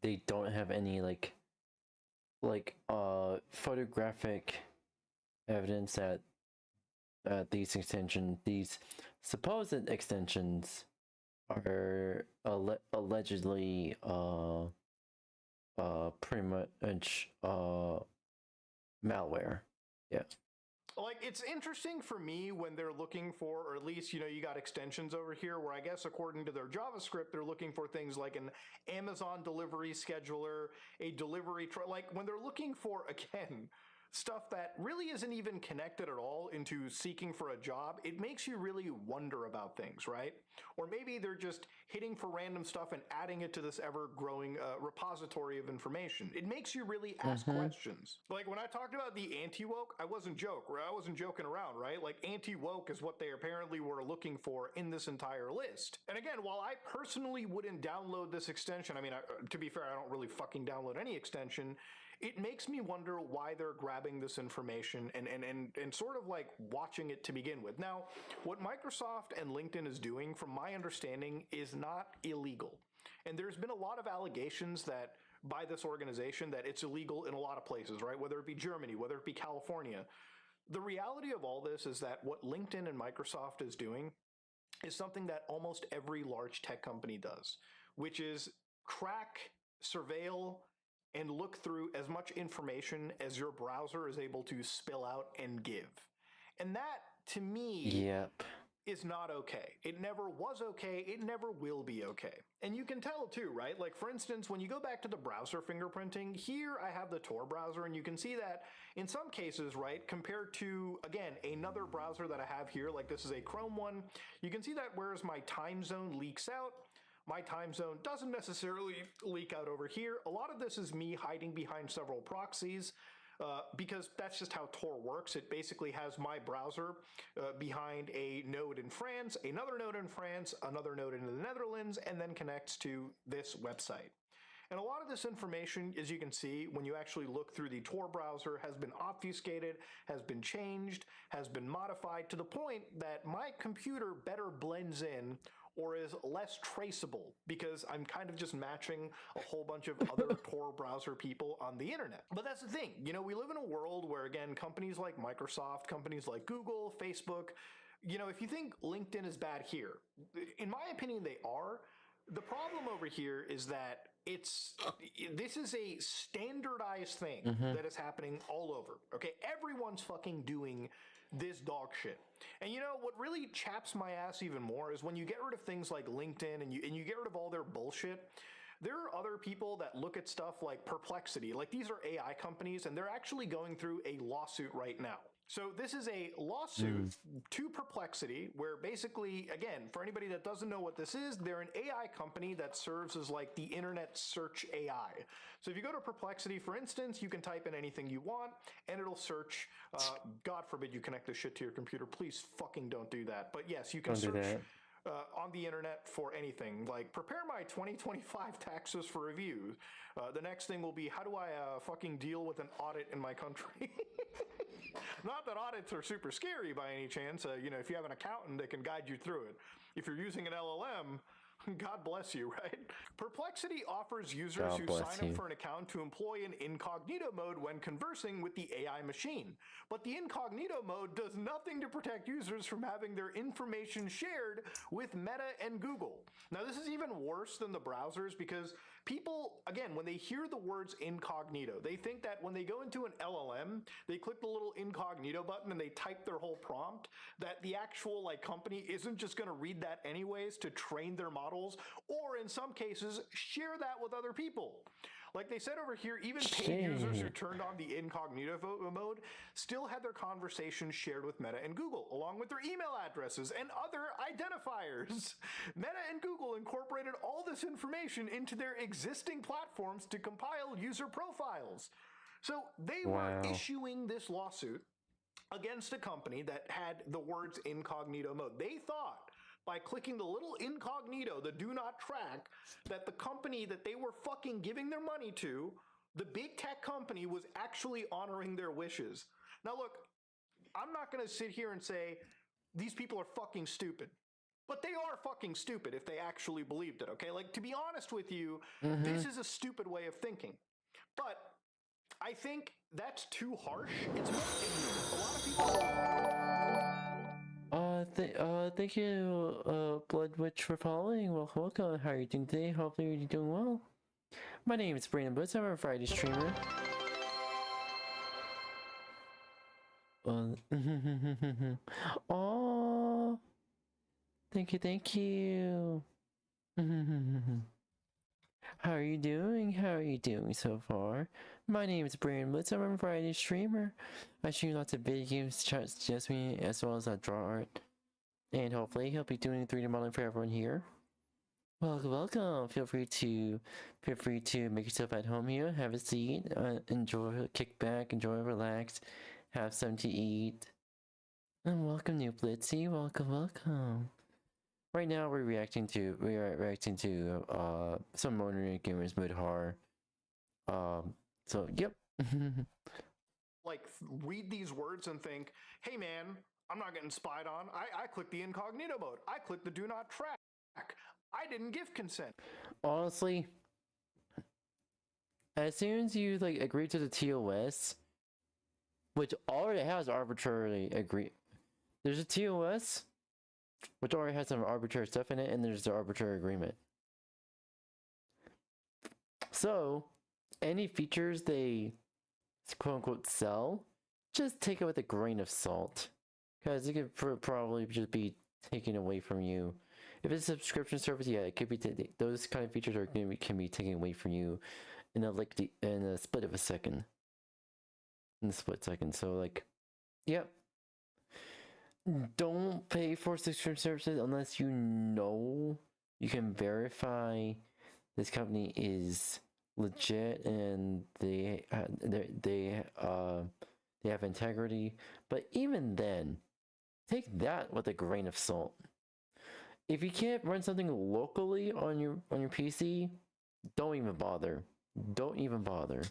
They don't have any photographic evidence that these supposed extensions are allegedly pretty much malware. Yeah. Like, it's interesting for me when they're looking for, or at least, you got extensions over here where I guess according to their JavaScript, they're looking for things like an Amazon delivery scheduler, a delivery, like when they're looking for, again, stuff that really isn't even connected at all into seeking for a job, it makes you really wonder about things, right? Or maybe they're just hitting for random stuff and adding it to this ever-growing repository of information. It makes you really ask questions. Like when I talked about the anti-woke, I wasn't joking around, right? Like anti-woke is what they apparently were looking for in this entire list. And again, while I personally wouldn't download this extension, I mean, to be fair, I don't really fucking download any extension. It makes me wonder why they're grabbing this information and sort of like watching it to begin with. Now, what Microsoft and LinkedIn is doing, from my understanding, is not illegal. And there's been a lot of allegations that by this organization that it's illegal in a lot of places, right? Whether it be Germany, whether it be California. The reality of all this is that what LinkedIn and Microsoft is doing is something that almost every large tech company does, which is crack, surveil, and look through as much information as your browser is able to spill out and give. And that, to me, is not okay. It never was okay. It never will be okay. And you can tell too, right? Like for instance, when you go back to the browser fingerprinting, here I have the Tor browser, and you can see that in some cases, right, compared to, again, another browser that I have here, like this is a Chrome one, you can see that whereas my time zone leaks out, my time zone doesn't necessarily leak out over here. A lot of this is me hiding behind several proxies. because that's just how Tor works. It basically has my browser behind a node in France, another node in France, another node in the Netherlands, and then connects to this website. And a lot of this information, as you can see, when you actually look through the Tor browser, has been obfuscated, has been changed, has been modified to the point that my computer better blends in or is less traceable because I'm kind of just matching a whole bunch of other Tor browser people on the internet. But that's the thing, you know, we live in a world where, again, companies like Microsoft, companies like Google, Facebook, you know, if you think LinkedIn is bad here, in my opinion, they are. The problem over here is that this is a standardized thing that is happening all over. Okay, everyone's fucking doing this dog shit. And you know what really chaps my ass even more is when you get rid of things like LinkedIn and you get rid of all their bullshit. There are other people that look at stuff like Perplexity, like these are AI companies, and they're actually going through a lawsuit right now. So this is a lawsuit to Perplexity where basically, again, for anybody that doesn't know what this is, they're an AI company that serves as like the internet search AI. So if you go to Perplexity, for instance, you can type in anything you want and it'll search. God forbid you connect this shit to your computer. Please fucking don't do that. But yes, you can search on the internet for anything, like prepare my 2025 taxes for review. The next thing will be, how do I fucking deal with an audit in my country? Not that audits are super scary by any chance. You know, if you have an accountant that can guide you through it. If you're using an LLM, God bless you, right? Perplexity offers users who sign up for an account to employ an incognito mode when conversing with the AI machine. But the incognito mode does nothing to protect users from having their information shared with Meta and Google. Now, this is even worse than the browsers because people, again, when they hear the words incognito, they think that when they go into an LLM, they click the little incognito button and they type their whole prompt, that the actual like company isn't just going to read that anyways to train their models, or in some cases, share that with other people. Like they said over here, even paid users who turned on the incognito mode still had their conversations shared with Meta and Google, along with their email addresses and other identifiers. Meta and Google incorporated all this information into their existing platforms to compile user profiles. So they were issuing this lawsuit against a company that had the words incognito mode. They thought by clicking the little incognito, the do not track, that the company that they were fucking giving their money to, the big tech company, was actually honoring their wishes. Now look, I'm not going to sit here and say these people are fucking stupid. But they are fucking stupid if they actually believed it, okay? Like, to be honest with you, this is a stupid way of thinking. But I think that's too harsh. It's more ignorant. A lot of people... Thank you, Blood Witch, for following. Welcome. How are you doing today? Hopefully you're doing well. My name is Brandon Boots. I'm a Friday streamer. Oh, thank you. How are you doing? How are you doing so far? My name is Brandon Boots. I'm a Friday streamer. I stream lots of video games, just me, as well as draw art. And hopefully he'll be doing 3D modeling for everyone here. Welcome. Feel free to make yourself at home here. Have a seat. Enjoy. Kick back. Enjoy. Relax. Have something to eat. And welcome, new Blitzy. Welcome. Right now we are reacting to some Modern Gamers Mode horror. So yep. Like read these words and think, hey man, I'm not getting spied on. I clicked the incognito mode. I clicked the do not track. I didn't give consent. Honestly, as soon as you like agree to the TOS, which already has arbitrarily agree, there's a TOS which already has some arbitrary stuff in it, and there's the arbitrary agreement. So any features they quote unquote sell, just take it with a grain of salt. Because it could probably just be taken away from you. If it's a subscription service, yeah, it could be. Those kind of features can be taken away from you in a split of a second. In a split second. So like, yep. Don't pay for subscription services unless you know you can verify this company is legit and they have integrity. But even then, take that with a grain of salt. If you can't run something locally on your PC, don't even bother. Don't even bother.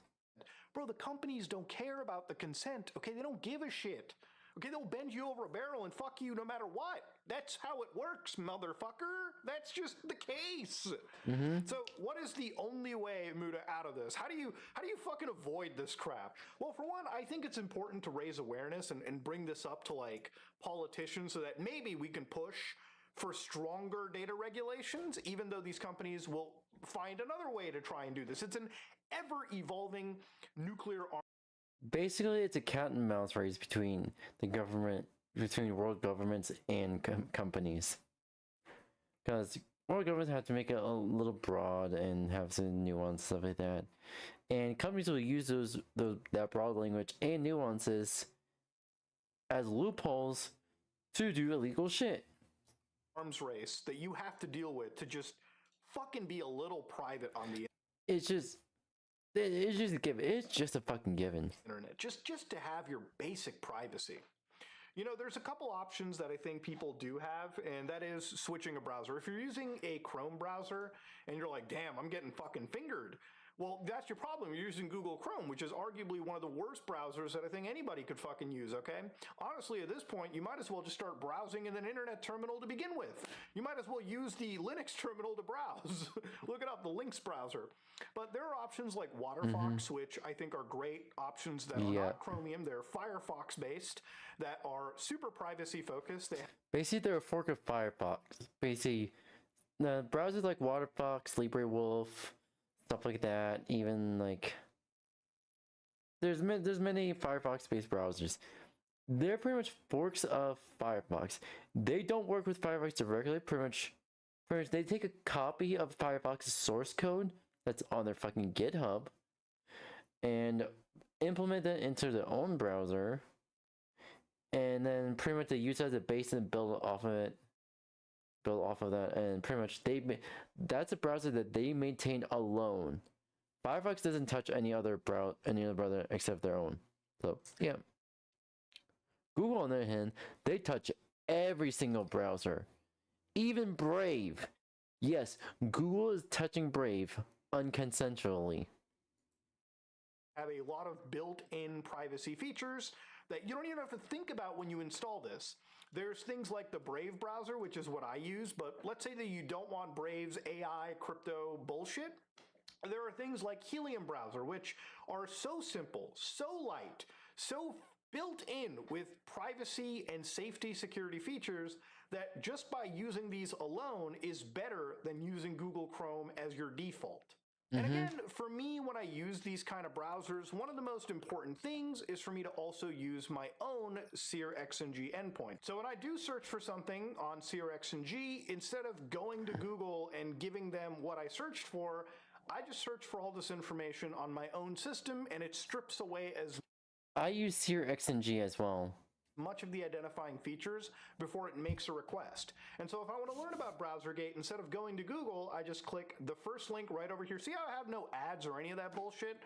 Bro, the companies don't care about the consent, okay? They don't give a shit. Okay, they'll bend you over a barrel and fuck you no matter what. That's how it works, motherfucker. That's just the case. So what is the only way, Muda, out of this? How do you fucking avoid this crap? Well, for one, I think it's important to raise awareness and bring this up to like politicians so that maybe we can push for stronger data regulations, even though these companies will find another way to try and do this. It's an ever-evolving nuclear arms. Basically, it's a cat and mouse race between the government, between world governments and companies. Because world governments have to make it a little broad and have some nuance, stuff like that. And companies will use that broad language and nuances as loopholes to do illegal shit. Arms race that you have to deal with to just fucking be a little private on the It's just a fucking given. internet, just to have your basic privacy. You know, there's a couple options that I think people do have, and that is switching a browser. If you're using a Chrome browser and you're like, damn, I'm getting fucking fingered, well, that's your problem. You're using Google Chrome, which is arguably one of the worst browsers that I think anybody could fucking use, okay? Honestly, at this point, you might as well just start browsing in an internet terminal to begin with. You might as well use the Linux terminal to browse. Look it up, the Lynx browser. But there are options like Waterfox, which I think are great options that are not Chromium. They're Firefox-based, that are super privacy-focused. Basically, they're a fork of Firefox. Basically, the browsers like Waterfox, LibreWolf, stuff like that, even like there's many Firefox-based browsers. They're pretty much forks of Firefox. They don't work with Firefox directly. Pretty much they take a copy of Firefox's source code that's on their fucking GitHub and implement that into their own browser, and then pretty much they use it as a base and build off of it. Build off of that, and pretty much that's a browser that they maintain alone. Firefox doesn't touch any other browser except their own. So yeah. Google, on the other hand, they touch every single browser, even Brave. Yes, Google is touching Brave unconsensually. Have a lot of built-in privacy features that you don't even have to think about when you install this. There's things like the Brave browser, which is what I use, but let's say that you don't want Brave's AI crypto bullshit. There are things like Helium browser, which are so simple, so light, so built in with privacy and safety security features that just by using these alone is better than using Google Chrome as your default. And again, for me, when I use these kind of browsers, one of the most important things is for me to also use my own 𝙂𝙀𝙤𝙤 endpoint. So when I do search for something on 𝙂𝙀𝙤𝙤, instead of going to Google and giving them what I searched for, I just search for all this information on my own system, and it strips away as I use 𝙂𝙀𝙤𝙤 as well. Much of the identifying features before it makes a request. And so if I want to learn about BrowserGate, instead of going to Google, I just click the first link right over here. See how I have no ads or any of that bullshit?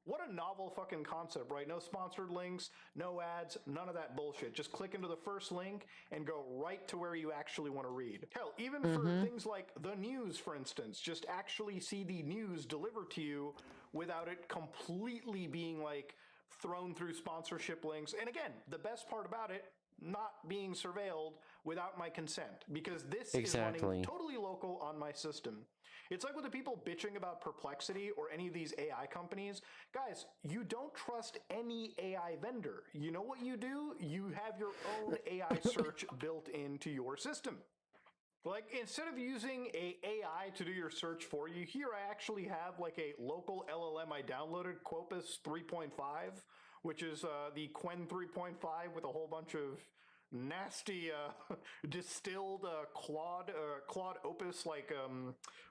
What a novel fucking concept, right? No sponsored links, no ads, none of that bullshit. Just click into the first link and go right to where you actually want to read. Hell, even for things like the news, for instance, just actually see the news delivered to you without it completely being like thrown through sponsorship links. And again, the best part about it, not being surveilled without my consent, because this is running totally local on my system. It's like with the people bitching about Perplexity or any of these AI companies. Guys, you don't trust any AI vendor. You know what you do? You have your own AI search built into your system. Like, instead of using a AI to do your search for you, here I actually have like a local LLM I downloaded, Quopus 3.5, which is the Qwen 3.5 with a whole bunch of nasty distilled Claude Opus like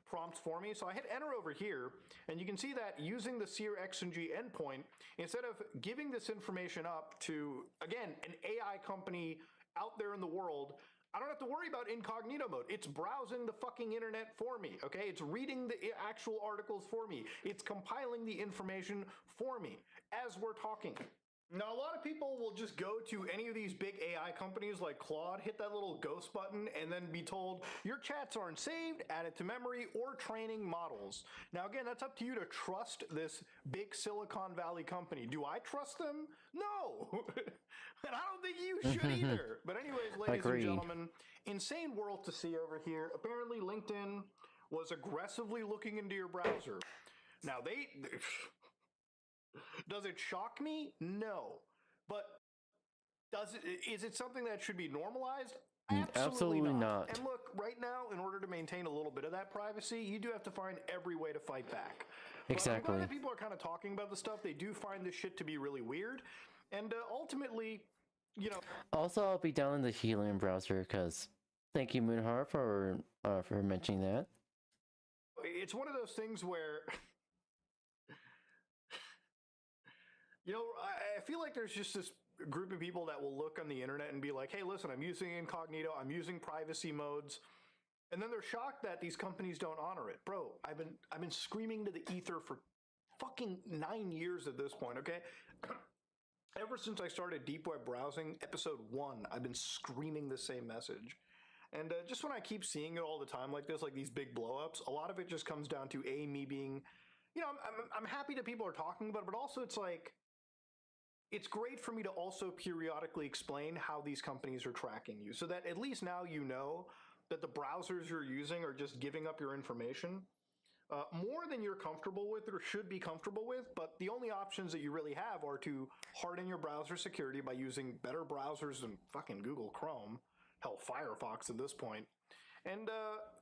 prompts for me. So I hit enter over here, and you can see that using the 𝙂𝙀𝙤𝙤 endpoint, instead of giving this information up to, again, an AI company out there in the world, I don't have to worry about incognito mode. It's browsing the fucking internet for me, okay? It's reading the actual articles for me. It's compiling the information for me as we're talking. Now, a lot of people will just go to any of these big AI companies like Claude, hit that little ghost button, and then be told, your chats aren't saved, add it to memory, or training models. Now, again, that's up to you to trust this big Silicon Valley company. Do I trust them? No! And I don't think you should either. But anyways, ladies and gentlemen, insane world to see over here. Apparently, LinkedIn was aggressively looking into your browser. Now, does it shock me? No. But is it something that should be normalized? Absolutely not. And look, right now, in order to maintain a little bit of that privacy, you do have to find every way to fight back. Exactly. But I'm glad that people are kind of talking about the stuff. They do find this shit to be really weird. And ultimately, you know... Also, I'll be down in the Helium browser, because thank you, Moonhar, for mentioning that. It's one of those things where... You know, I feel like there's just this group of people that will look on the internet and be like, hey, listen, I'm using incognito, I'm using privacy modes. And then they're shocked that these companies don't honor it. Bro, I've been screaming to the ether for fucking 9 years at this point, okay? Ever since I started deep web browsing, episode 1, I've been screaming the same message. And just when I keep seeing it all the time like this, like these big blow-ups, a lot of it just comes down to me being, you know, I'm happy that people are talking about it, but also it's like, it's great for me to also periodically explain how these companies are tracking you, so that at least now you know that the browsers you're using are just giving up your information more than you're comfortable with or should be comfortable with. But the only options that you really have are to harden your browser security by using better browsers than fucking Google Chrome, hell, Firefox at this point. And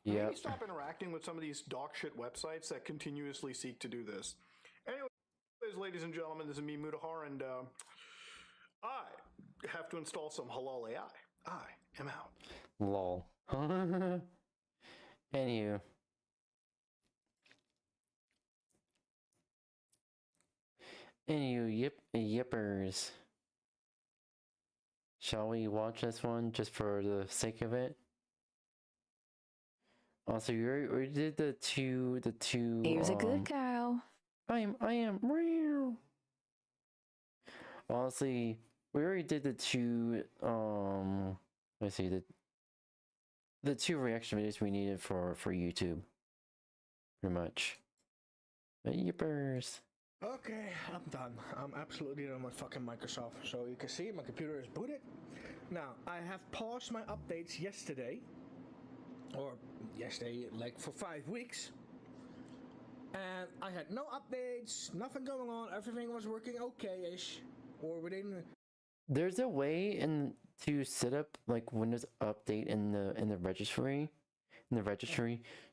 maybe stop interacting with some of these dog shit websites that continuously seek to do this. Anyway, ladies and gentlemen, this is me, Mudahar, and I have to install some halal AI. I am out. Lol. Anywho. Yippers. Shall we watch this one just for the sake of it? Also, we did the two. He was a good cow. I am real. Honestly, we already did the two. Let's see, the two reaction videos we needed for YouTube. Pretty much. But yippers. Okay, I'm done. I'm absolutely done with fucking Microsoft. So you can see my computer is booted. Now, I have paused my updates yesterday. Or yesterday, like for 5 weeks. And I had no updates, nothing going on, everything was working okay-ish. Or within... There's a way to set up like Windows Update in the registry.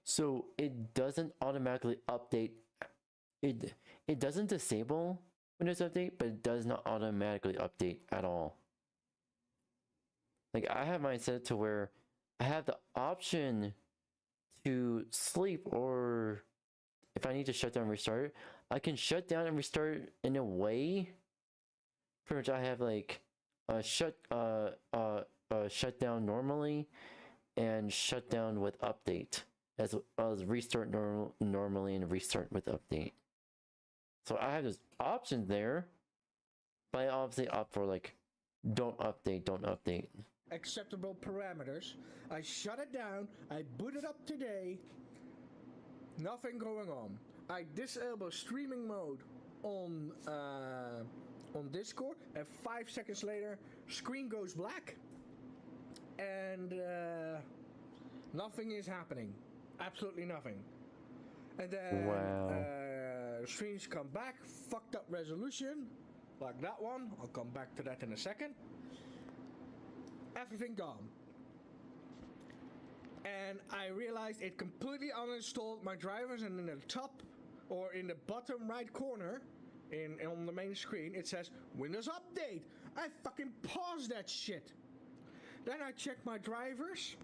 So it doesn't automatically update. It doesn't disable Windows Update, but it does not automatically update at all. Like I have mine set to where I have the option to sleep, or if I need to shut down and restart it, I can shut down and restart in a way. Pretty much I have like shut down normally and shut down with update, as well as restart normally and restart with update. So I have this option there, but I obviously opt for like don't update. Acceptable parameters. I shut it down. I boot it up today. Nothing going on. I disable streaming mode on Discord, and 5 seconds later, screen goes black, and nothing is happening. Absolutely nothing. And then streams come back, fucked up resolution, like that one. I'll come back to that in a second. Everything gone. And I realized it completely uninstalled my drivers, and in the top or in the bottom right corner on the main screen it says Windows Update. I fucking paused that shit. Then I checked my drivers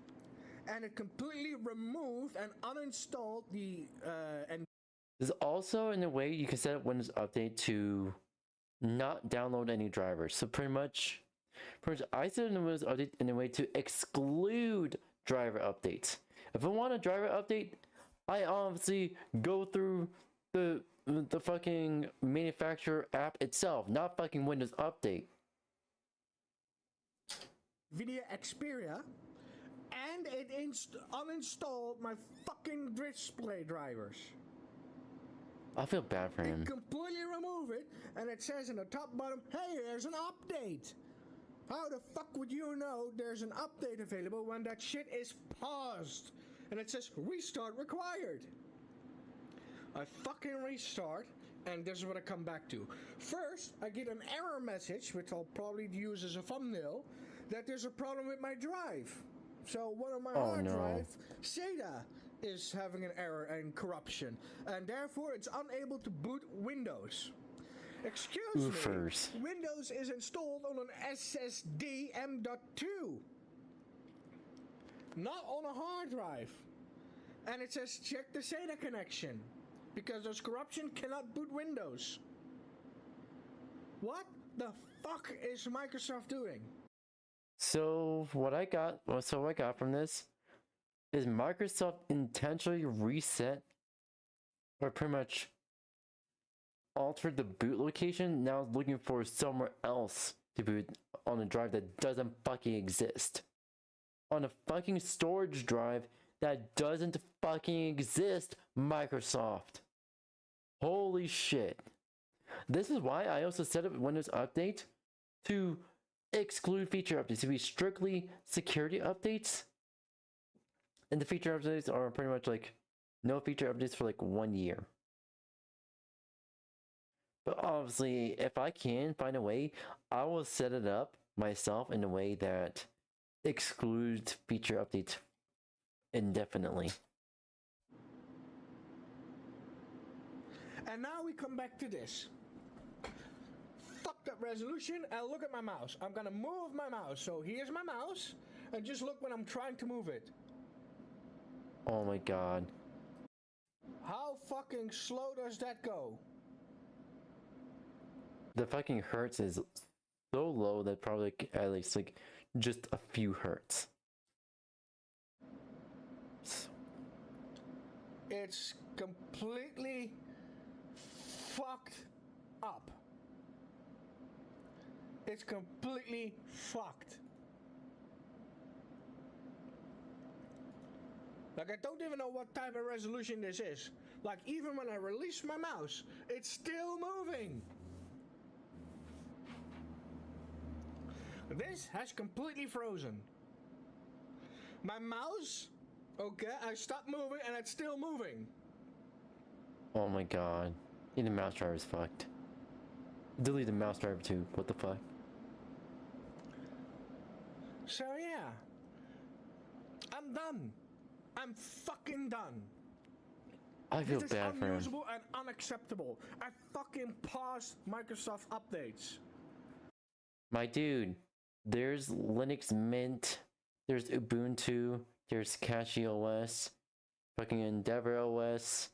and it completely removed and uninstalled the and there's also in a way you can set up Windows Update to not download any drivers. So pretty much Pretty much, I set a Windows update in a way to exclude driver updates. If I want a driver update, I obviously go through the fucking manufacturer app itself, not fucking Windows Update. Via Xperia, and it uninstalled my fucking display drivers. I feel bad for him. Completely remove it, and it says in the top bottom, hey, there's an update. How the fuck would you know there's an update available when that shit is paused? And it says restart required. I fucking restart, and this is what I come back to. First, I get an error message, which I'll probably use as a thumbnail, that there's a problem with my drive. So one of my hard drive, SATA, is having an error and corruption, and therefore it's unable to boot Windows. Excuse me, Windows is installed on an SSD M.2, not on a hard drive. And it says check the SATA connection, because there's corruption, cannot boot Windows. What the fuck is Microsoft doing? So what I got from this is Microsoft intentionally reset, or pretty much altered the boot location, now looking for somewhere else to boot on a drive that doesn't fucking exist. On a fucking storage drive that doesn't fucking exist, Microsoft. Holy shit. This is why I also set up Windows Update to exclude feature updates, to be strictly security updates. And the feature updates are pretty much like no feature updates for like 1 year. But obviously, if I can find a way, I will set it up myself in a way that excludes feature updates indefinitely. And now we come back to this. Fucked up resolution, and look at my mouse. I'm gonna move my mouse. So here's my mouse, and just look when I'm trying to move it. Oh my god. How fucking slow does that go? The fucking hertz is so low that probably at least like just a few hertz. It's completely fucked up. It's completely fucked. Like, I don't even know what type of resolution this is. Like, even when I release my mouse, it's still moving. This has completely frozen. My mouse, okay, I stopped moving and it's still moving. Oh my god. Even the mouse driver is fucked. Delete the mouse driver too. What the fuck? So yeah. I'm done. I'm fucking done. I feel this bad is for him. unusable and unacceptable. I fucking paused Microsoft updates. My dude, there's Linux Mint, there's Ubuntu, there's CachyOS, fucking Endeavor OS.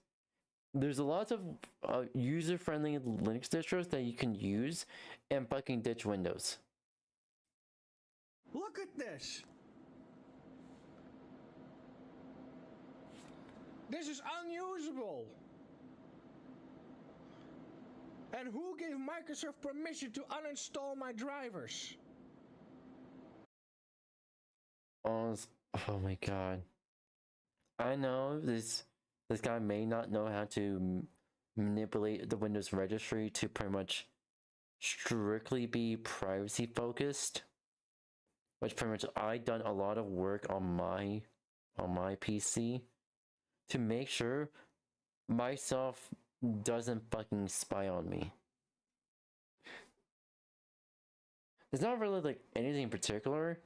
There's a lot of user-friendly Linux distros that you can use and fucking ditch Windows. Look at this. This is unusable. And who gave Microsoft permission to uninstall my drivers? Oh my god. I know this guy may not know how to manipulate the Windows registry to pretty much strictly be privacy focused, which pretty much I done a lot of work on my PC to make sure Microsoft doesn't fucking spy on me. It's not really like anything in particular.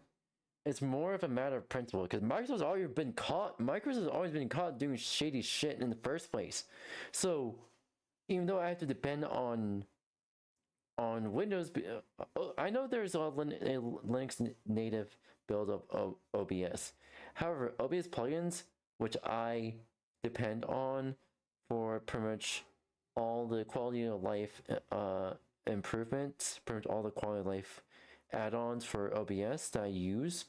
It's more of a matter of principle, because Microsoft's always been caught doing shady shit in the first place. So even though I have to depend on Windows, I know there's a Linux native build of OBS. However, OBS plugins, which I depend on for pretty much all the quality of life improvements, pretty much all the quality of life add-ons for OBS that I use,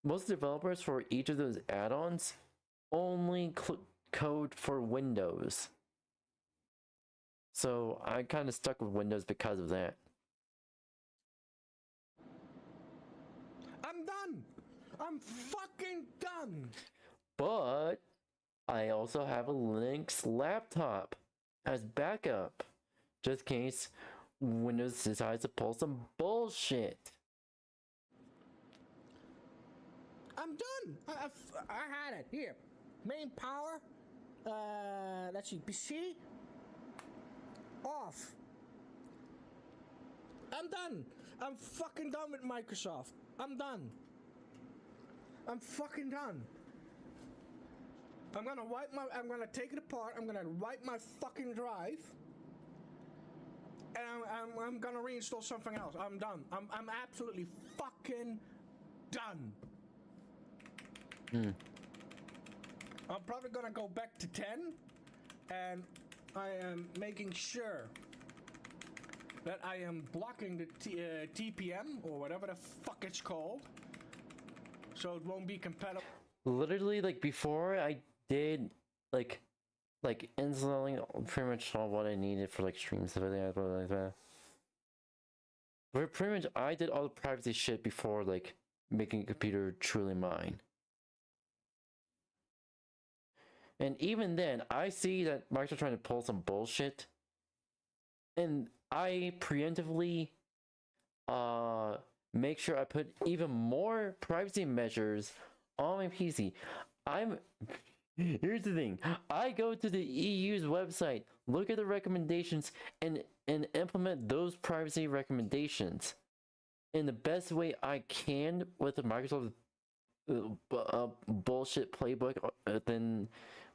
most developers for each of those add-ons only code for Windows. So I kind of stuck with Windows because of that. I'm done. I'm fucking done. But I also have a Linux laptop as backup, just in case Windows decides to pull some bullshit. I'm done. I had it here. Main power. Let's see. PC. Off. I'm done. I'm fucking done with Microsoft. I'm done. I'm fucking done. I'm gonna take it apart. I'm gonna wipe my fucking drive. And I'm gonna reinstall something else. I'm done. I'm absolutely fucking done. I'm probably gonna go back to 10, and I am making sure that I am blocking the TPM or whatever the fuck it's called, so it won't be compatible. Literally, like before I did like installing pretty much all what I needed for like streams and everything like that. But pretty much I did all the privacy shit before like making a computer truly mine. And even then, I see that Microsoft trying to pull some bullshit, and I preemptively make sure I put even more privacy measures on my PC. Here's the thing. I go to the EU's website, look at the recommendations, and implement those privacy recommendations in the best way I can with the Microsoft bullshit playbook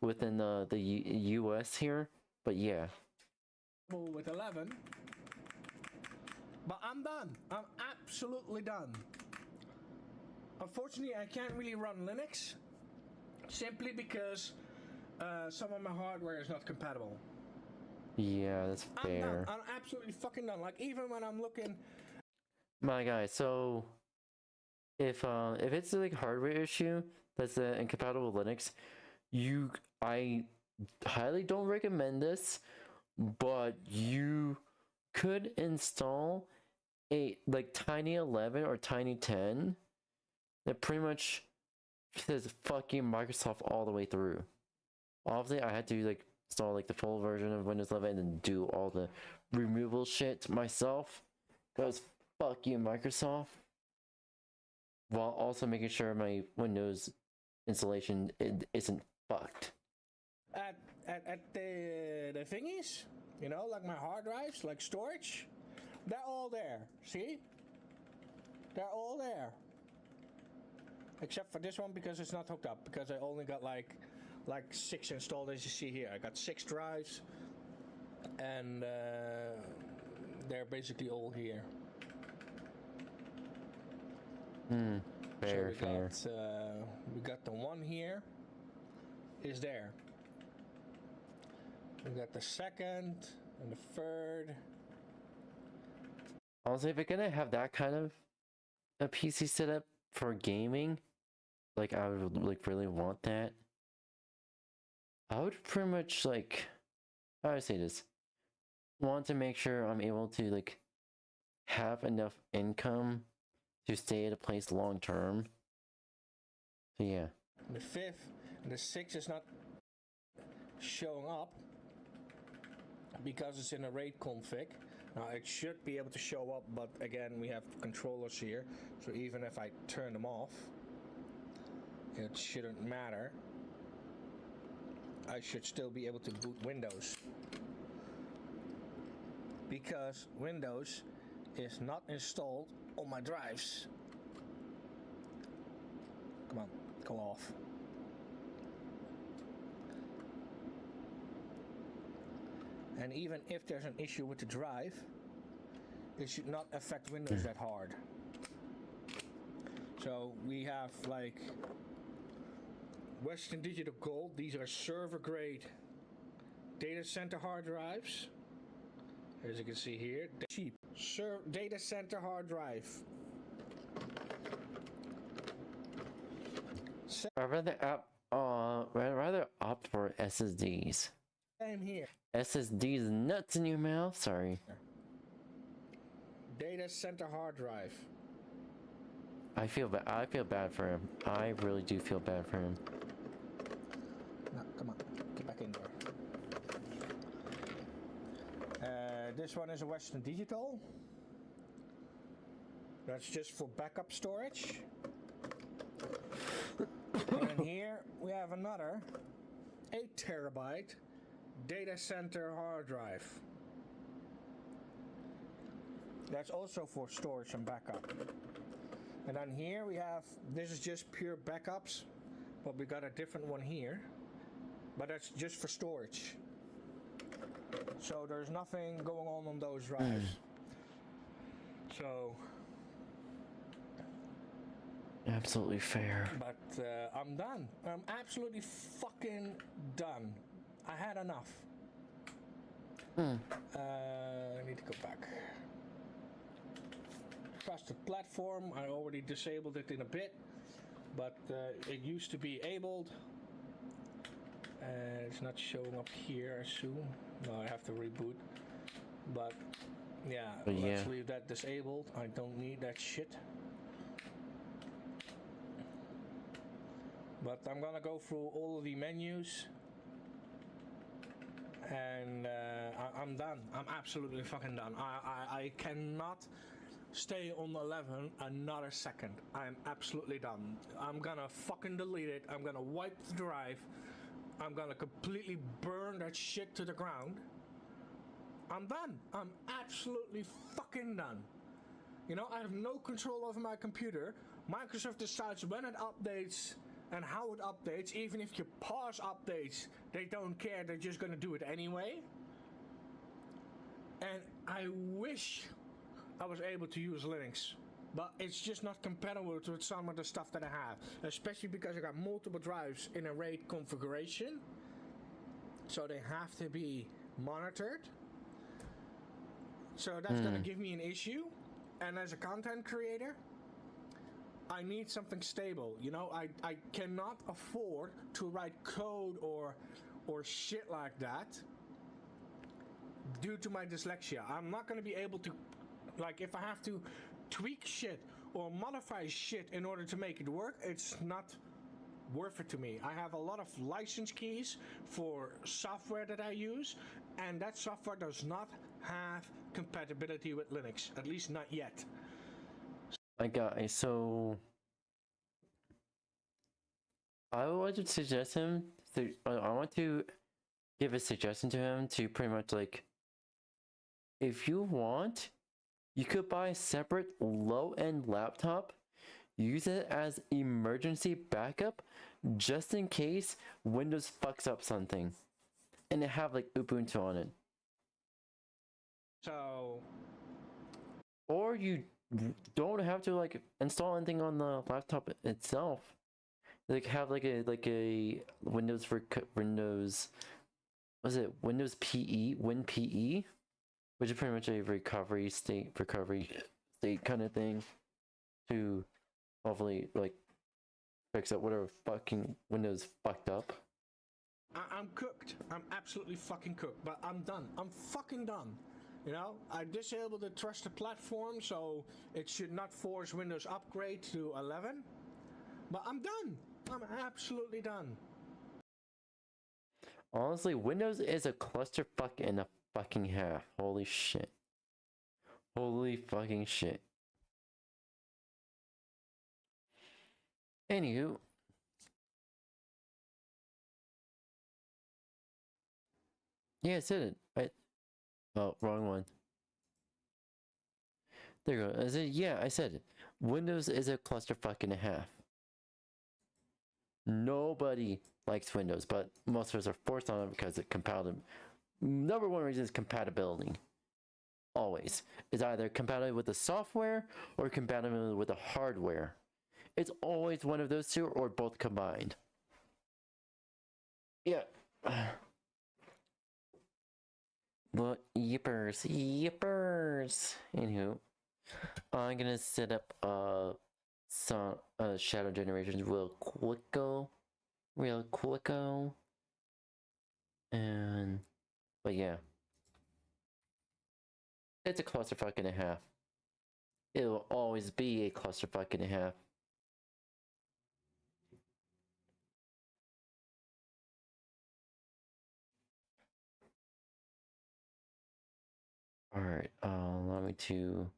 within the US here. But yeah. With 11. But I'm done. I'm absolutely done. Unfortunately, I can't really run Linux, simply because some of my hardware is not compatible. Yeah, that's fair. I'm absolutely fucking done. Like, even when I'm looking... My guy, so if it's like a hardware issue that's incompatible with Linux, I highly don't recommend this, but you could install a like Tiny 11 or Tiny 10 that pretty much says fucking Microsoft all the way through. Obviously, I had to like install like the full version of Windows 11 and then do all the removal shit myself, because fuck you, Microsoft. While also making sure my Windows installation isn't fucked. At the thingies, you know, like my hard drives, like storage, they're all there. See? They're all there. Except for this one, because it's not hooked up, because I only got like 6 installed, as you see here. I got 6 drives, and they're basically all here. Fair, so fair. We got the one here is there. We got the second and the third. Honestly, if you're gonna have that kind of a PC setup for gaming, like I would like really want that. I would pretty much like, how do I say this? Want to make sure I'm able to like have enough income to stay at a place long term. So yeah. The 5th and the 6th is not showing up because it's in a RAID config. Now it should be able to show up, but again we have controllers here, so even if I turn them off, it shouldn't matter. I should still be able to boot Windows, because Windows is not installed on my drives. Come on, go off. And even if there's an issue with the drive, it should not affect Windows that hard. So we have like Western Digital Gold. These are server grade data center hard drives. As you can see here, cheap data center hard drive, I'd rather opt for SSDs. Same here. SSDs nuts in your mouth. Sorry. Data center hard drive. I feel bad for him. I really do feel bad for him. No, come on, get back in there. This one is a Western Digital. That's just for backup storage. And here we have another 8 terabyte data center hard drive. That's also for storage and backup. And then here we have, this is just pure backups, but we got a different one here, but that's just for storage. So there's nothing going on those drives. So absolutely fair. But I'm done. I'm absolutely fucking done. I had enough. I need to go back. Trusted platform. I already disabled it in a bit, but it used to be enabled. It's not showing up here, I assume. No, I have to reboot. But yeah, let's leave that disabled. I don't need that shit. But I'm gonna go through all of the menus, and I'm done. I'm absolutely fucking done. I cannot stay on 11 another second. I'm absolutely done. I'm gonna fucking delete it. I'm gonna wipe the drive. I'm gonna completely burn that shit to the ground. I'm done. I'm absolutely fucking done. You know, I have no control over my computer. Microsoft decides when it updates and how it updates. Even if you pause updates, they don't care. They're just gonna do it anyway. And I wish I was able to use Linux, but it's just not compatible with some of the stuff that I have, especially because I got multiple drives in a RAID configuration, so they have to be monitored. So that's gonna give me an issue, and as a content creator, I need something stable. You know, I cannot afford to write code or shit like that due to my dyslexia. I'm not gonna be able to, like, if I have to tweak shit or modify shit in order to make it work, it's not worth it to me. I have a lot of license keys for software that I use, and that software does not have compatibility with Linux, at least not yet. So I want to suggest him. I want to give a suggestion to him to pretty much, like, if you want, you could buy a separate low-end laptop, use it as emergency backup, just in case Windows fucks up something, and it have like Ubuntu on it. So, or you don't have to like install anything on the laptop itself. Like have like a Windows for Windows. Was it Windows PE? WinPE, which is pretty much a recovery state kind of thing, to hopefully like fix up whatever fucking Windows fucked up. I'm cooked. I'm absolutely fucking cooked. But I'm done. I'm fucking done. You know, I disabled the trusted platform, so it should not force Windows upgrade to 11. But I'm done. I'm absolutely done. Honestly, Windows is a clusterfuck and a fucking half. Holy shit. Holy fucking shit. Anywho. Yeah, I said it. Oh, wrong one. There you go. I said it. Windows is a clusterfuck and a half. Nobody likes Windows, but most of us are forced on it because it's compatible. Number one reason is compatibility. Always. It's either compatible with the software or compatible with the hardware. It's always one of those two or both combined. Yeah. Well, yippers. Anywho, I'm gonna set up some shadow generations real quicko. And but yeah, it's a clusterfuck and a half. It will always be a clusterfuck and a half. All right, allow me to.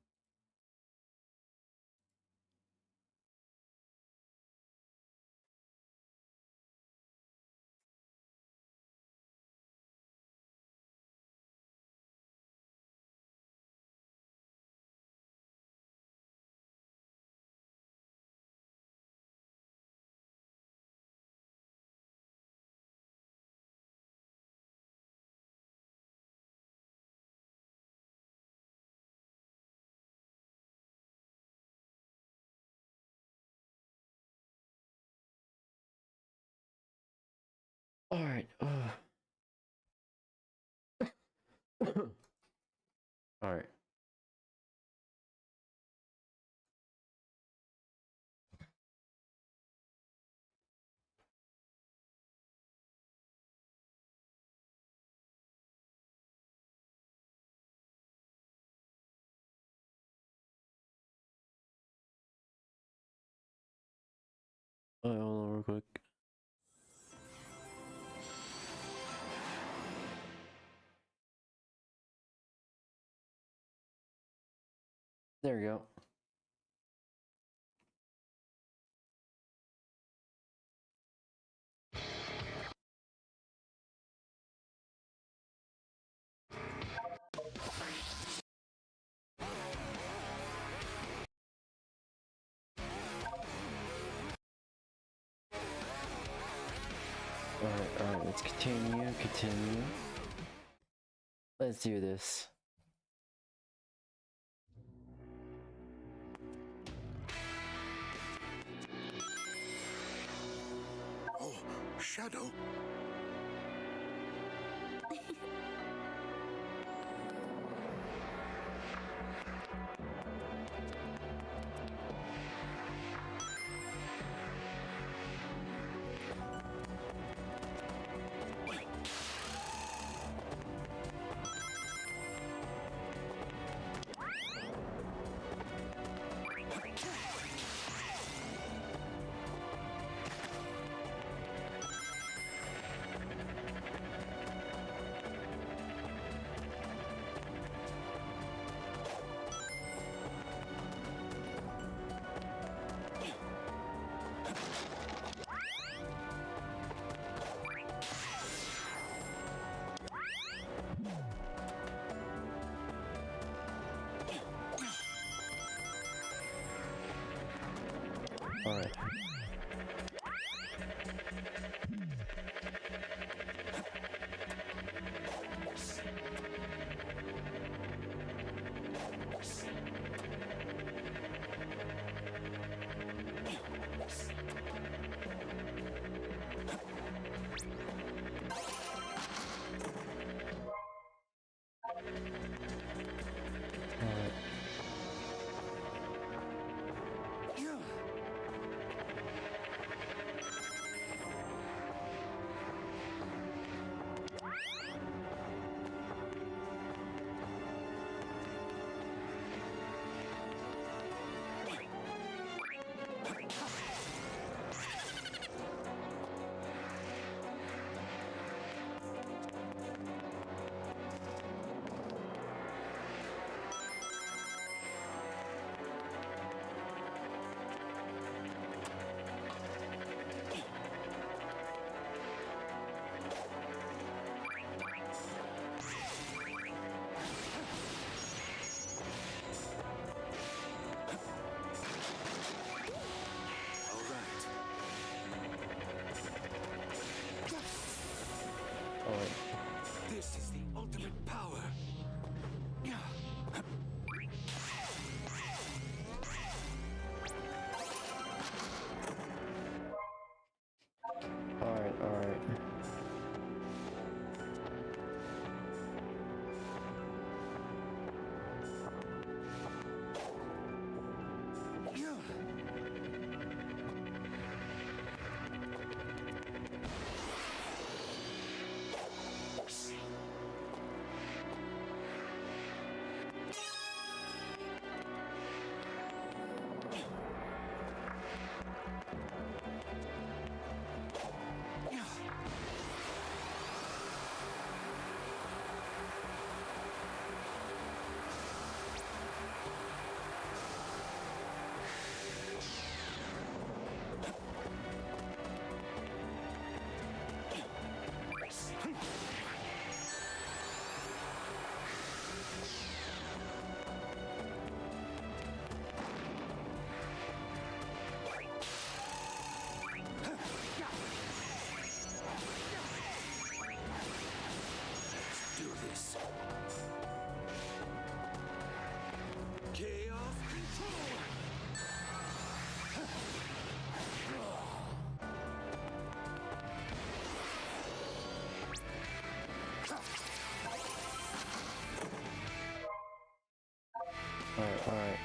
All right. All right. Hold on real quick. There we go. Alright, let's continue. Let's do this. Oh, Shadow. Alright. Alright.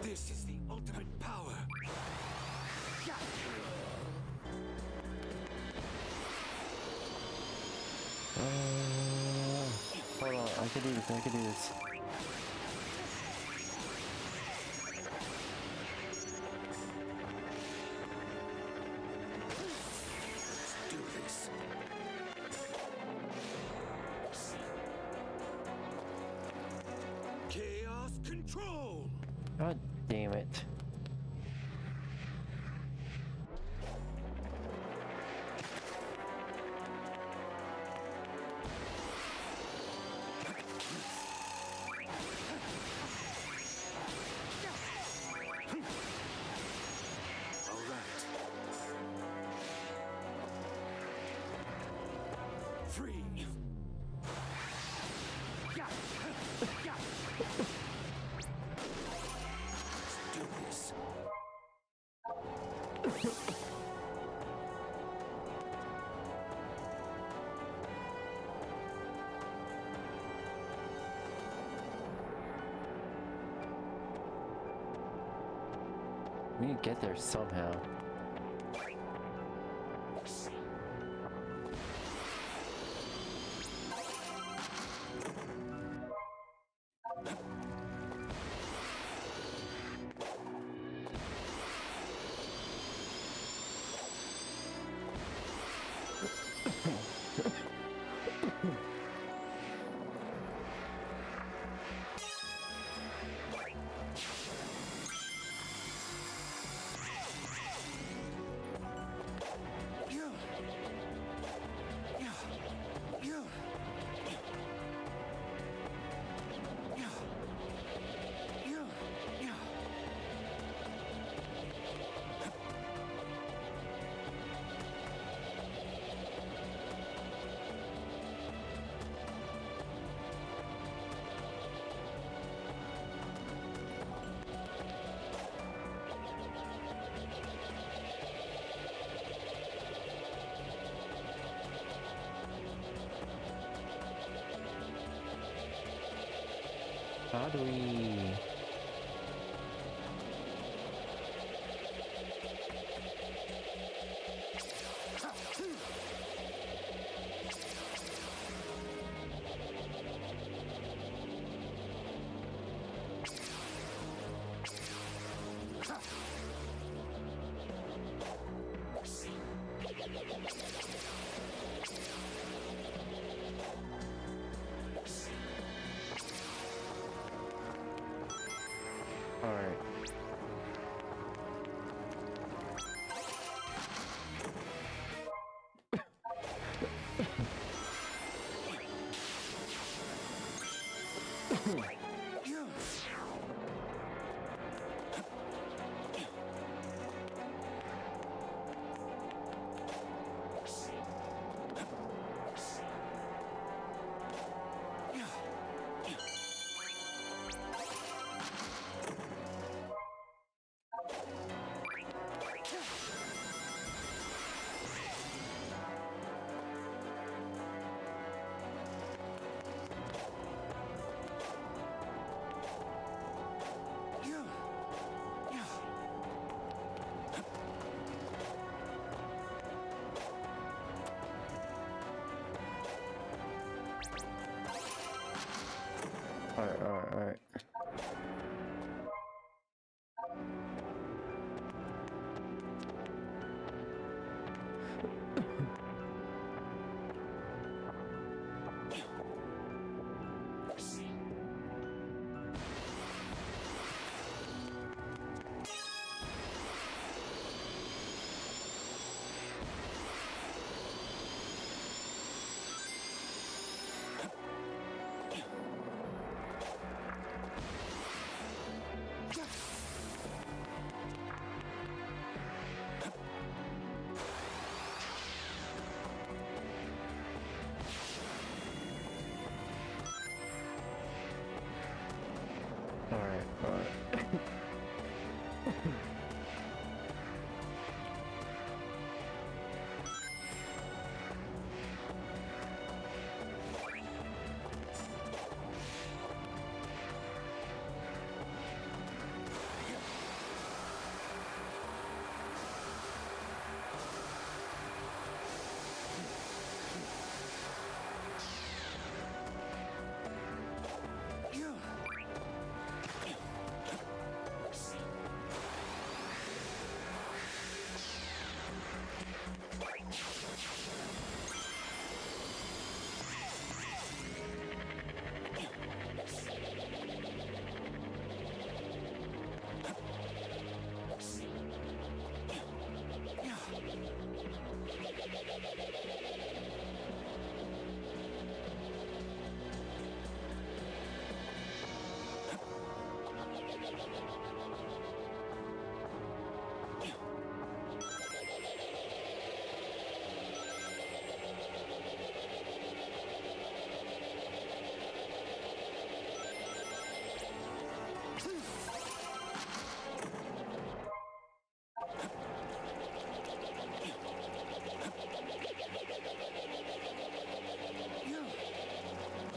This is the ultimate power. Hold on, I can do this. Do this. Chaos control. God damn it. Free. Do this. We need to get there somehow. How do we... Alright. Alright.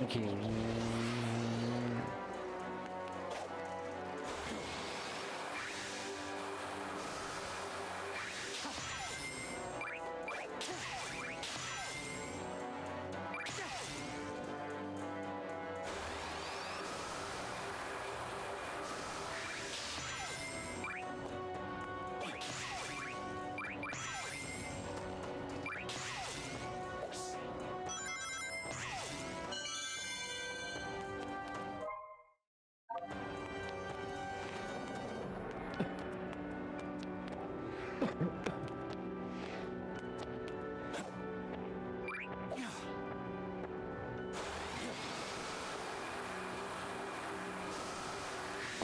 Okay.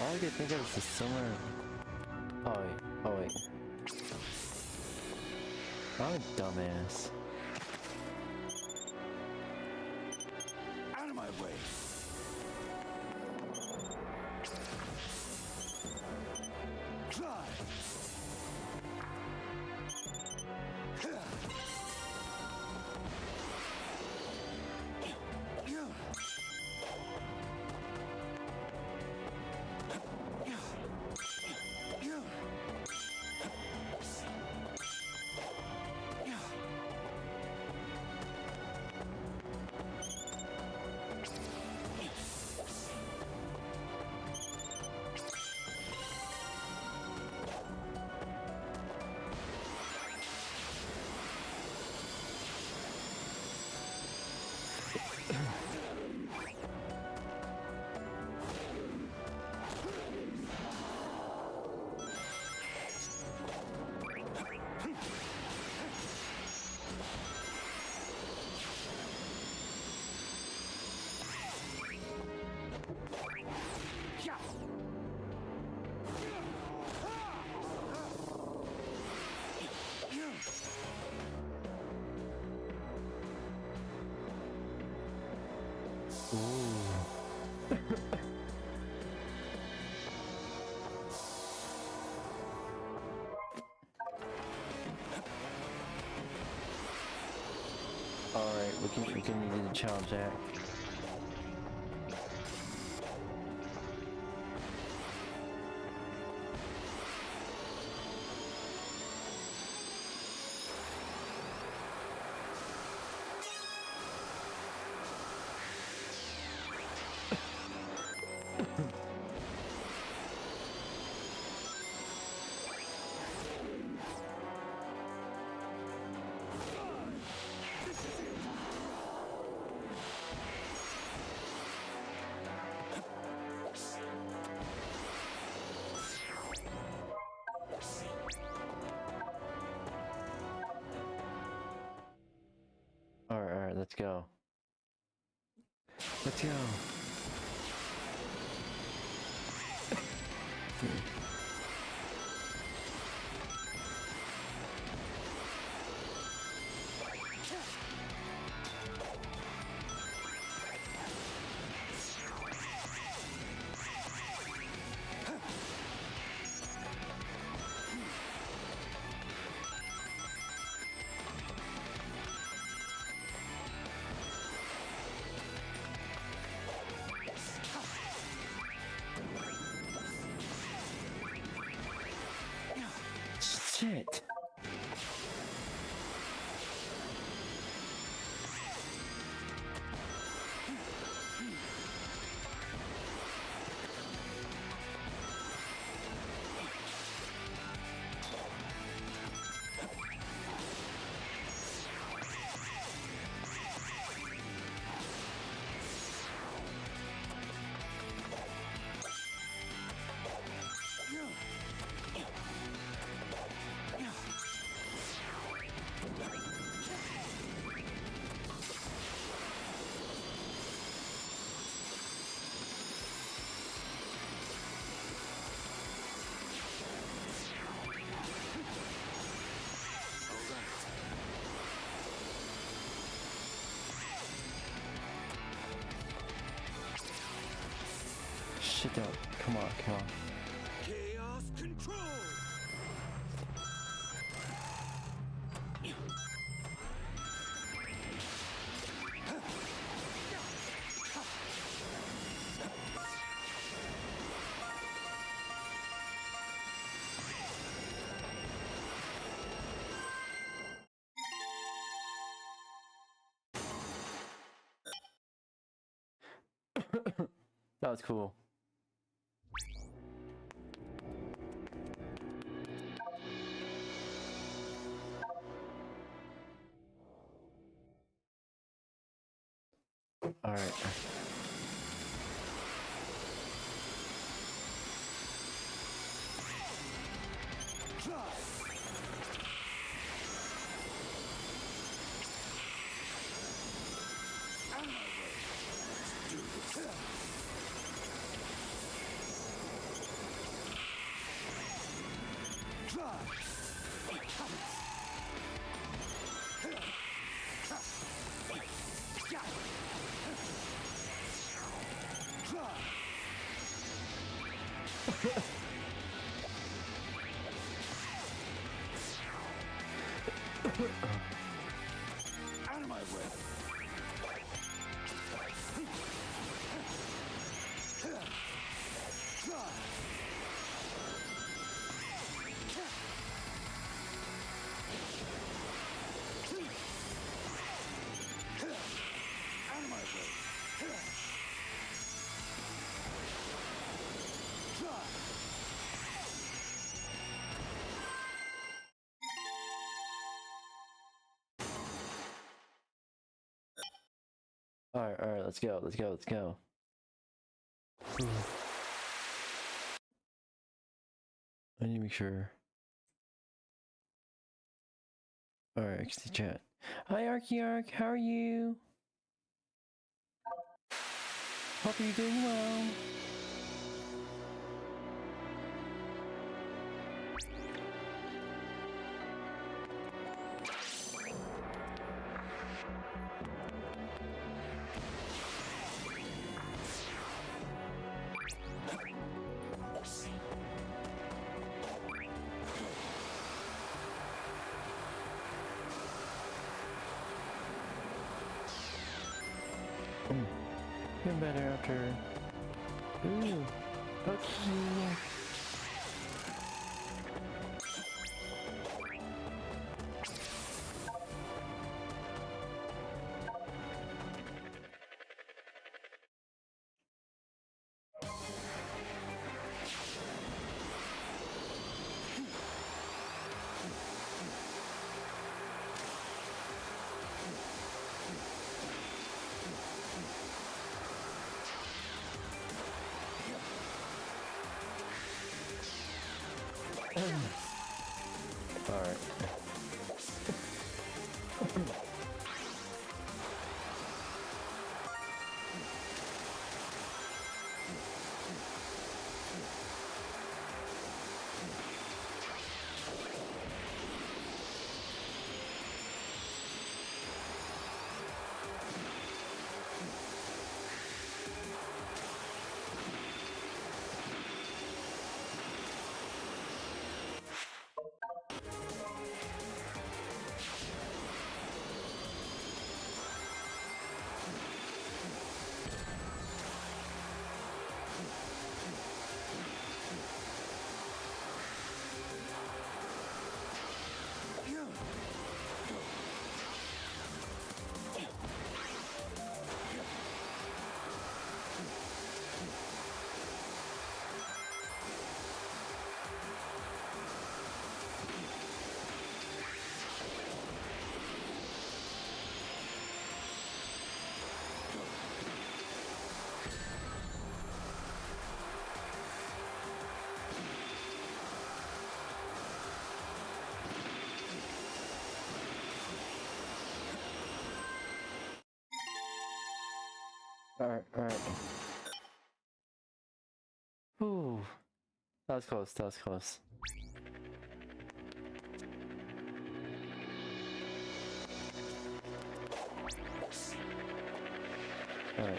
All I could think of is the similar. Oh wait, oh wait. I'm a dumbass. Out of my way. Try. Alright, we can do the challenge act. Alright, let's go. Let's go. shit down. Come on, come on. Chaos control. That was cool. All right. Out of my way. Out of my way. All right, let's go, let's go, let's go. I need to make sure. All right, I can see chat. Hi, Archearch, how are you? Hope you're doing well. Feeling better after. Ooh, okay. Alright. Alright. Ooh. That was close, that was close. Alright.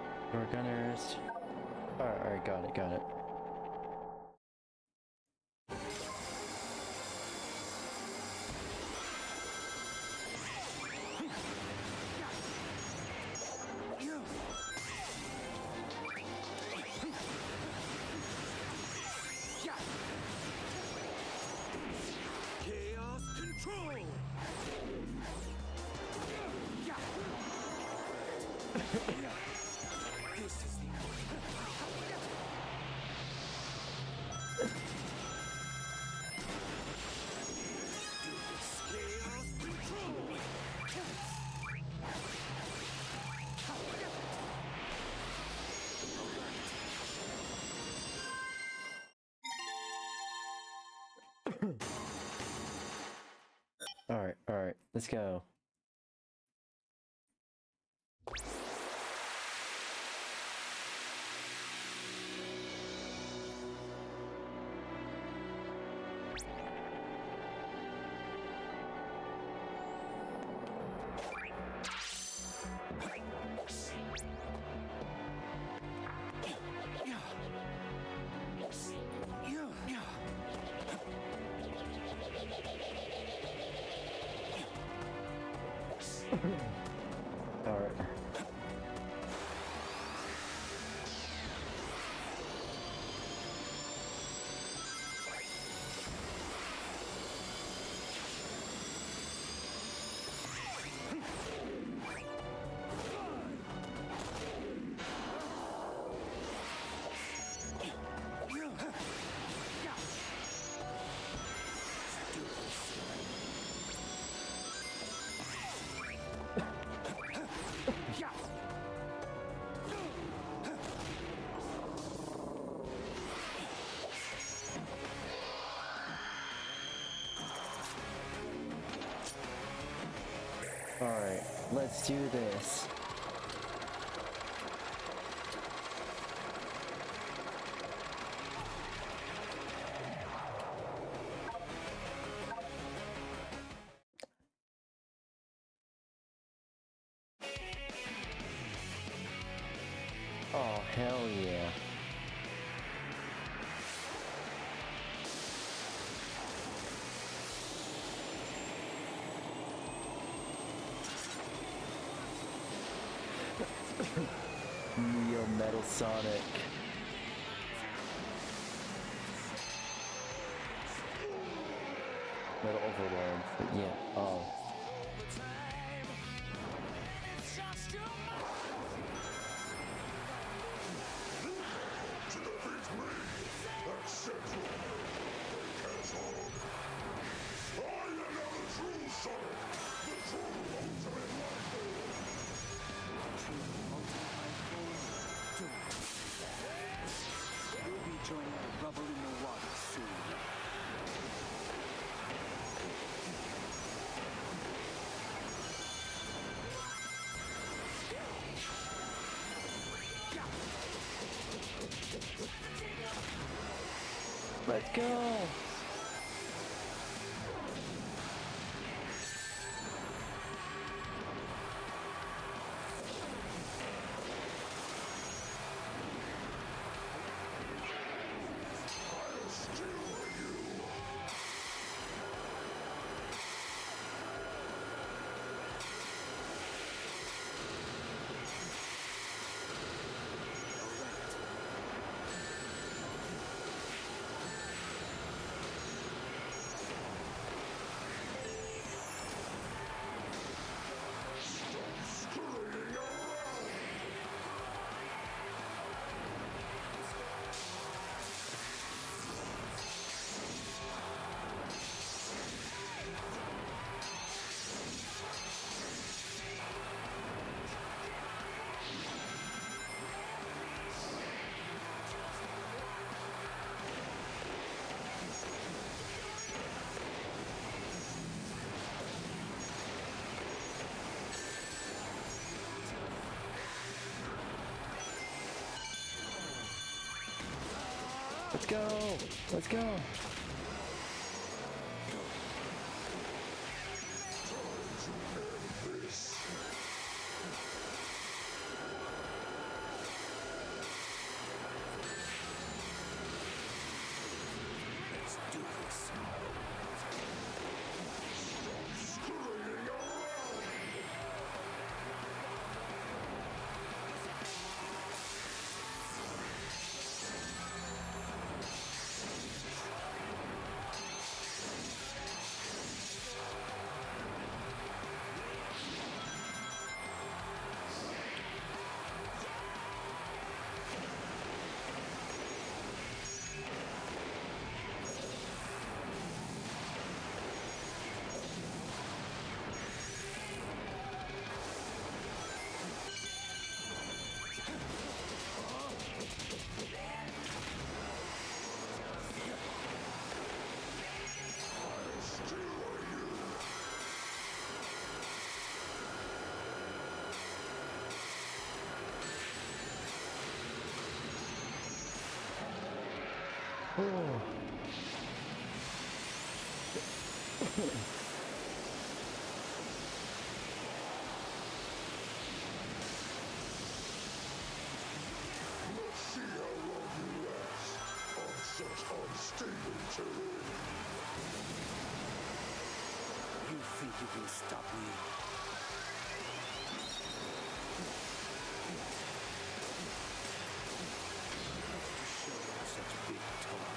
Door gunners. Alright, got it, got it. Chaos control. This is the chaos control. Alright, let's go. Alright. Alright, let's do this. Oh, hell yeah. Neo Metal Sonic. Metal Overlord, but yeah, oh. You'll be joining the rubble in the water soon. Let's go! Let's go! Let's go! Oh. Let's see how long you last on such unstable terrain. You think you can stop me? Show off such big talk.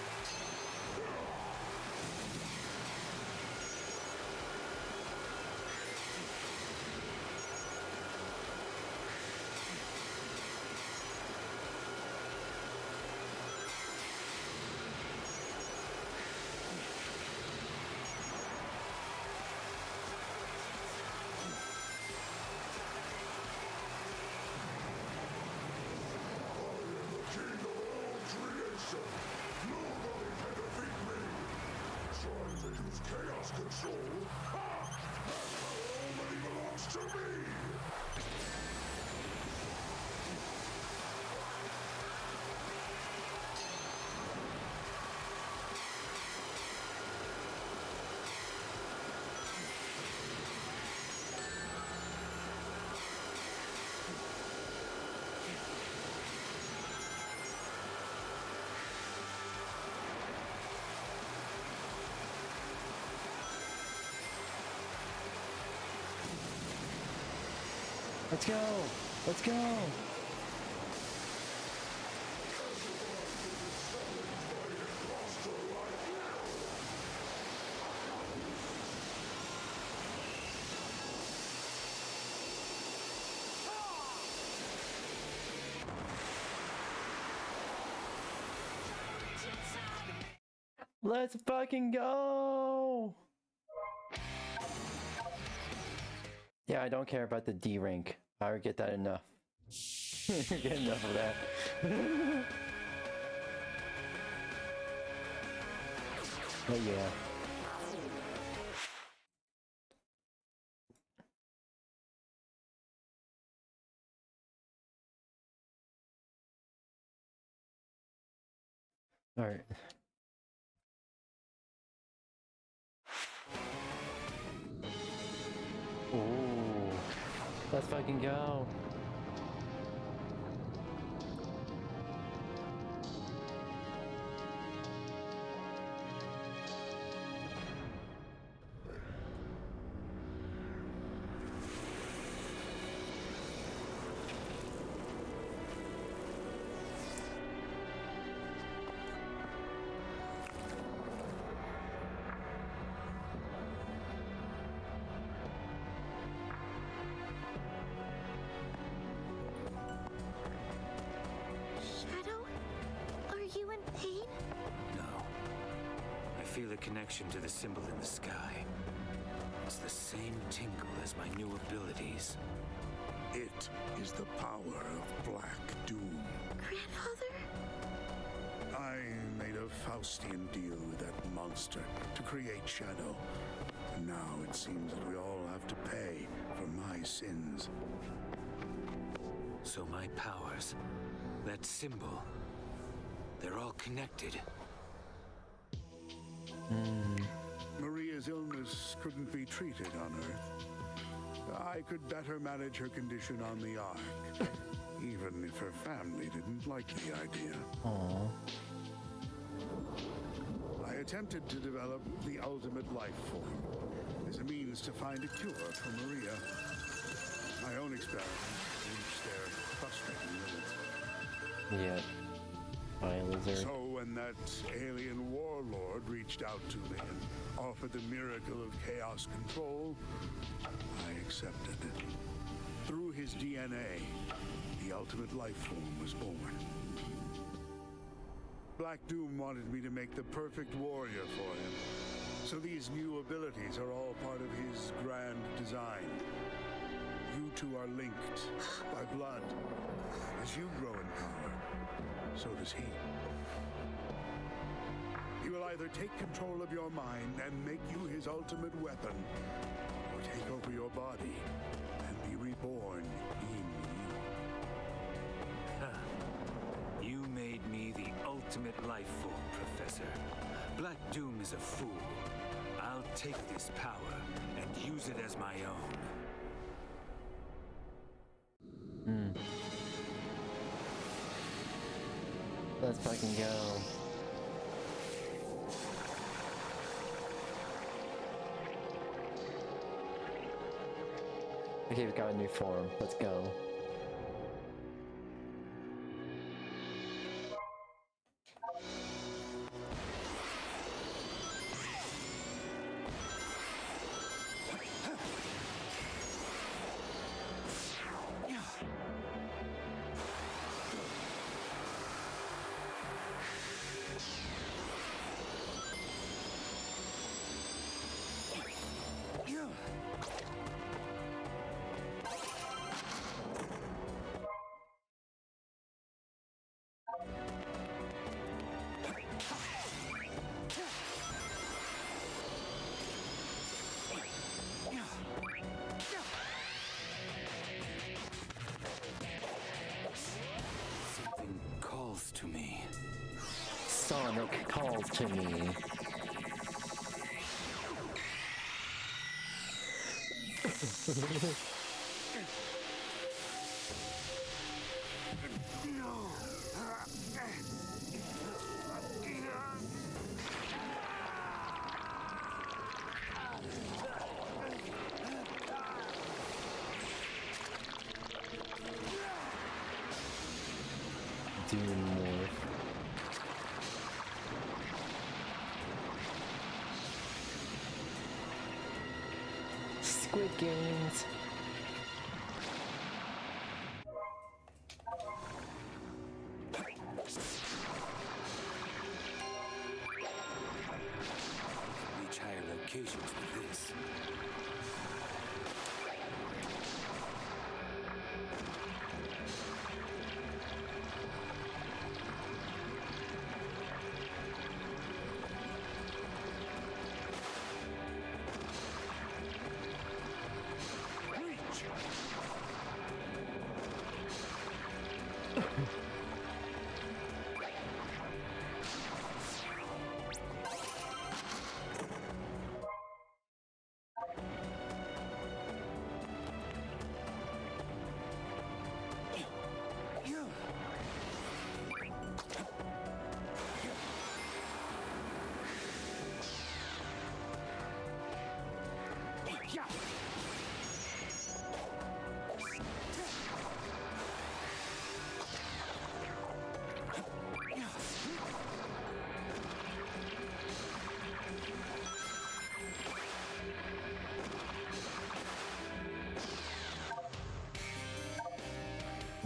Trying to use chaos control? Ha! That power already belongs to me! Let's go! Let's go! Let's fucking go! Yeah, I don't care about the D rank. I already get that enough. Get enough of that. But yeah. Alright. Ooh. Let's fucking go. Feel a connection to the symbol in the sky. It's the same tingle as my new abilities. It is the power of Black Doom. Grandfather? I made a Faustian deal with that monster to create Shadow. And now it seems that we all have to pay for my sins. So my powers, that symbol, they're all connected. Maria's illness couldn't be treated on Earth. I could better manage her condition on the Ark, even if her family didn't like the idea. Aww. I attempted to develop the ultimate life form as a means to find a cure for Maria. My own experiments reached their frustrating limits. Yeah. Lizard. So when that alien warlord reached out to me and offered the miracle of chaos control, I accepted it. Through his DNA, the ultimate life form was born. Black Doom wanted me to make the perfect warrior for him. So these new abilities are all part of his grand design. You two are linked by blood. As you grow in power, so does he. He will either take control of your mind and make you his ultimate weapon, or take over your body and be reborn in you. You made me the ultimate life form, Professor. answer. Black Doom is a fool. I'll take this power and use it as my own. Let's fucking go. Okay, we got a new form. Let's go. Something calls to me. Sonic calls to me. Demon morph. Squid Games. Reach higher locations with this.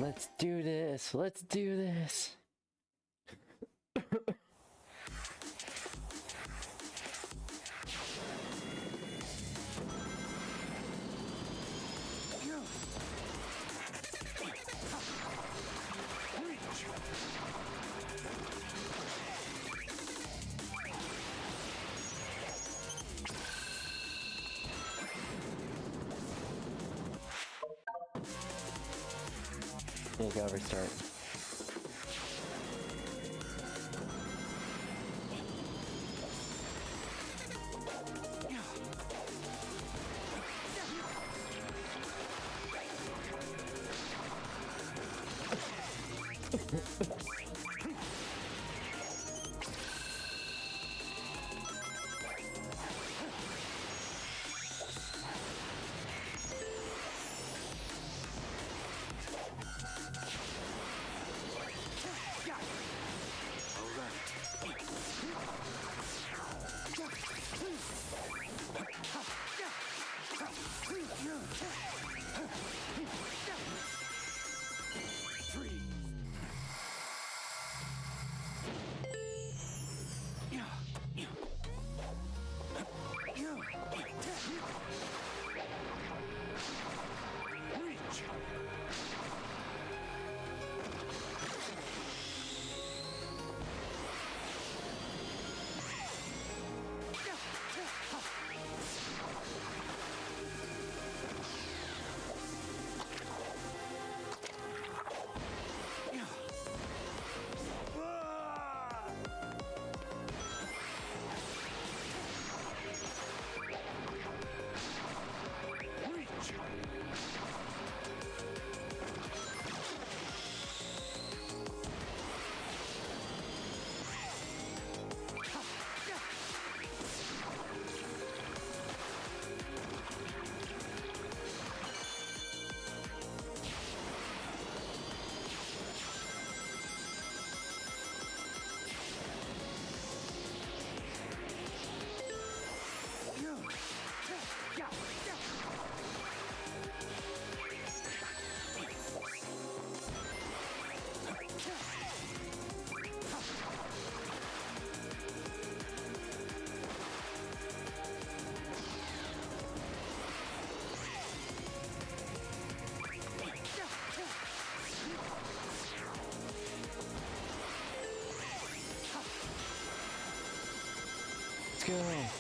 Let's do this. Let's do this. You gotta restart. go.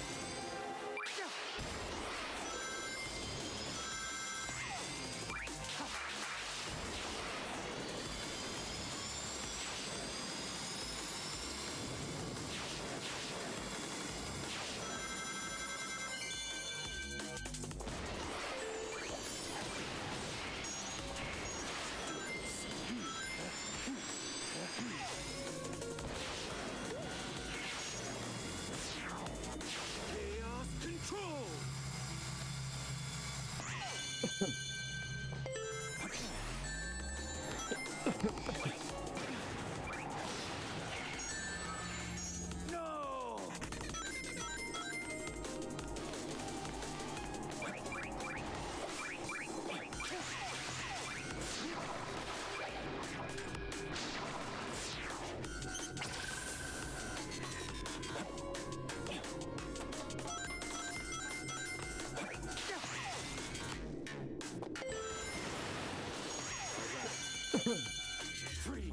Free.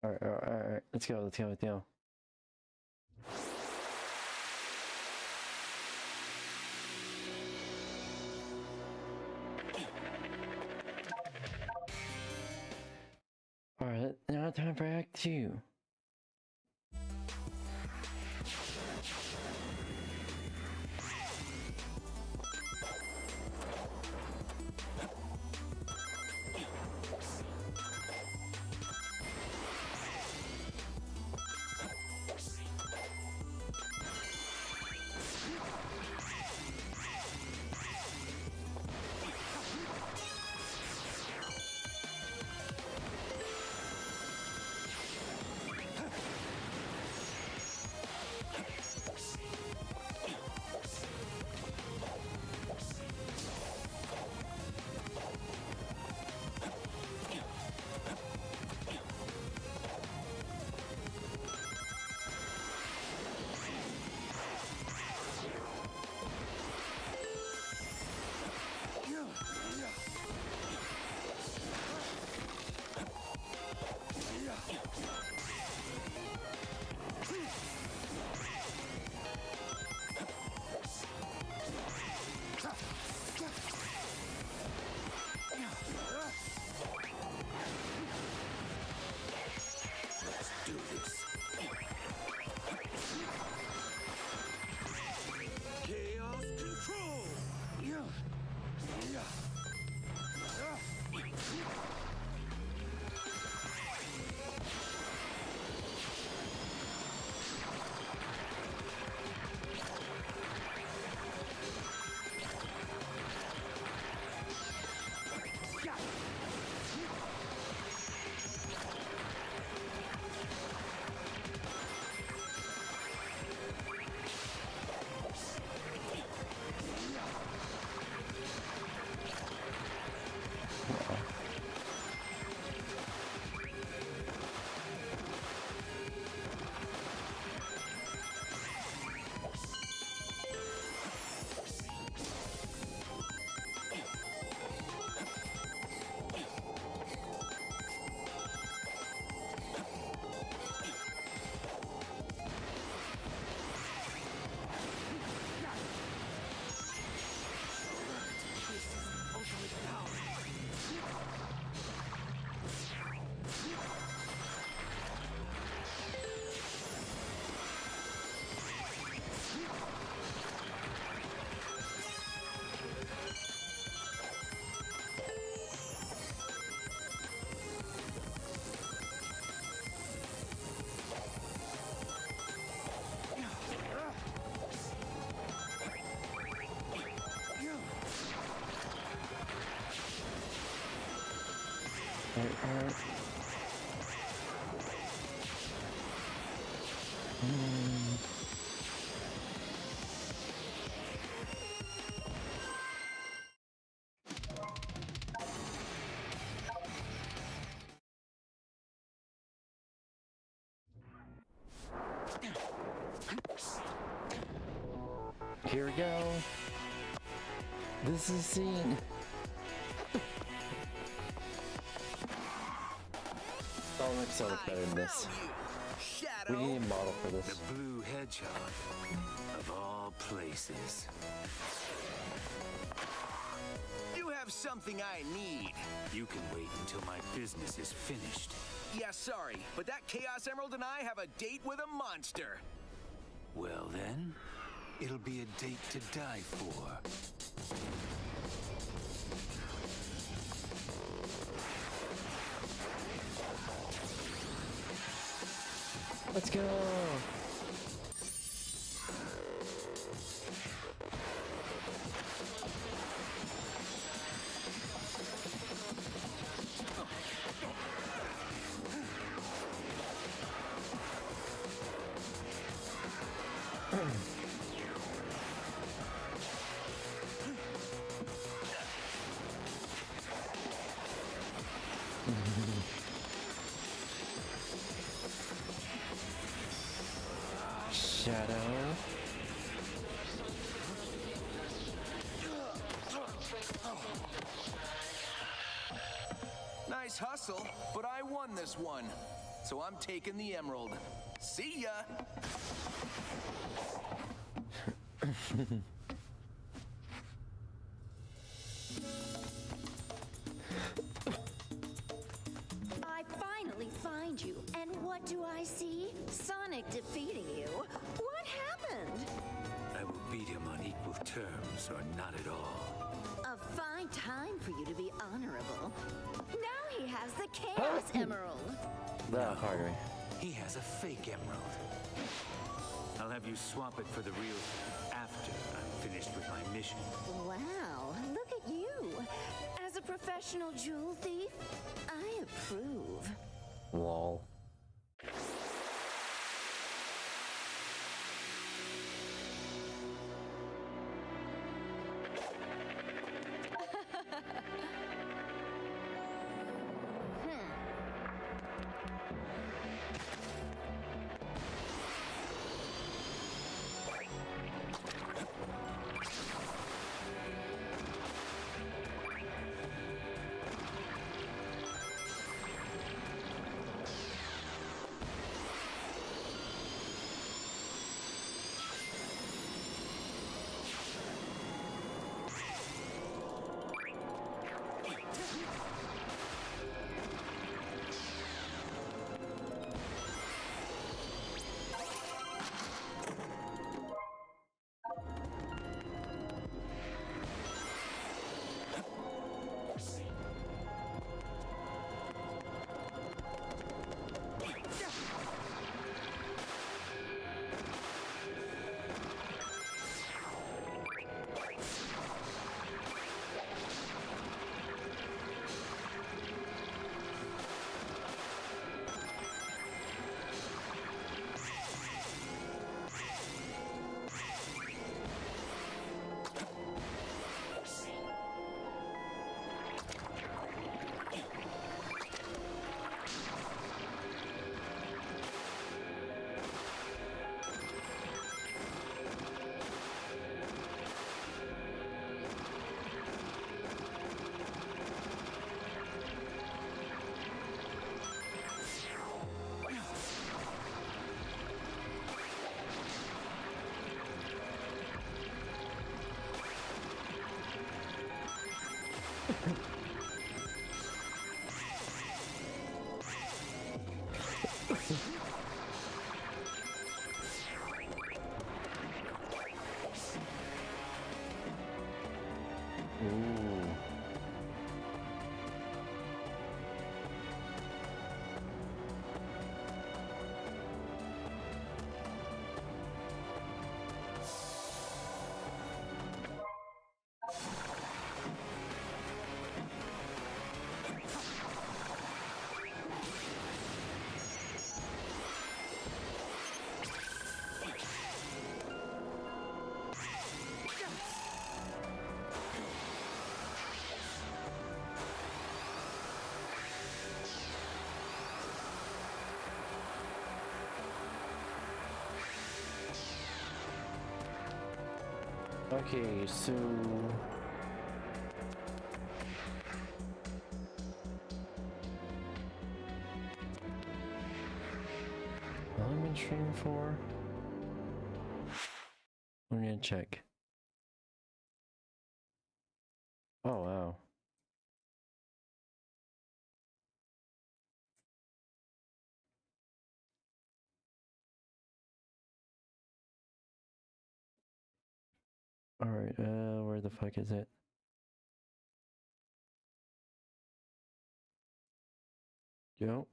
Alright. Let's go. Alright, now time for Act 2. Here we go. This is scene. Oh, looks so much better than this. We need a model for this. The blue hedgehog, of all places. You have something I need. You can wait until my business is finished. Yeah, sorry, but that Chaos Emerald and I have a date with a monster. Well then, it'll be a date to die for. Let's go. Shadow. Nice hustle, but I won this one. So I'm taking the emerald. See ya! I finally find you, and what do I see? Sonic defeating you. What happened? I will beat him on equal terms or not at all. A fine time for you to be honorable. Now he has the Chaos Emerald. That harder. He has a fake emerald. I'll have you swap it for the real after I'm finished with my mission. Wow, look at you. As a professional jewel thief, I approve. Lol. Okay, so what have I been streaming for? I'm gonna check. Oh wow. Alright, where the fuck is it? Yo.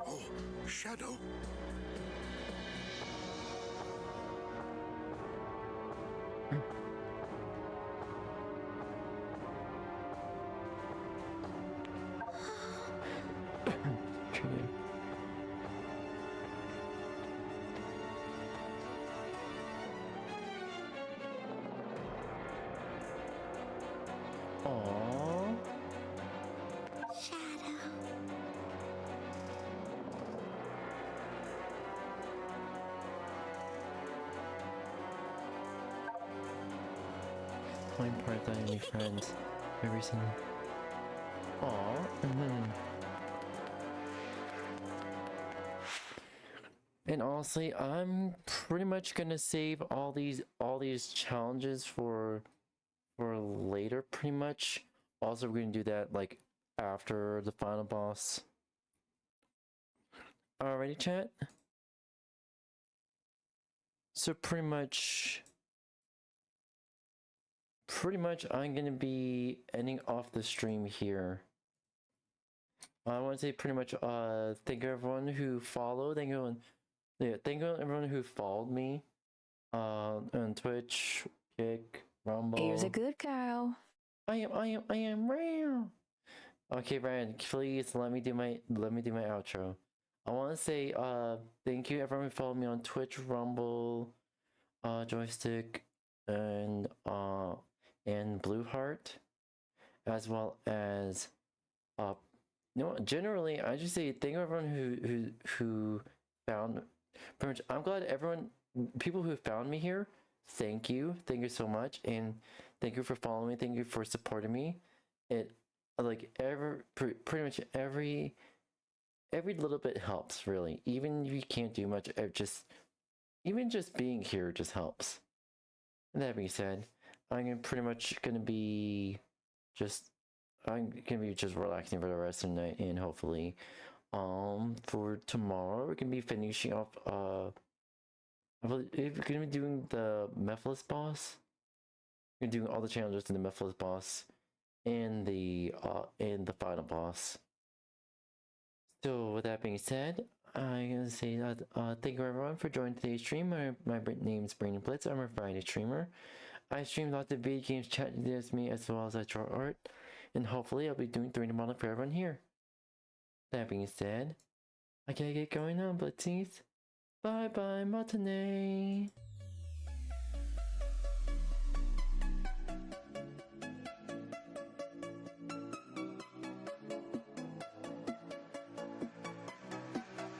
Oh, Shadow. Aww. Playing part that any friends every single. Aww. And honestly, I'm pretty much gonna save all these challenges for later, pretty much. Also, we're gonna do that like after the final boss. Alrighty, chat. So pretty much I'm gonna be ending off the stream here. I want to say pretty much thank you everyone who followed. Thank you everyone who followed me on Twitch, Kick, Rumble. Here's a good cow. I am real. Okay, Brian, please let me do my outro. I want to say thank you everyone who followed me on Twitch, Rumble, Joystick, and Blueheart, as well as generally I just say thank you everyone who found. Pretty much, I'm glad people who found me here. Thank you so much, and thank you for following me. Thank you for supporting me. It like pretty much every little bit helps, really. Even if you can't do much, even just being here just helps. And that being said, I'm pretty much gonna be just relaxing for the rest of the night, and hopefully for tomorrow we're gonna be finishing off I believe we're gonna be doing the Mephiles boss. We're doing all the challenges in the Mephiles boss and the final boss. So with that being said, I'm gonna say that thank you everyone for joining today's stream. My name is Brandon Blitz. I'm a Friday streamer. I stream lots of video games, chat with me, as well as I draw art, and hopefully I'll be doing 3D modeling for everyone here. That being said, I gotta get going on, Blitzies. Bye bye, matinee.